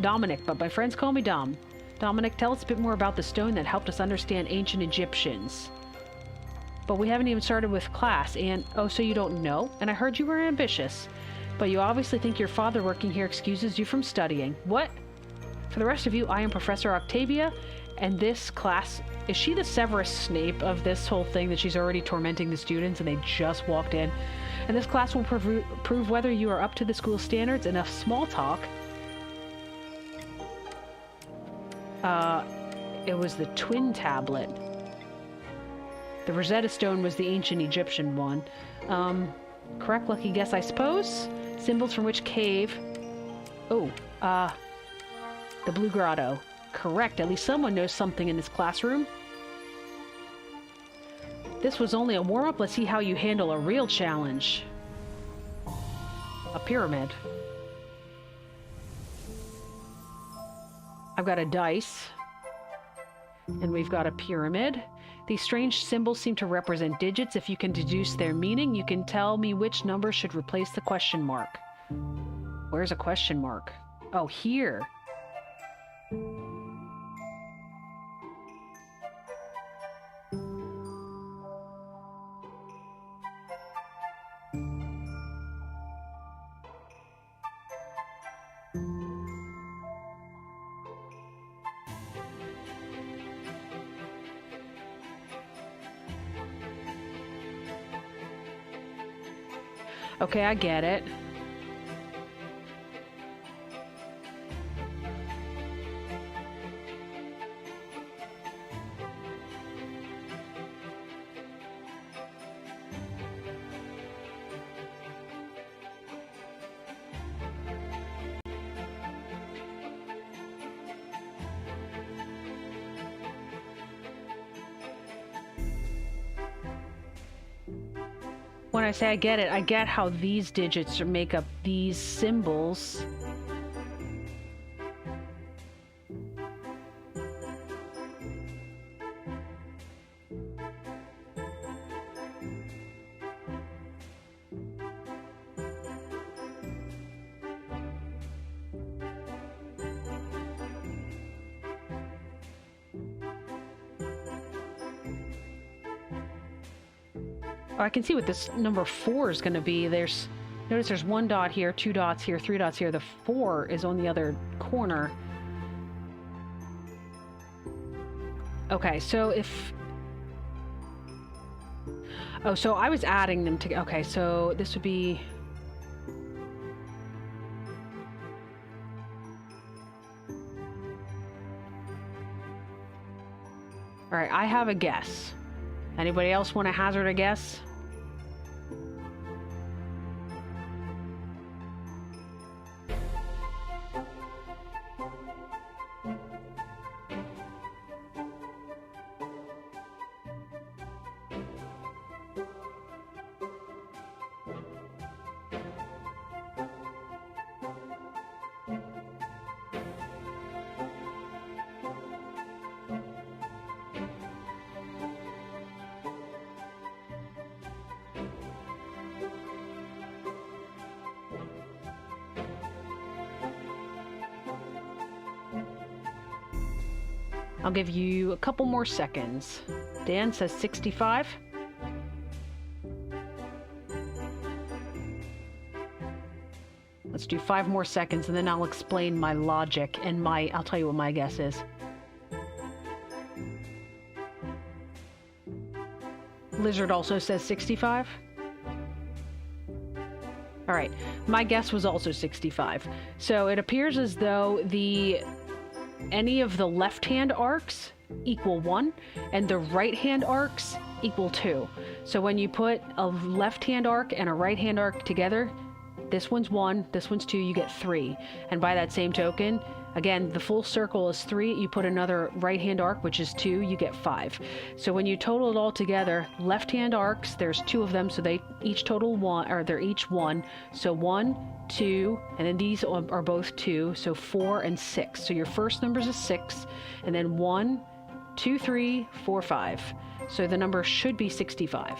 Dominic, but my friends call me Dom. Dominic, tell us a bit more about the stone that helped us understand ancient Egyptians. But we haven't even started with class, and... Oh, so you don't know? And I heard you were ambitious. But you obviously think your father working here excuses you from studying. What? For the rest of you, I am Professor Octavia, and this class... Is she the Severus Snape of this whole thing that she's already tormenting the students and they just walked in? And this class will prove whether you are up to the school standards. Enough small talk. It was the twin tablet. The Rosetta Stone was the ancient Egyptian one. Correct lucky guess, I suppose? Symbols from which cave? Oh, the Blue Grotto. Correct. At least someone knows something in this classroom. This was only a warm-up. Let's see how you handle a real challenge. A pyramid. I've got a dice. And we've got a pyramid. These strange symbols seem to represent digits. If you can deduce their meaning, you can tell me which number should replace the question mark. Where's a question mark? Oh, here. Okay, I get it. When I say I get it, I get how these digits make up these symbols. Oh, I can see what this number 4 is going to be. Notice there's 1 dot here, 2 dots here, 3 dots here. The 4 is on the other corner. Okay, so if... Oh, so I was adding them together. Okay, so this would be... All right, I have a guess. Anybody else want to hazard a guess? I'll give you a couple more seconds. Dan says 65. Let's do 5 more seconds and then I'll explain my logic and I'll tell you what my guess is. Lizard also says 65. All right, my guess was also 65. So it appears as though any of the left-hand arcs equal 1 and the right-hand arcs equal 2. So when you put a left-hand arc and a right-hand arc together, this one's 1, this one's 2, you get 3. And by that same token, again, the full circle is 3, you put another right-hand arc, which is 2, you get 5. So when you total it all together, left-hand arcs, there's 2 of them, so they each total 1, or they're each 1. So 1, 2, and then these are both 2, so 4 and 6. So your first numbers is 6, and then 1, 2, 3, 4, 5. So the number should be 65.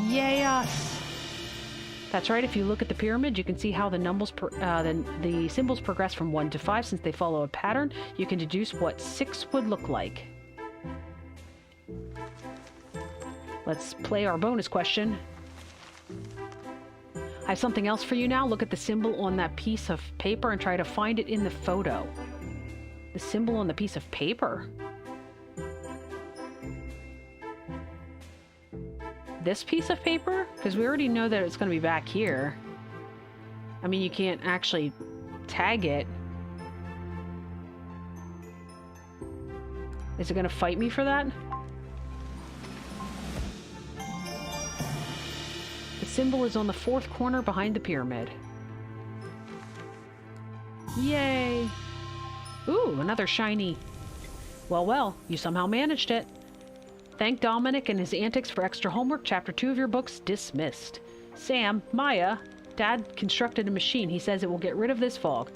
Yay us! That's right, if you look at the pyramid, you can see how the symbols progress from 1 to 5. Since they follow a pattern, you can deduce what 6 would look like. Let's play our bonus question. I have something else for you now. Look at the symbol on that piece of paper and try to find it in the photo. The symbol on the piece of paper. This piece of paper? Because we already know that it's going to be back here. I mean, you can't actually tag it. Is it going to fight me for that? The symbol is on the 4th corner behind the pyramid. Yay! Ooh, another shiny. Well, you somehow managed it. Thank Dominic and his antics for extra homework. Chapter 2 of your book's dismissed. Sam, Maya, Dad constructed a machine. He says it will get rid of this fog.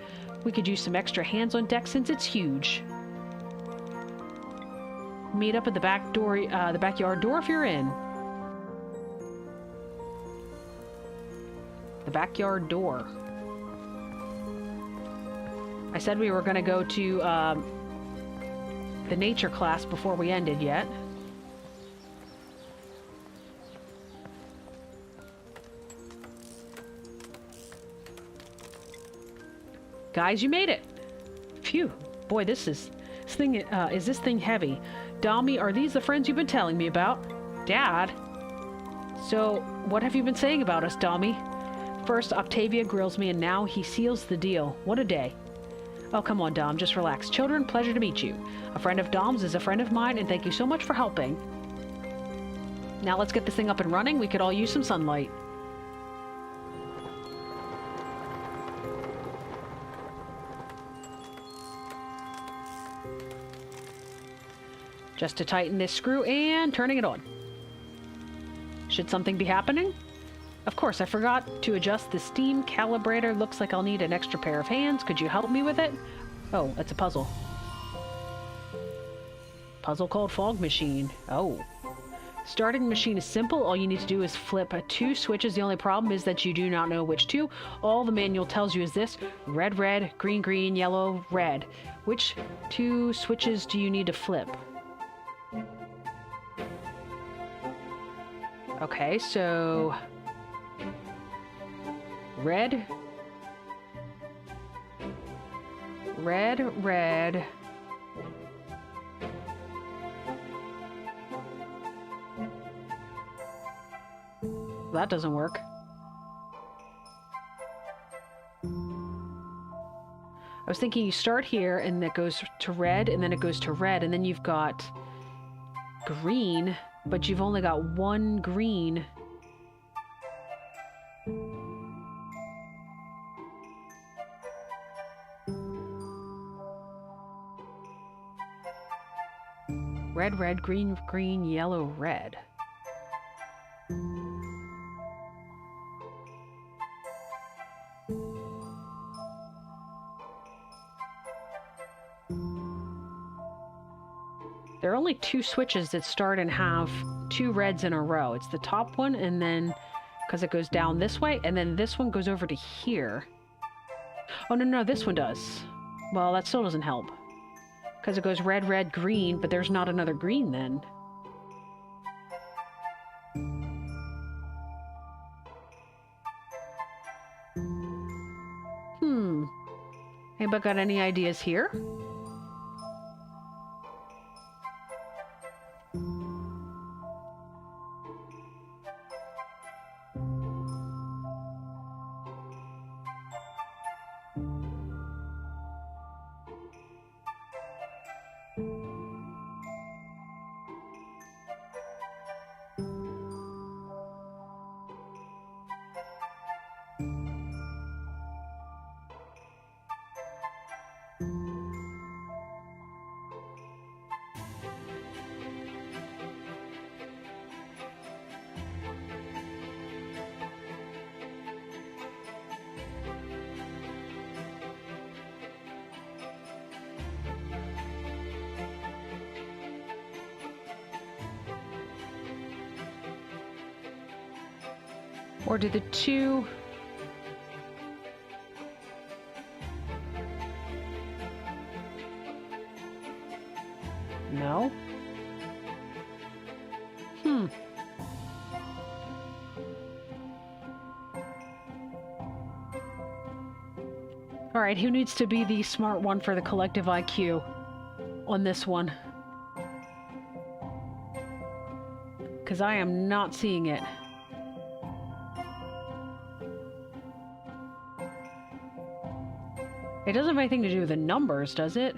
We could use some extra hands on deck since it's huge. Meet up at the back door, the backyard door if you're in. The backyard door. I said we were going to go to the nature class before we ended yet. Guys, you made it! Phew. Boy, is this thing heavy. Dommy, are these the friends you've been telling me about? Dad? So, what have you been saying about us, Dommy? First, Octavia grills me, and now he seals the deal. What a day. Oh, come on, Dom. Just relax. Children, pleasure to meet you. A friend of Dom's is a friend of mine, and thank you so much for helping. Now let's get this thing up and running. We could all use some sunlight. Just to tighten this screw and turning it on. Should something be happening? Of course, I forgot to adjust the steam calibrator. Looks like I'll need an extra pair of hands. Could you help me with it? Oh, it's a puzzle. Puzzle called Fog Machine. Oh. Starting the machine is simple. All you need to do is flip 2 switches. The only problem is that you do not know which 2. All the manual tells you is this: red, red, green, green, yellow, red. Which 2 switches do you need to flip? Okay, so... red. Red, red. That doesn't work. I was thinking you start here and it goes to red and then it goes to red and then you've got green, but you've only got 1 green. Red, red, green, green, yellow, red. There are only 2 switches that start and have 2 reds in a row. It's the top one, and then, because it goes down this way, and then this one goes over to here. Oh, no, no, this one does. Well, that still doesn't help. Because it goes red, red, green, but there's not another green then. Anybody got any ideas here? Or do the 2... No? Alright, who needs to be the smart one for the collective IQ on this one? Because I am not seeing it. It doesn't have anything to do with the numbers, does it?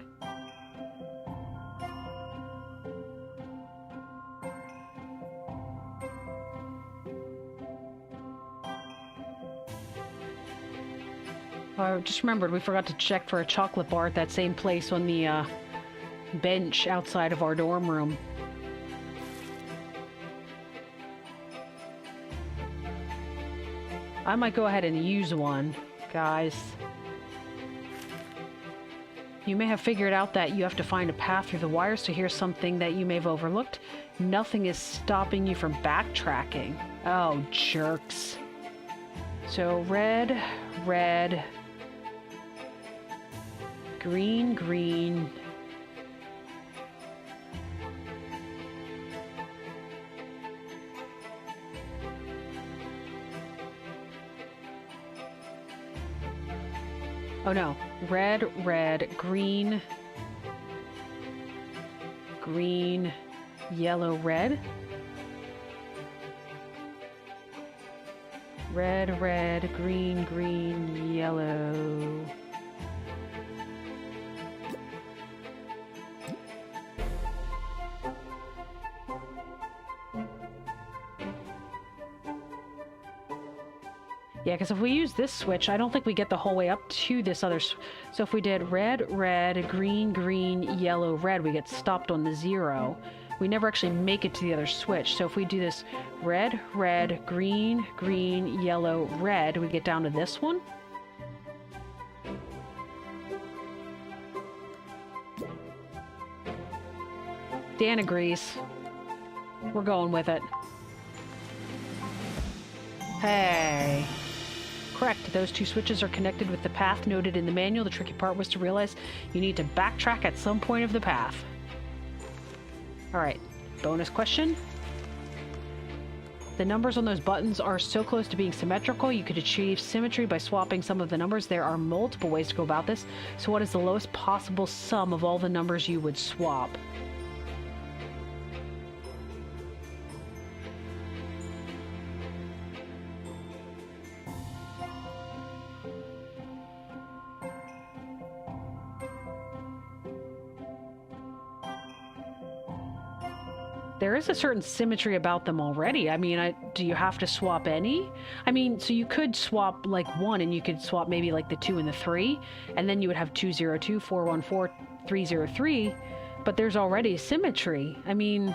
I just remembered we forgot to check for a chocolate bar at that same place on the bench outside of our dorm room. I might go ahead and use one, guys. You may have figured out that you have to find a path through the wires to hear something that you may have overlooked. Nothing is stopping you from backtracking. Oh, jerks. So red, red, green, green. Oh no, red, red, green, green, yellow, red. Red, red, green, green, yellow. Yeah, because if we use this switch, I don't think we get the whole way up to this other... So if we did red, red, green, green, yellow, red, we get stopped on the 0. We never actually make it to the other switch. So if we do this red, red, green, green, yellow, red, we get down to this one. Dan agrees. We're going with it. Hey. Correct. Those two switches are connected with the path noted in the manual. The tricky part was to realize you need to backtrack at some point of the path. Alright. Bonus question. The numbers on those buttons are so close to being symmetrical, you could achieve symmetry by swapping some of the numbers. There are multiple ways to go about this. So what is the lowest possible sum of all the numbers you would swap? There is a certain symmetry about them already. I mean, do you have to swap any? I mean, so you could swap like 1 and you could swap maybe like the 2 and the 3, and then you would have 202, 414, 303, but there's already symmetry. I mean,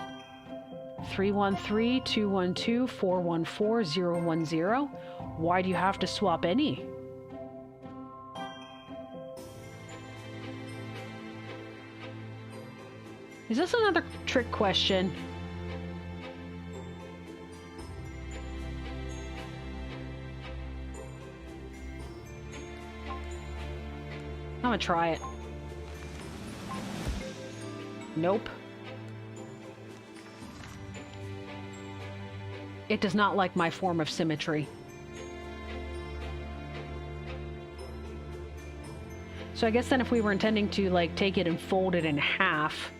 313, 212, 414, 010. Why do you have to swap any? Is this another trick question? I'm gonna try it. Nope. It does not like my form of symmetry. So I guess then if we were intending to like take it and fold it in half,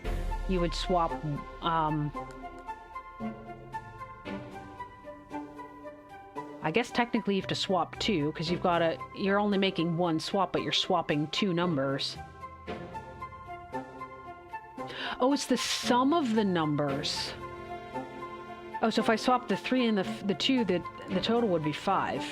you would swap, I guess technically you have to swap 2, because you're only making 1 swap, but you're swapping 2 numbers. Oh, it's the sum of the numbers. Oh, so if I swap the 3 and the 2, the total would be 5.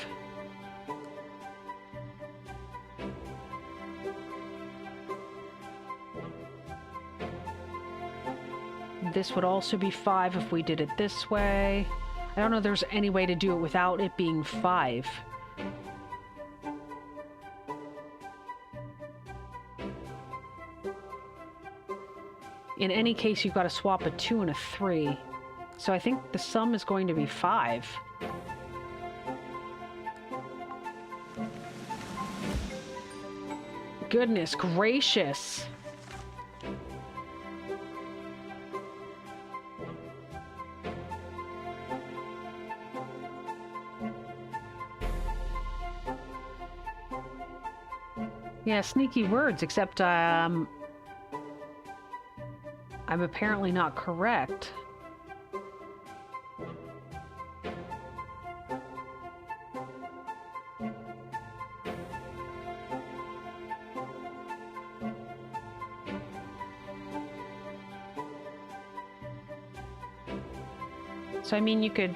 This would also be 5 if we did it this way. I don't know if there's any way to do it without it being 5. In any case, you've got to swap a 2 and a 3. So I think the sum is going to be 5. Goodness gracious. Yeah, sneaky words, except I'm apparently not correct. So, I mean, you could...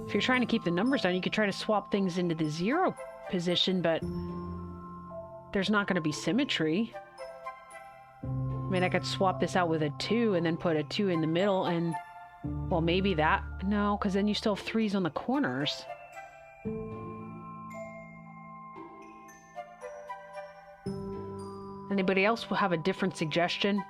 If you're trying to keep the numbers down, you could try to swap things into the 0 position, but there's not going to be symmetry. I mean, I could swap this out with a 2 and then put a 2 in the middle and... Well, maybe that... No, because then you still have 3s on the corners. Anybody else will have a different suggestion?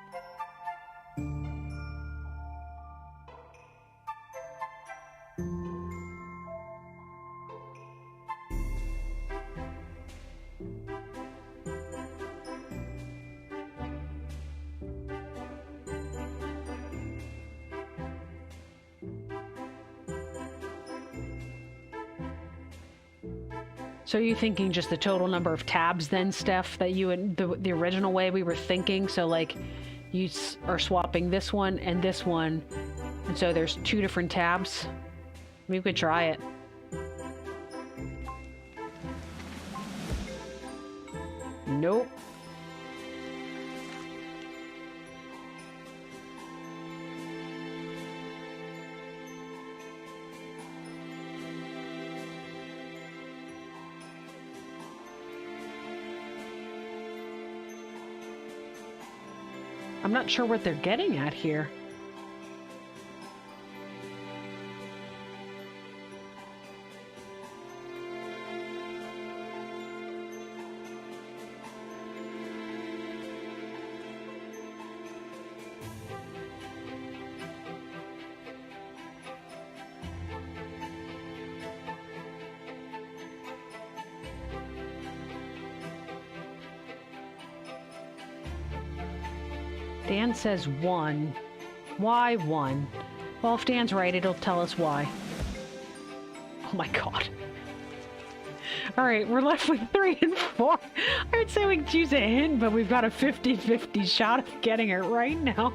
So are you thinking just the total number of tabs then, Steph, that you would, the original way we were thinking? So like you are swapping this one, and so there's 2 different tabs? We could try it. Nope. I'm not sure what they're getting at here. Dan says 1. Why 1? Well, if Dan's right, it'll tell us why. Oh my god. Alright, we're left with 3 and 4. I would say we could use a hint, but we've got a 50-50 shot of getting it right now.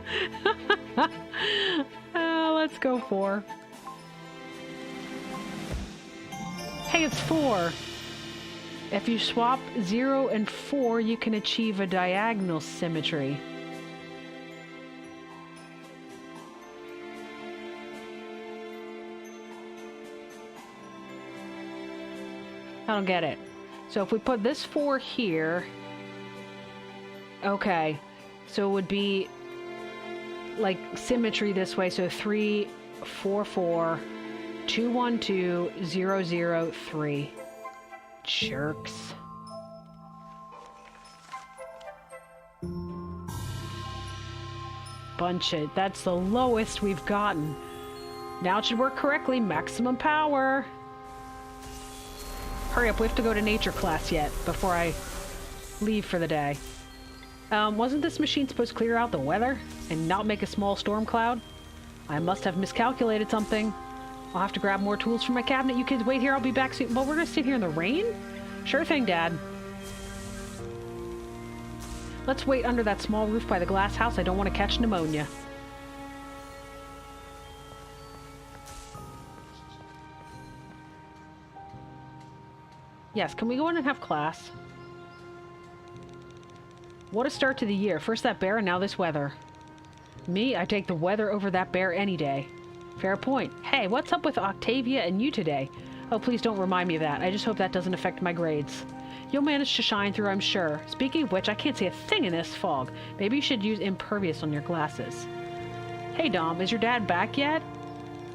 Let's go 4. Hey, it's 4. If you swap 0 and 4, you can achieve a diagonal symmetry. I don't get it. So if we put this 4 here... Okay. So it would be like symmetry this way. So 3, 4, 4, 2, 1, 2, 0, 0, 3. Jerks. Bunch it. That's the lowest we've gotten. Now it should work correctly. Maximum power. Hurry up, we have to go to nature class yet before I leave for the day. Wasn't this machine supposed to clear out the weather and not make a small storm cloud? I must have miscalculated something. I'll have to grab more tools from my cabinet. You kids wait here, I'll be back soon. Well, we're gonna sit here in the rain? Sure thing, Dad. Let's wait under that small roof by the glass house. I don't want to catch pneumonia. Yes, can we go in and have class? What a start to the year. First that bear and now this weather. Me, I take the weather over that bear any day. Fair point. Hey, what's up with Octavia and you today? Oh, please don't remind me of that. I just hope that doesn't affect my grades. You'll manage to shine through, I'm sure. Speaking of which, I can't see a thing in this fog. Maybe you should use impervious on your glasses. Hey, Dom, is your dad back yet?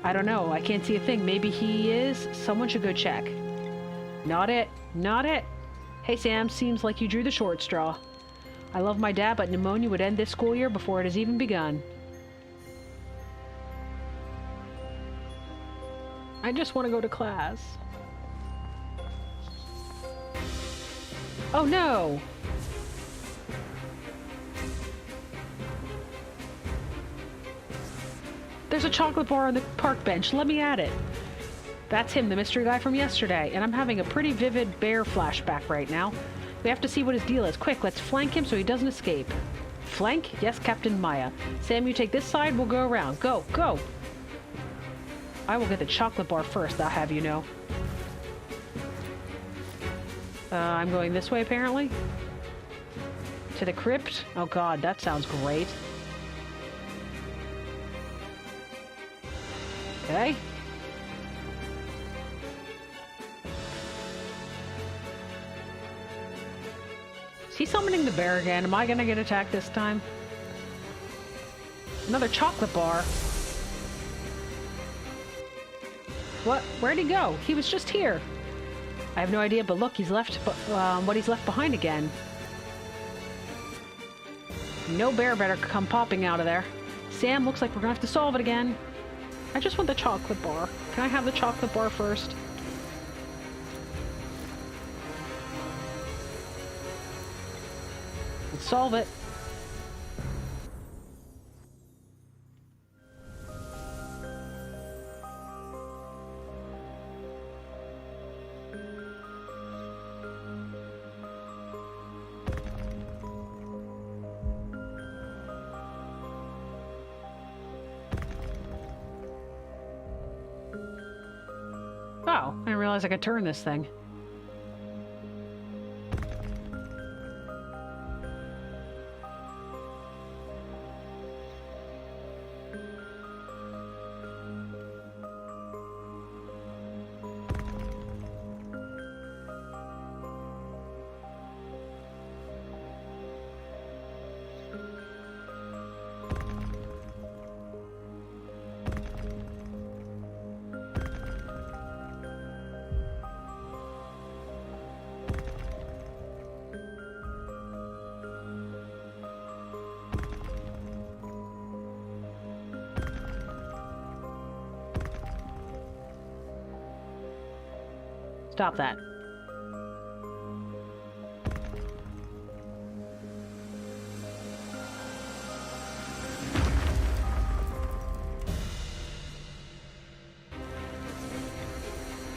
I don't know. I can't see a thing. Maybe he is. Someone should go check. Not it. Not it. Hey, Sam, seems like you drew the short straw. I love my dad, but pneumonia would end this school year before it has even begun. I just want to go to class. Oh, no! There's a chocolate bar on the park bench. Let me at it. That's him, the mystery guy from yesterday, and I'm having a pretty vivid bear flashback right now. We have to see what his deal is. Quick, let's flank him so he doesn't escape. Flank? Yes, Captain Maya. Sam, you take this side, we'll go around. Go, go! I will get the chocolate bar first, I'll have you know. I'm going this way, apparently. To the crypt? Oh god, that sounds great. Okay. Is he summoning the bear again? Am I gonna get attacked this time? Another chocolate bar. What? Where'd he go? He was just here. I have no idea, but look, he's left what he's left behind again. No bear better come popping out of there. Sam, looks like we're gonna have to solve it again. I just want the chocolate bar. Can I have the chocolate bar first? Let's solve it. Oh, I didn't realize I could turn this thing. Got that.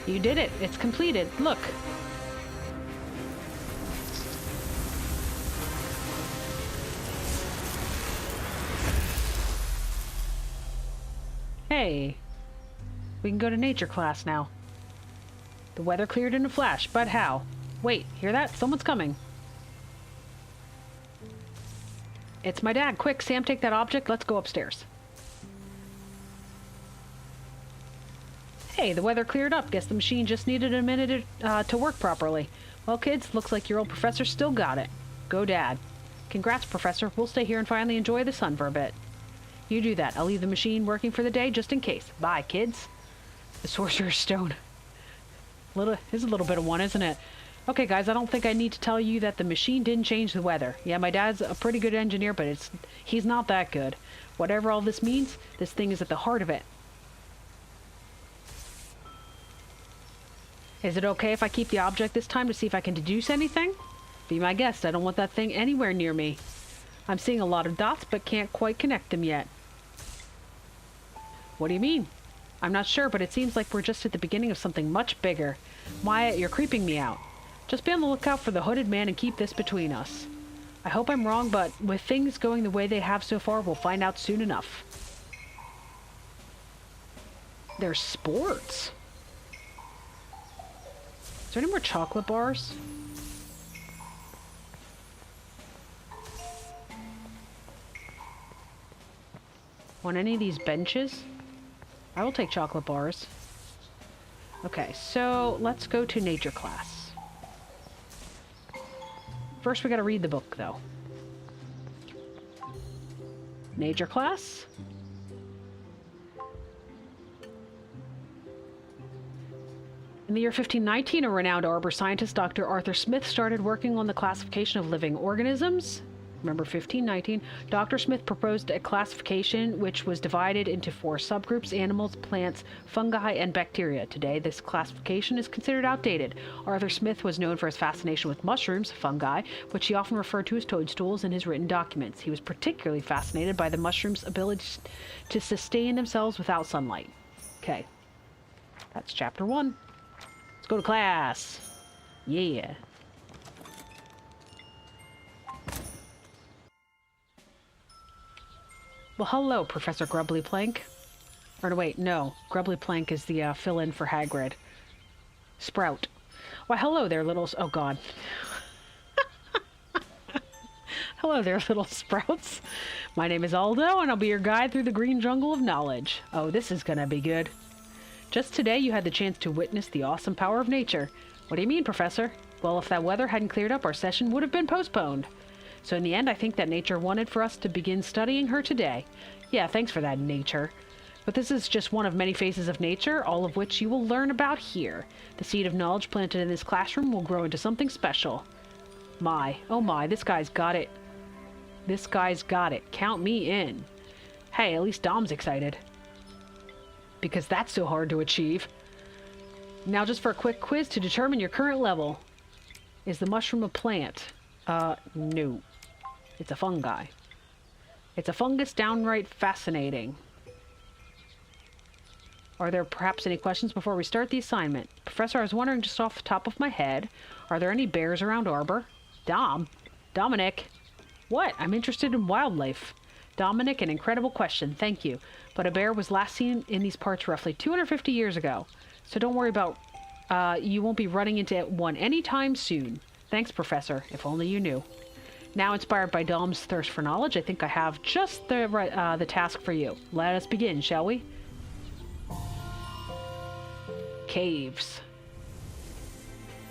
You did it. It's completed. Look. Hey. We can go to nature class now. The weather cleared in a flash, but how? Wait, hear that? Someone's coming. It's my dad. Quick, Sam, take that object. Let's go upstairs. Hey, the weather cleared up. Guess the machine just needed a minute to work properly. Well, kids, looks like your old professor still got it. Go, Dad. Congrats, Professor. We'll stay here and finally enjoy the sun for a bit. You do that. I'll leave the machine working for the day just in case. Bye, kids. The Sorcerer's Stone. Is a little bit of one, isn't it? Okay, guys, I don't think I need to tell you that the machine didn't change the weather. Yeah, my dad's a pretty good engineer, but he's not that good. Whatever all this means, this thing is at the heart of it. Is it okay if I keep the object this time to see if I can deduce anything? Be my guest. I don't want that thing anywhere near me. I'm seeing a lot of dots, but can't quite connect them yet. What do you mean? I'm not sure, but it seems like we're just at the beginning of something much bigger. Wyatt, you're creeping me out. Just be on the lookout for the hooded man and keep this between us. I hope I'm wrong, but with things going the way they have so far, we'll find out soon enough. There's sports. Is there any more chocolate bars? On any of these benches? I will take chocolate bars. Okay, so let's go to nature class. First, we gotta read the book, though. Nature class? In the year 1519, a renowned arbor scientist, Dr. Arthur Smith, started working on the classification of living organisms. Remember, 1519. Dr. Smith proposed a classification which was divided into 4 subgroups: animals, plants, fungi, and bacteria. Today, this classification is considered outdated. Arthur Smith was known for his fascination with mushrooms, fungi, which he often referred to as toadstools in his written documents. He was particularly fascinated by the mushrooms' ability to sustain themselves without sunlight. Okay. That's chapter 1. Let's go to class. Yeah. Well, hello, Professor Grubbly Plank. Or no, wait, no. Grubbly Plank is the fill-in for Hagrid. Sprout. Why, hello there, little... Oh, God. Hello there, little sprouts. My name is Aldo, and I'll be your guide through the green jungle of knowledge. Oh, this is gonna be good. Just today, you had the chance to witness the awesome power of nature. What do you mean, Professor? Well, if that weather hadn't cleared up, our session would have been postponed. So in the end, I think that nature wanted for us to begin studying her today. Yeah, thanks for that, nature. But this is just one of many faces of nature, all of which you will learn about here. The seed of knowledge planted in this classroom will grow into something special. My, oh my, this guy's got it. This guy's got it. Count me in. Hey, at least Dom's excited. Because that's so hard to achieve. Now just for a quick quiz to determine your current level. Is the mushroom a plant? No. It's a fungi. It's a fungus, downright fascinating. Are there perhaps any questions before we start the assignment? Professor, I was wondering just off the top of my head, are there any bears around Arbor? Dominic? What? I'm interested in wildlife. Dominic, an incredible question, thank you. But a bear was last seen in these parts roughly 250 years ago. So don't worry about, you won't be running into one anytime soon. Thanks, Professor, if only you knew. Now, inspired by Dom's thirst for knowledge, I think I have just the task for you. Let us begin, shall we? Caves.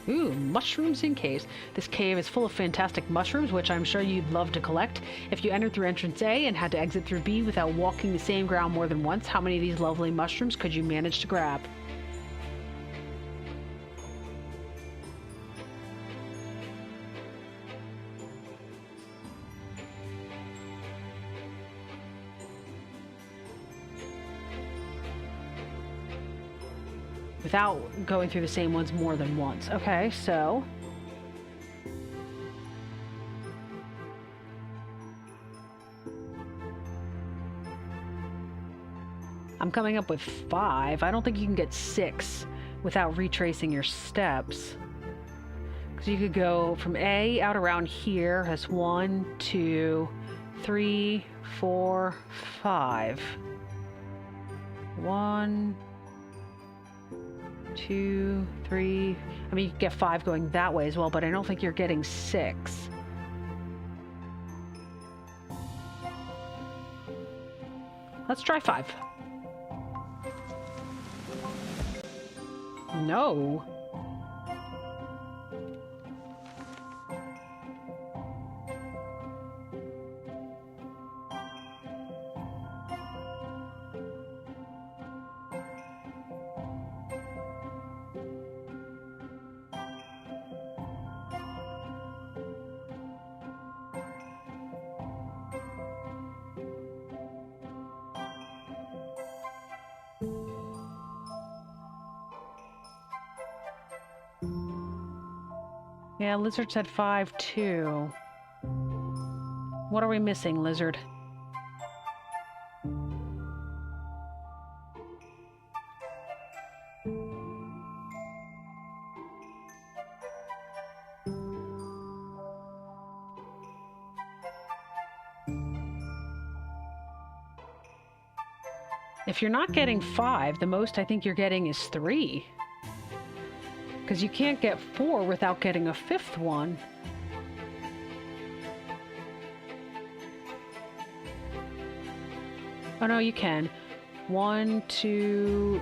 Ooh, mushrooms in caves. This cave is full of fantastic mushrooms, which I'm sure you'd love to collect. If you entered through entrance A and had to exit through B without walking the same ground more than once, how many of these lovely mushrooms could you manage to grab? without going through the same ones more than once. Okay, so... I'm coming up with 5. I don't think you can get 6 without retracing your steps. Because you could go from A out around here has 1, 2, 3, 4, 5. 1, 2, 3. I mean, you can get 5 going that way as well, but I don't think you're getting 6. Let's try 5. No. Yeah, Lizard said 5 too. What are we missing, Lizard? If you're not getting 5, the most I think you're getting is 3. Because you can't get 4 without getting a 5th one. Oh no, you can. 1, 2,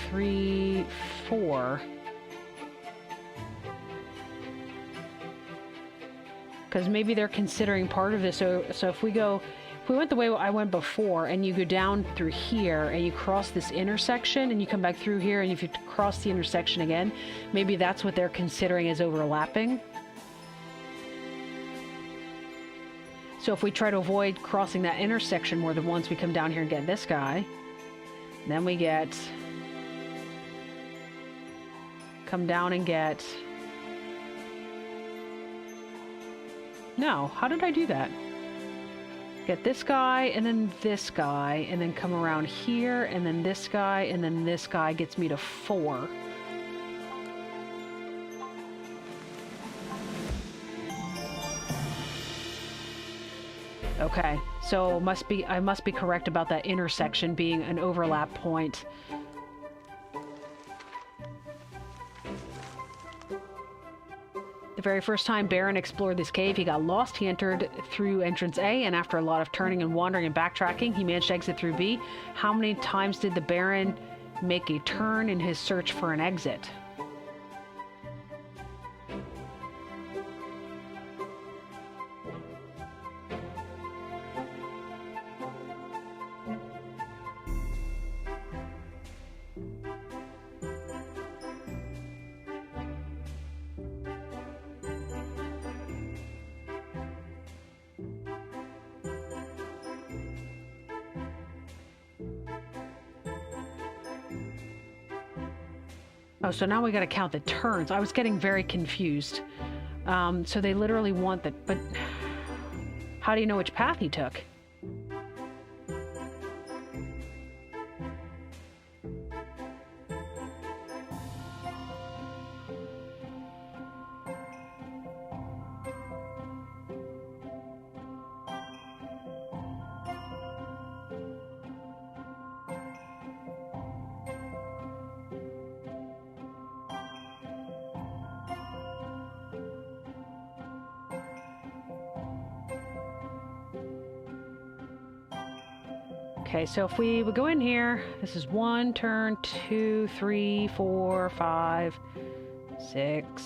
3, 4. Because maybe they're considering part of this. So if we went the way I went before, and you go down through here, and you cross this intersection, and you come back through here, and if you cross the intersection again, maybe that's what they're considering as overlapping. So if we try to avoid crossing that intersection more than once, we come down here and get this guy. Then we come down and get... No, how did I do that? Get this guy, and then this guy, and then come around here, and then this guy, and then this guy gets me to 4. Okay, so I must be correct about that intersection being an overlap point. The very first time Baron explored this cave, he got lost. He entered through entrance A, and after a lot of turning and wandering and backtracking, he managed to exit through B. How many times did the Baron make a turn in his search for an exit? Oh, so now we gotta count the turns. I was getting very confused. So they literally want that, but how do you know which path he took? Okay, so if we would go in here, this is 1 turn, 2, 3, 4, 5, 6,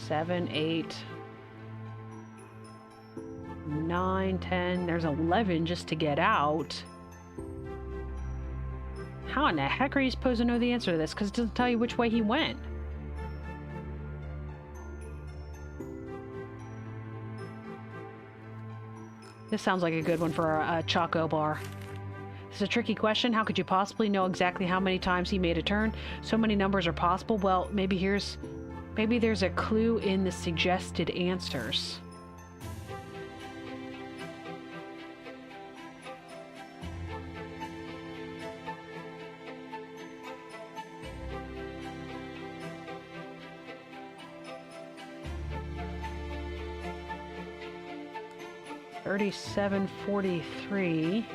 7, 8, 9, 10. There's 11 just to get out. How in the heck are you supposed to know the answer to this? Because it doesn't tell you which way he went. This sounds like a good one for a Choco Bar. This is a tricky question. How could you possibly know exactly how many times he made a turn? So many numbers are possible. Well, maybe there's a clue in the suggested answers. $37.43.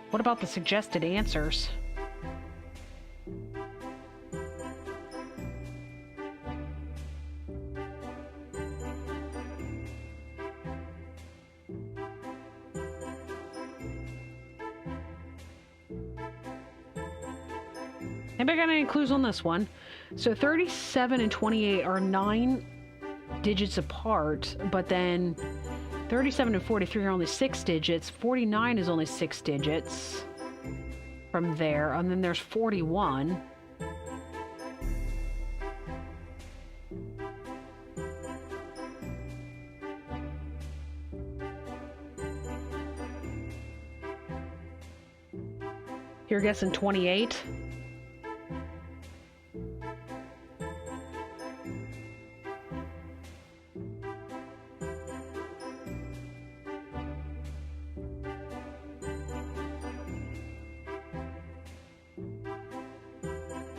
What about the suggested answers? Anybody got any clues on this one? So 37 and 28 are 9 digits apart, but then 37 and 43 are only 6 digits. 49 is only 6 digits from there, and then there's 41. You're guessing 28?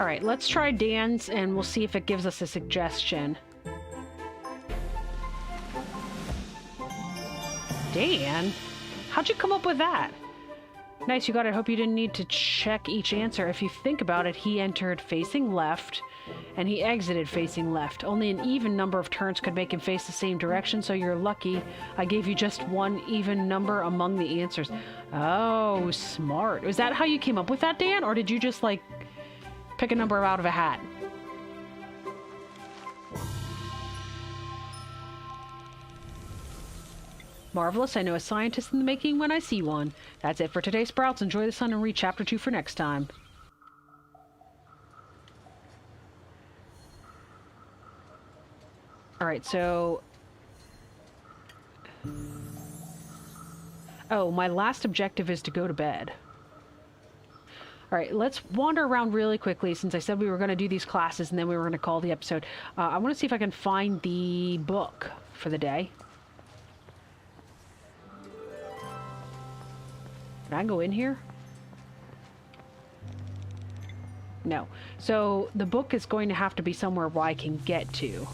All right, let's try Dan's and we'll see if it gives us a suggestion. Dan? How'd you come up with that? Nice, you got it. I hope you didn't need to check each answer. If you think about it, he entered facing left and he exited facing left. Only an even number of turns could make him face the same direction, so you're lucky I gave you just one even number among the answers. Oh, smart. Was that how you came up with that, Dan? Or did you just, like, pick a number out of a hat? Marvelous. I know a scientist in the making when I see one. That's it for today, Sprouts. Enjoy the sun and read Chapter 2 for next time. Alright, so... Oh, my last objective is to go to bed. Alright, let's wander around really quickly since I said we were going to do these classes and then we were going to call the episode. I want to see if I can find the book for the day. Can I go in here? No. So the book is going to have to be somewhere where I can get to.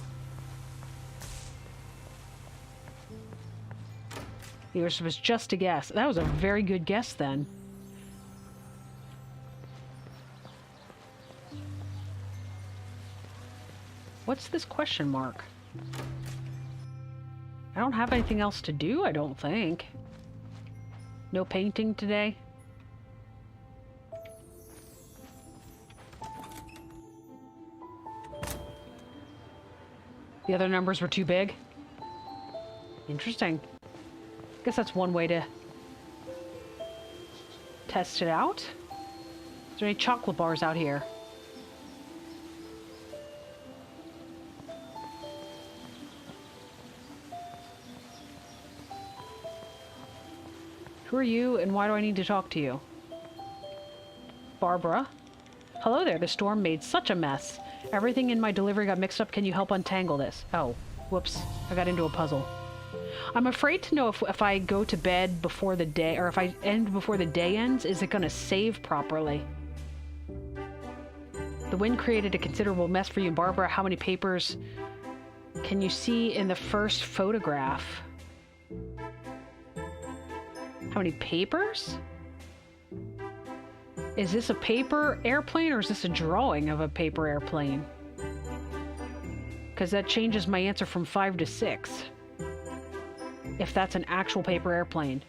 Yours was just a guess. That was a very good guess then. What's this question mark? I don't have anything else to do, I don't think. No painting today? The other numbers were too big? Interesting. Guess that's one way to test it out. Is there any chocolate bars out here? Who are you, and why do I need to talk to you? Barbara? Hello there, the storm made such a mess. Everything in my delivery got mixed up. Can you help untangle this? Oh, whoops. I got into a puzzle. I'm afraid to know if I go to bed before the day, or if I end before the day ends, is it going to save properly? The wind created a considerable mess for you, Barbara. How many papers can you see in the first photograph? How many papers? Is this a paper airplane or is this a drawing of a paper airplane? Because that changes my answer from 5 to 6. If that's an actual paper airplane.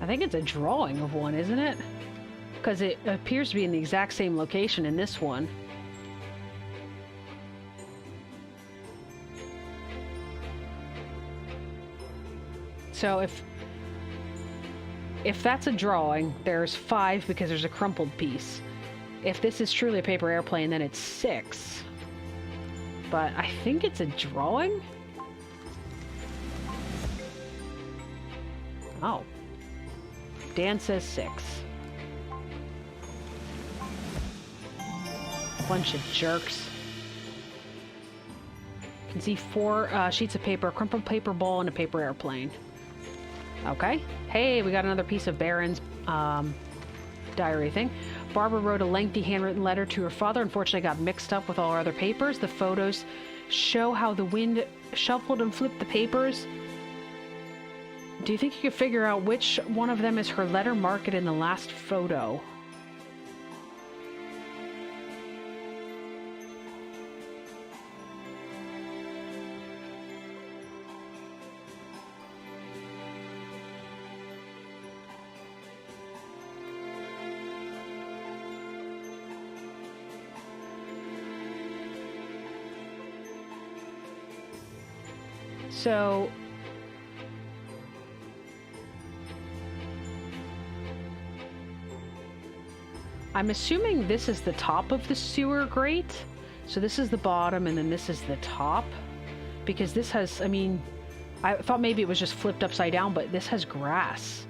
I think it's a drawing of one, isn't it? Because it appears to be in the exact same location in this one. So if that's a drawing, there's 5 because there's a crumpled piece. If this is truly a paper airplane, then it's 6. But I think it's a drawing? Oh. Dan says 6. Bunch of jerks. You can see 4 sheets of paper, a crumpled paper ball, and a paper airplane. Okay. Hey, we got another piece of Baron's diary thing. Barbara wrote a lengthy handwritten letter to her father. Unfortunately, got mixed up with all her other papers. The photos show how the wind shuffled and flipped the papers. Do you think you could figure out which one of them is her letter? Mark it in the last photo. So I'm assuming this is the top of the sewer grate. So this is the bottom and then this is the top. Because this has, I mean, I thought maybe it was just flipped upside down, but this has grass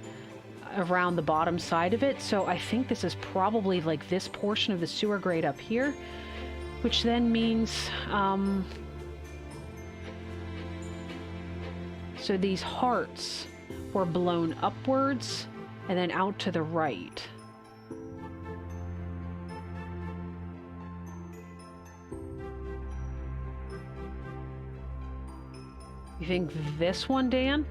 around the bottom side of it. So I think this is probably like this portion of the sewer grate up here, which then means, so these hearts were blown upwards and then out to the right. You think this one, Dan?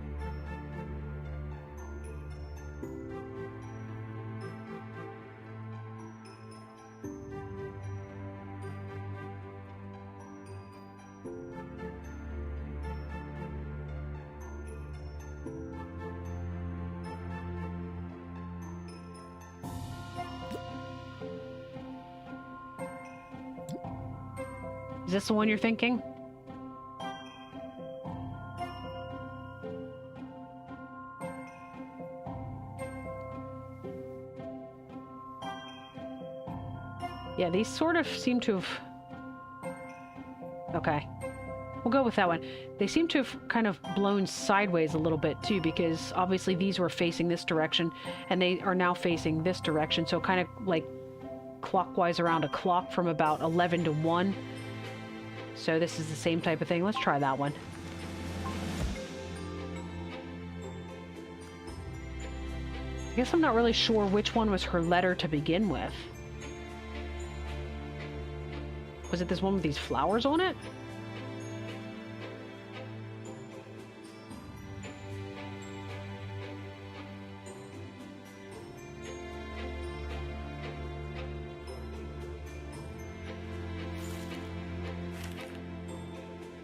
Is this the one you're thinking? Yeah, these sort of seem to have... Okay. We'll go with that one. They seem to have kind of blown sideways a little bit, too, because obviously these were facing this direction, and they are now facing this direction, so kind of like clockwise around a clock from about 11 to 1. So this is the same type of thing. Let's try that one. I guess I'm not really sure which one was her letter to begin with. Was it this one with these flowers on it?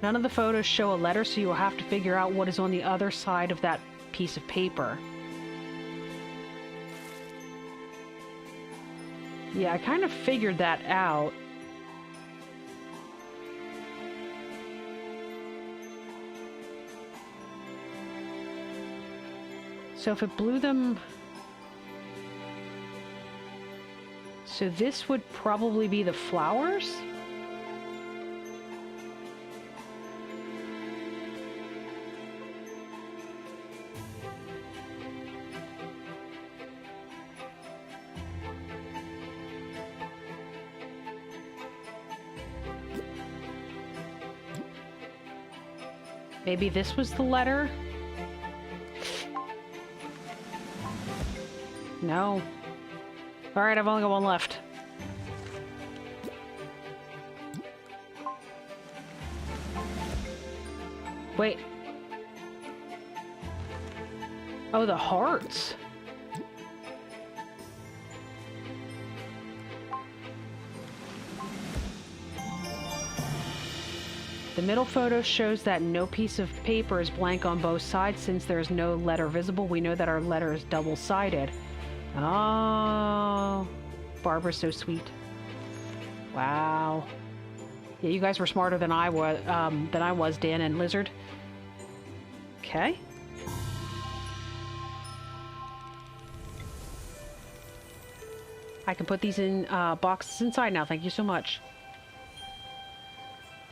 None of the photos show a letter, so you will have to figure out what is on the other side of that piece of paper. Yeah, I kind of figured that out. So if it blew them... So this would probably be the flowers? Maybe this was the letter? No. Alright, I've only got one left. Wait. Oh, the hearts. The middle photo shows that no piece of paper is blank on both sides. Since there is no letter visible, we know that our letter is double-sided. Oh, Barbara's so sweet. Wow. Yeah, you guys were smarter than I was, Dan and Lizard. Okay. I can put these in boxes inside now. Thank you so much.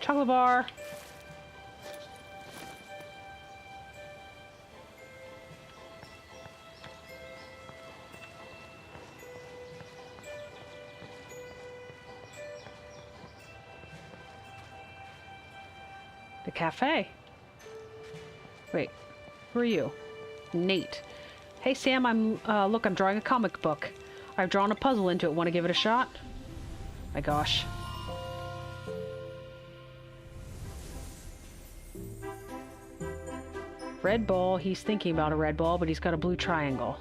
Chocolate bar. The cafe. Wait, who are you? Nate. Hey Sam, look, I'm drawing a comic book. I've drawn a puzzle into it. Want to give it a shot? My gosh. Red ball. He's thinking about a red ball, but he's got a blue triangle.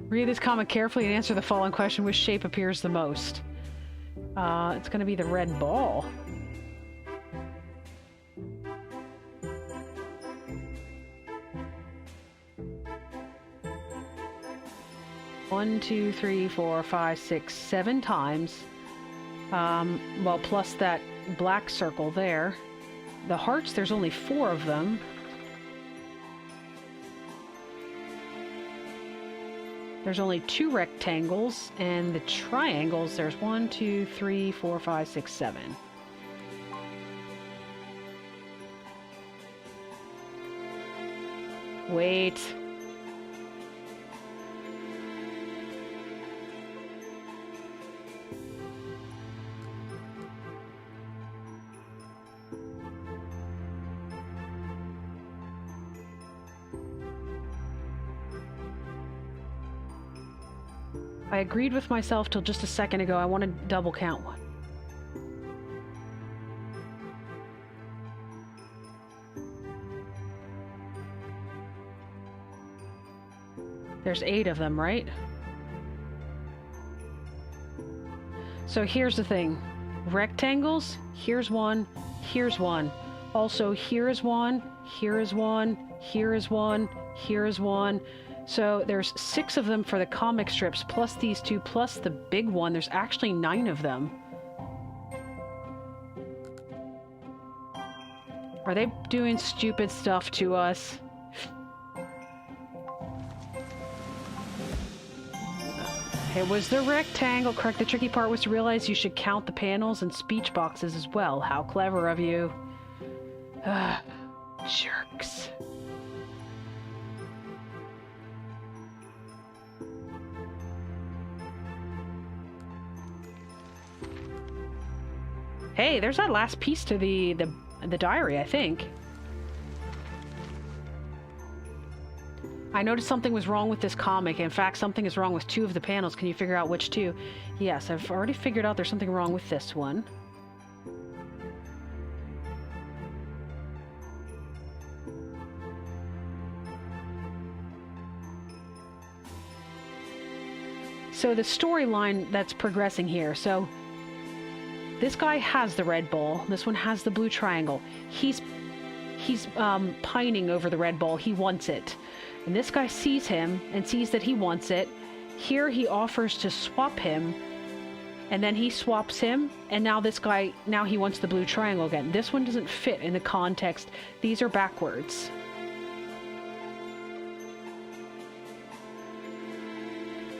Read this comic carefully and answer the following question. Which shape appears the most? It's going to be the red ball. One, two, three, four, five, six, 7 times. Well, plus that black circle there. The hearts, there's only 4 of them. There's only 2 rectangles, and the triangles, there's 1, 2, 3, 4, 5, 6, 7. Wait. I agreed with myself till just a second ago. I want to double count one. There's 8 of them, right? So here's the thing. Rectangles, here's one, here's one. Also, here is one, here is one, here is one, here is one. So there's 6 of them for the comic strips, plus these 2, plus the big one. There's actually 9 of them. Are they doing stupid stuff to us? It was the rectangle. Correct. The tricky part was to realize you should count the panels and speech boxes as well. How clever of you. Jerks. Hey, there's that last piece to the diary, I think. I noticed something was wrong with this comic. In fact, something is wrong with 2 of the panels. Can you figure out which 2? Yes, I've already figured out there's something wrong with this one. So the storyline that's progressing here. So this guy has the red ball. This one has the blue triangle. He's pining over the red ball. He wants it. And this guy sees him and sees that he wants it. Here he offers to swap him. And then he swaps him. And now this guy, now he wants the blue triangle again. This one doesn't fit in the context. These are backwards.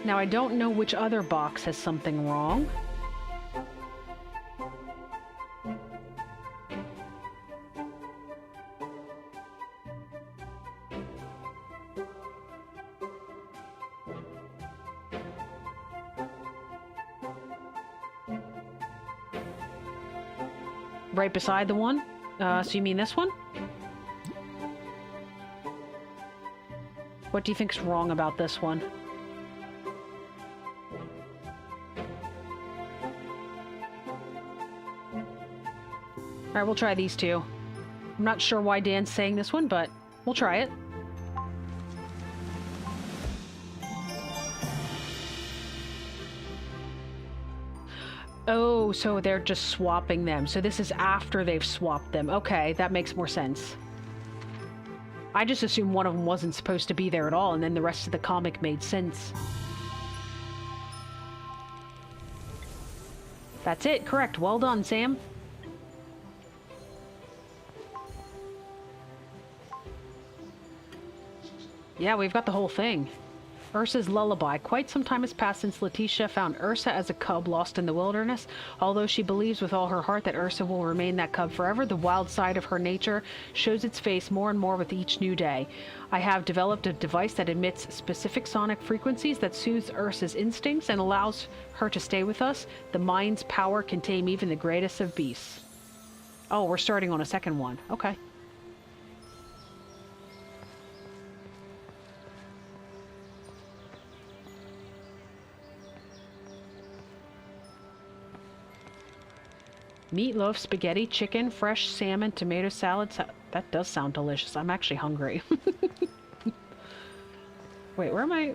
Now I don't know which other box has something wrong. Right beside the one? So you mean this one? What do you think's wrong about this one? Alright, we'll try these 2. I'm not sure why Dan's saying this one, but we'll try it. Oh, so they're just swapping them. So this is after they've swapped them. Okay, that makes more sense. I just assumed one of them wasn't supposed to be there at all, and then the rest of the comic made sense. That's it, correct. Well done, Sam. Yeah, we've got the whole thing. Ursa's lullaby. Quite some time has passed since Letitia found Ursa as a cub lost in the wilderness. Although she believes with all her heart that Ursa will remain that cub forever, the wild side of her nature shows its face more and more with each new day. I have developed a device that emits specific sonic frequencies that soothes Ursa's instincts and allows her to stay with us. The mind's power can tame even the greatest of beasts. Oh, we're starting on a second one. Okay. Meatloaf, spaghetti, chicken, fresh salmon, tomato salad. That does sound delicious. I'm actually hungry. Wait, where am I?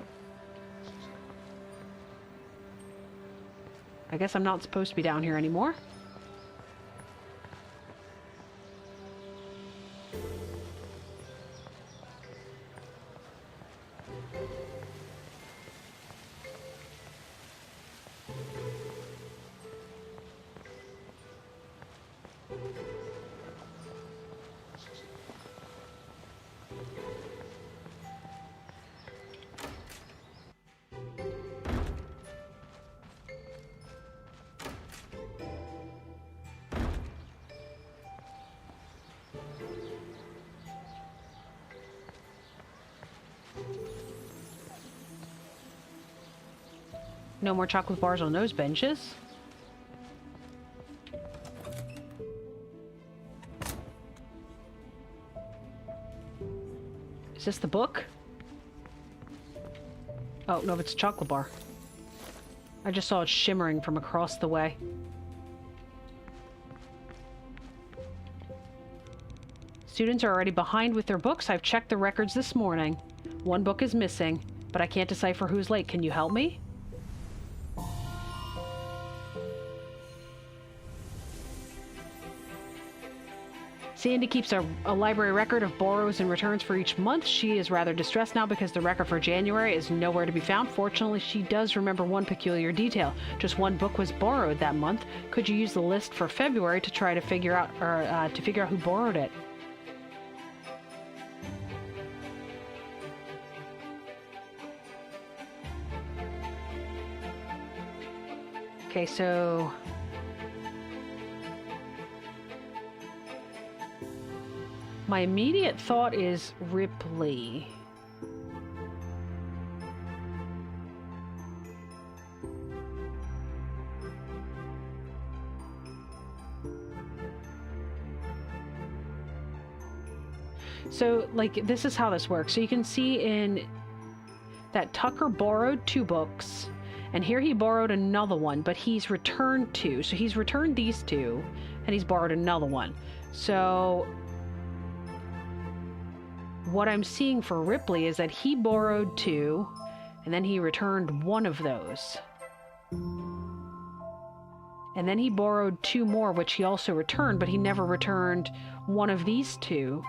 I guess I'm not supposed to be down here anymore. No more chocolate bars on those benches. Is this the book? Oh, no, it's a chocolate bar. I just saw it shimmering from across the way. Students are already behind with their books. I've checked the records this morning. One book is missing, but I can't decipher who's late. Can you help me? Sandy keeps a library record of borrows and returns for each month. She is rather distressed now because the record for January is nowhere to be found. Fortunately, she does remember one peculiar detail. Just one book was borrowed that month. Could you use the list for February to try to figure out, who borrowed it? Okay, so my immediate thought is Ripley. So, like, this is how this works. So you can see in that Tucker borrowed 2 books, and here he borrowed another one, but he's returned 2. So he's returned these 2, and he's borrowed another one. So what I'm seeing for Ripley is that he borrowed 2, and then he returned 1 of those. And then he borrowed 2 more, which he also returned, but he never returned one of these 2.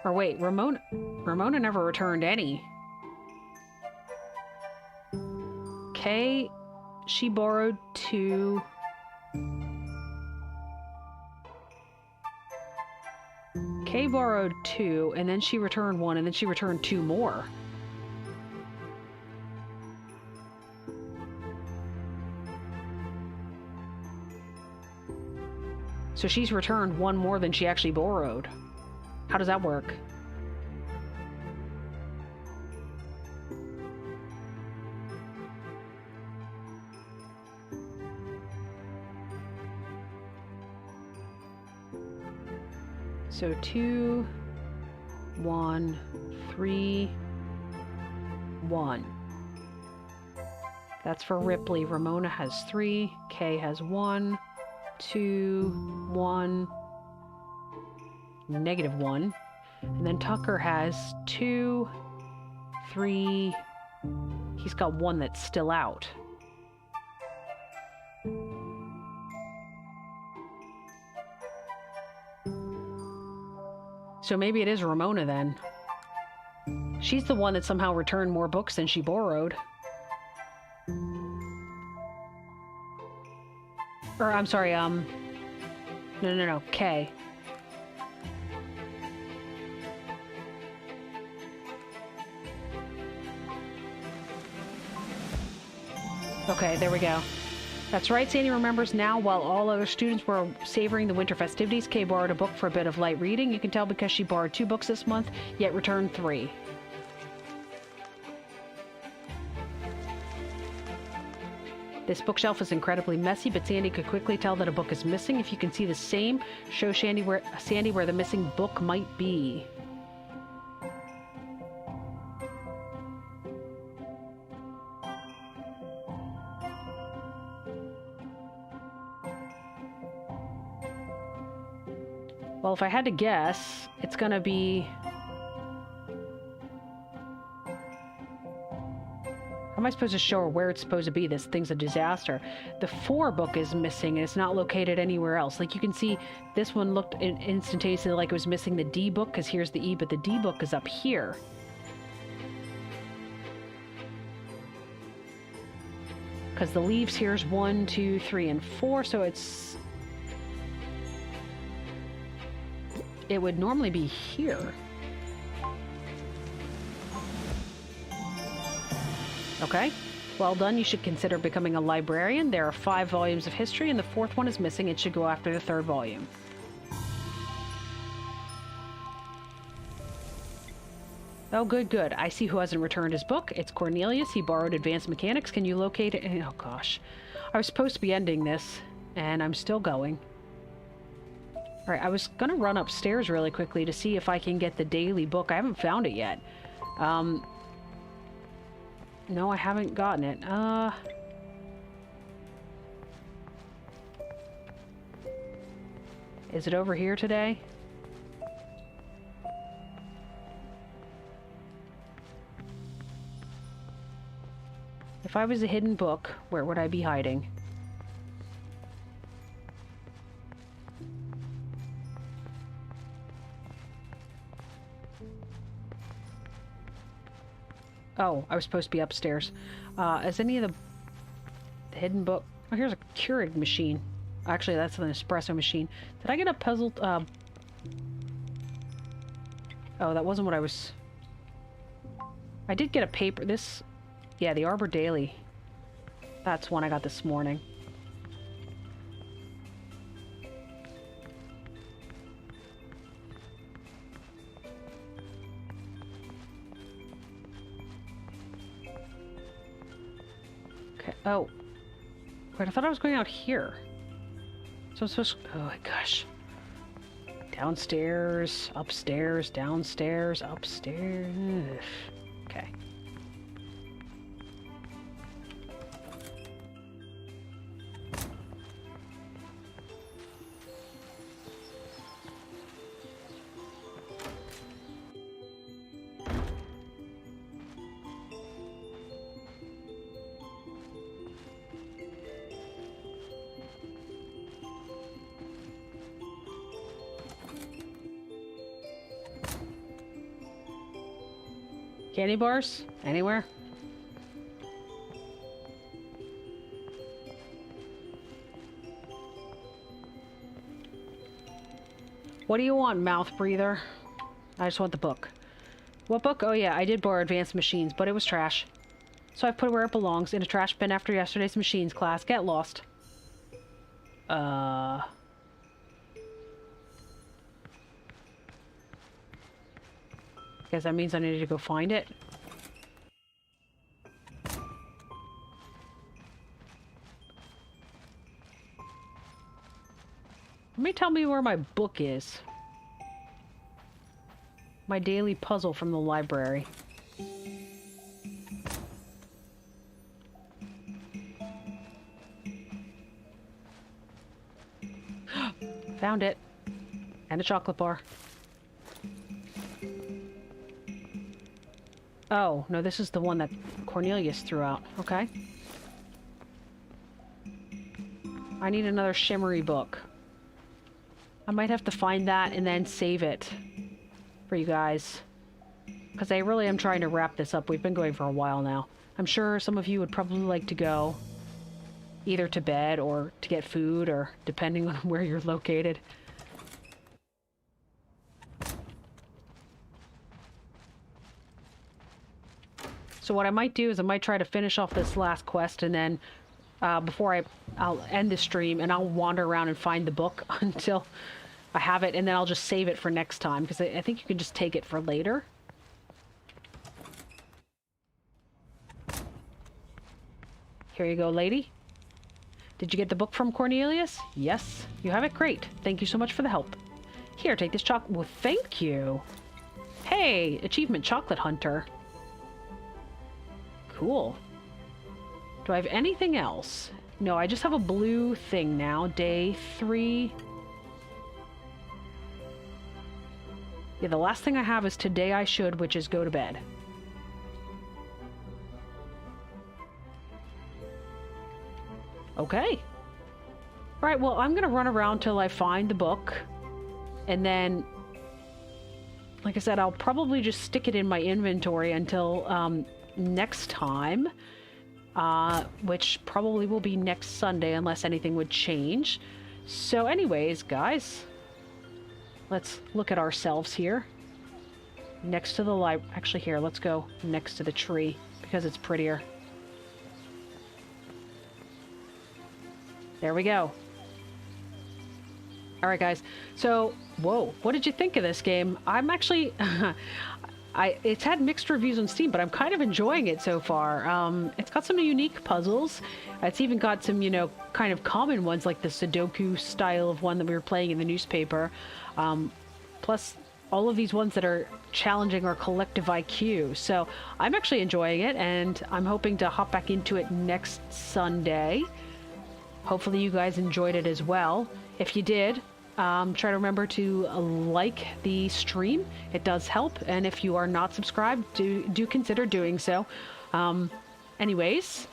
Or wait, Ramona never returned any. Kay, she borrowed 2. Kay borrowed 2, and then she returned 1, and then she returned 2 more. So she's returned 1 more than she actually borrowed. How does that work? So 2, 1, 3, 1. That's for Ripley. Ramona has 3. Kay has 1, 2, 1, -1. And then Tucker has 2, 3. he's got one that's still out. So maybe it is Ramona then. She's the one that somehow returned more books than she borrowed. Or, I'm sorry, no, Kay. Okay, there we go. That's right, Sandy remembers now. While all other students were savoring the winter festivities, Kay borrowed a book for a bit of light reading. You can tell because she borrowed 2 books this month, yet returned 3. This bookshelf is incredibly messy, but Sandy could quickly tell that a book is missing. If you can see the same, show Sandy where the missing book might be. Well, if I had to guess, it's gonna be... How am I supposed to show her where it's supposed to be? This thing's a disaster. The 4 book is missing and it's not located anywhere else. Like you can see, this one looked instantaneously like it was missing the D book because here's the E, but the D book is up here. Because the leaves here's 1, 2, 3, and 4, so it's... It would normally be here. Okay, well done. You should consider becoming a librarian. There are 5 volumes of history, and the 4th one is missing. It should go after the 3rd volume. Oh, good, good. I see who hasn't returned his book. It's Cornelius. He borrowed Advanced Mechanics. Can you locate it? Oh, gosh. I was supposed to be ending this, and I'm still going. All right, I was going to run upstairs really quickly to see if I can get the daily book. I haven't found it yet. No, I haven't gotten it. Is it over here today? If I was a hidden book, where would I be hiding? Oh, I was supposed to be upstairs. Is any of the hidden book... Oh, here's a Keurig machine. Actually, that's an espresso machine. Did I get a puzzle... Oh, that wasn't what I was... I did get a paper... This... Yeah, the Arbor Daily. That's one I got this morning. Oh. Wait, I thought I was going out here. So I'm supposed to... Oh my gosh. Downstairs, upstairs, downstairs, upstairs. Ugh. Okay. Candy bars? Anywhere? What do you want, mouth breather? I just want the book. What book? Oh yeah, I did borrow Advanced Machines, but it was trash. So I put it where it belongs, in a trash bin after yesterday's machines class. Get lost. Guess that means I need to go find it. Let me tell me where my book is. My daily puzzle from the library. Found it. And a chocolate bar. Oh, no, this is the one that Cornelius threw out. Okay. I need another shimmery book. I might have to find that and then save it for you guys. Because I really am trying to wrap this up. We've been going for a while now. I'm sure some of you would probably like to go either to bed or to get food, or depending on where you're located. So what I might do is I might try to finish off this last quest, and then before I'll end the stream, and I'll wander around and find the book until I have it, and then I'll just save it for next time, because I think you can just take it for later. Here you go, lady. Did you get the book from Cornelius? Yes. You have it? Great. Thank you so much for the help. Here, take this chocolate. Well, thank you. Hey, achievement chocolate hunter. Cool. Do I have anything else? No, I just have a blue thing now. Day 3. Yeah, the last thing I have is today I should, which is go to bed. Okay. Alright, well, I'm gonna run around till I find the book. And then, like I said, I'll probably just stick it in my inventory until next time. Which probably will be next Sunday unless anything would change. So anyways, guys, let's look at ourselves here. Next to the library. Actually, here, let's go next to the tree because it's prettier. There we go. Alright, guys. So, whoa, what did you think of this game? I'm actually... it's had mixed reviews on Steam, but I'm kind of enjoying it so far. It's got some unique puzzles. It's even got some, you know, kind of common ones, like the Sudoku style of one that we were playing in the newspaper. Plus, all of these ones that are challenging our collective IQ. So, I'm actually enjoying it, and I'm hoping to hop back into it next Sunday. Hopefully you guys enjoyed it as well. If you did, try to remember to like the stream. It does help. And if you are not subscribed, do consider doing so. Anyways,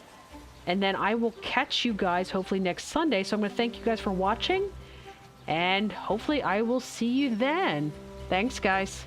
and then I will catch you guys hopefully next Sunday. So I'm going to thank you guys for watching. And hopefully I will see you then. Thanks, guys.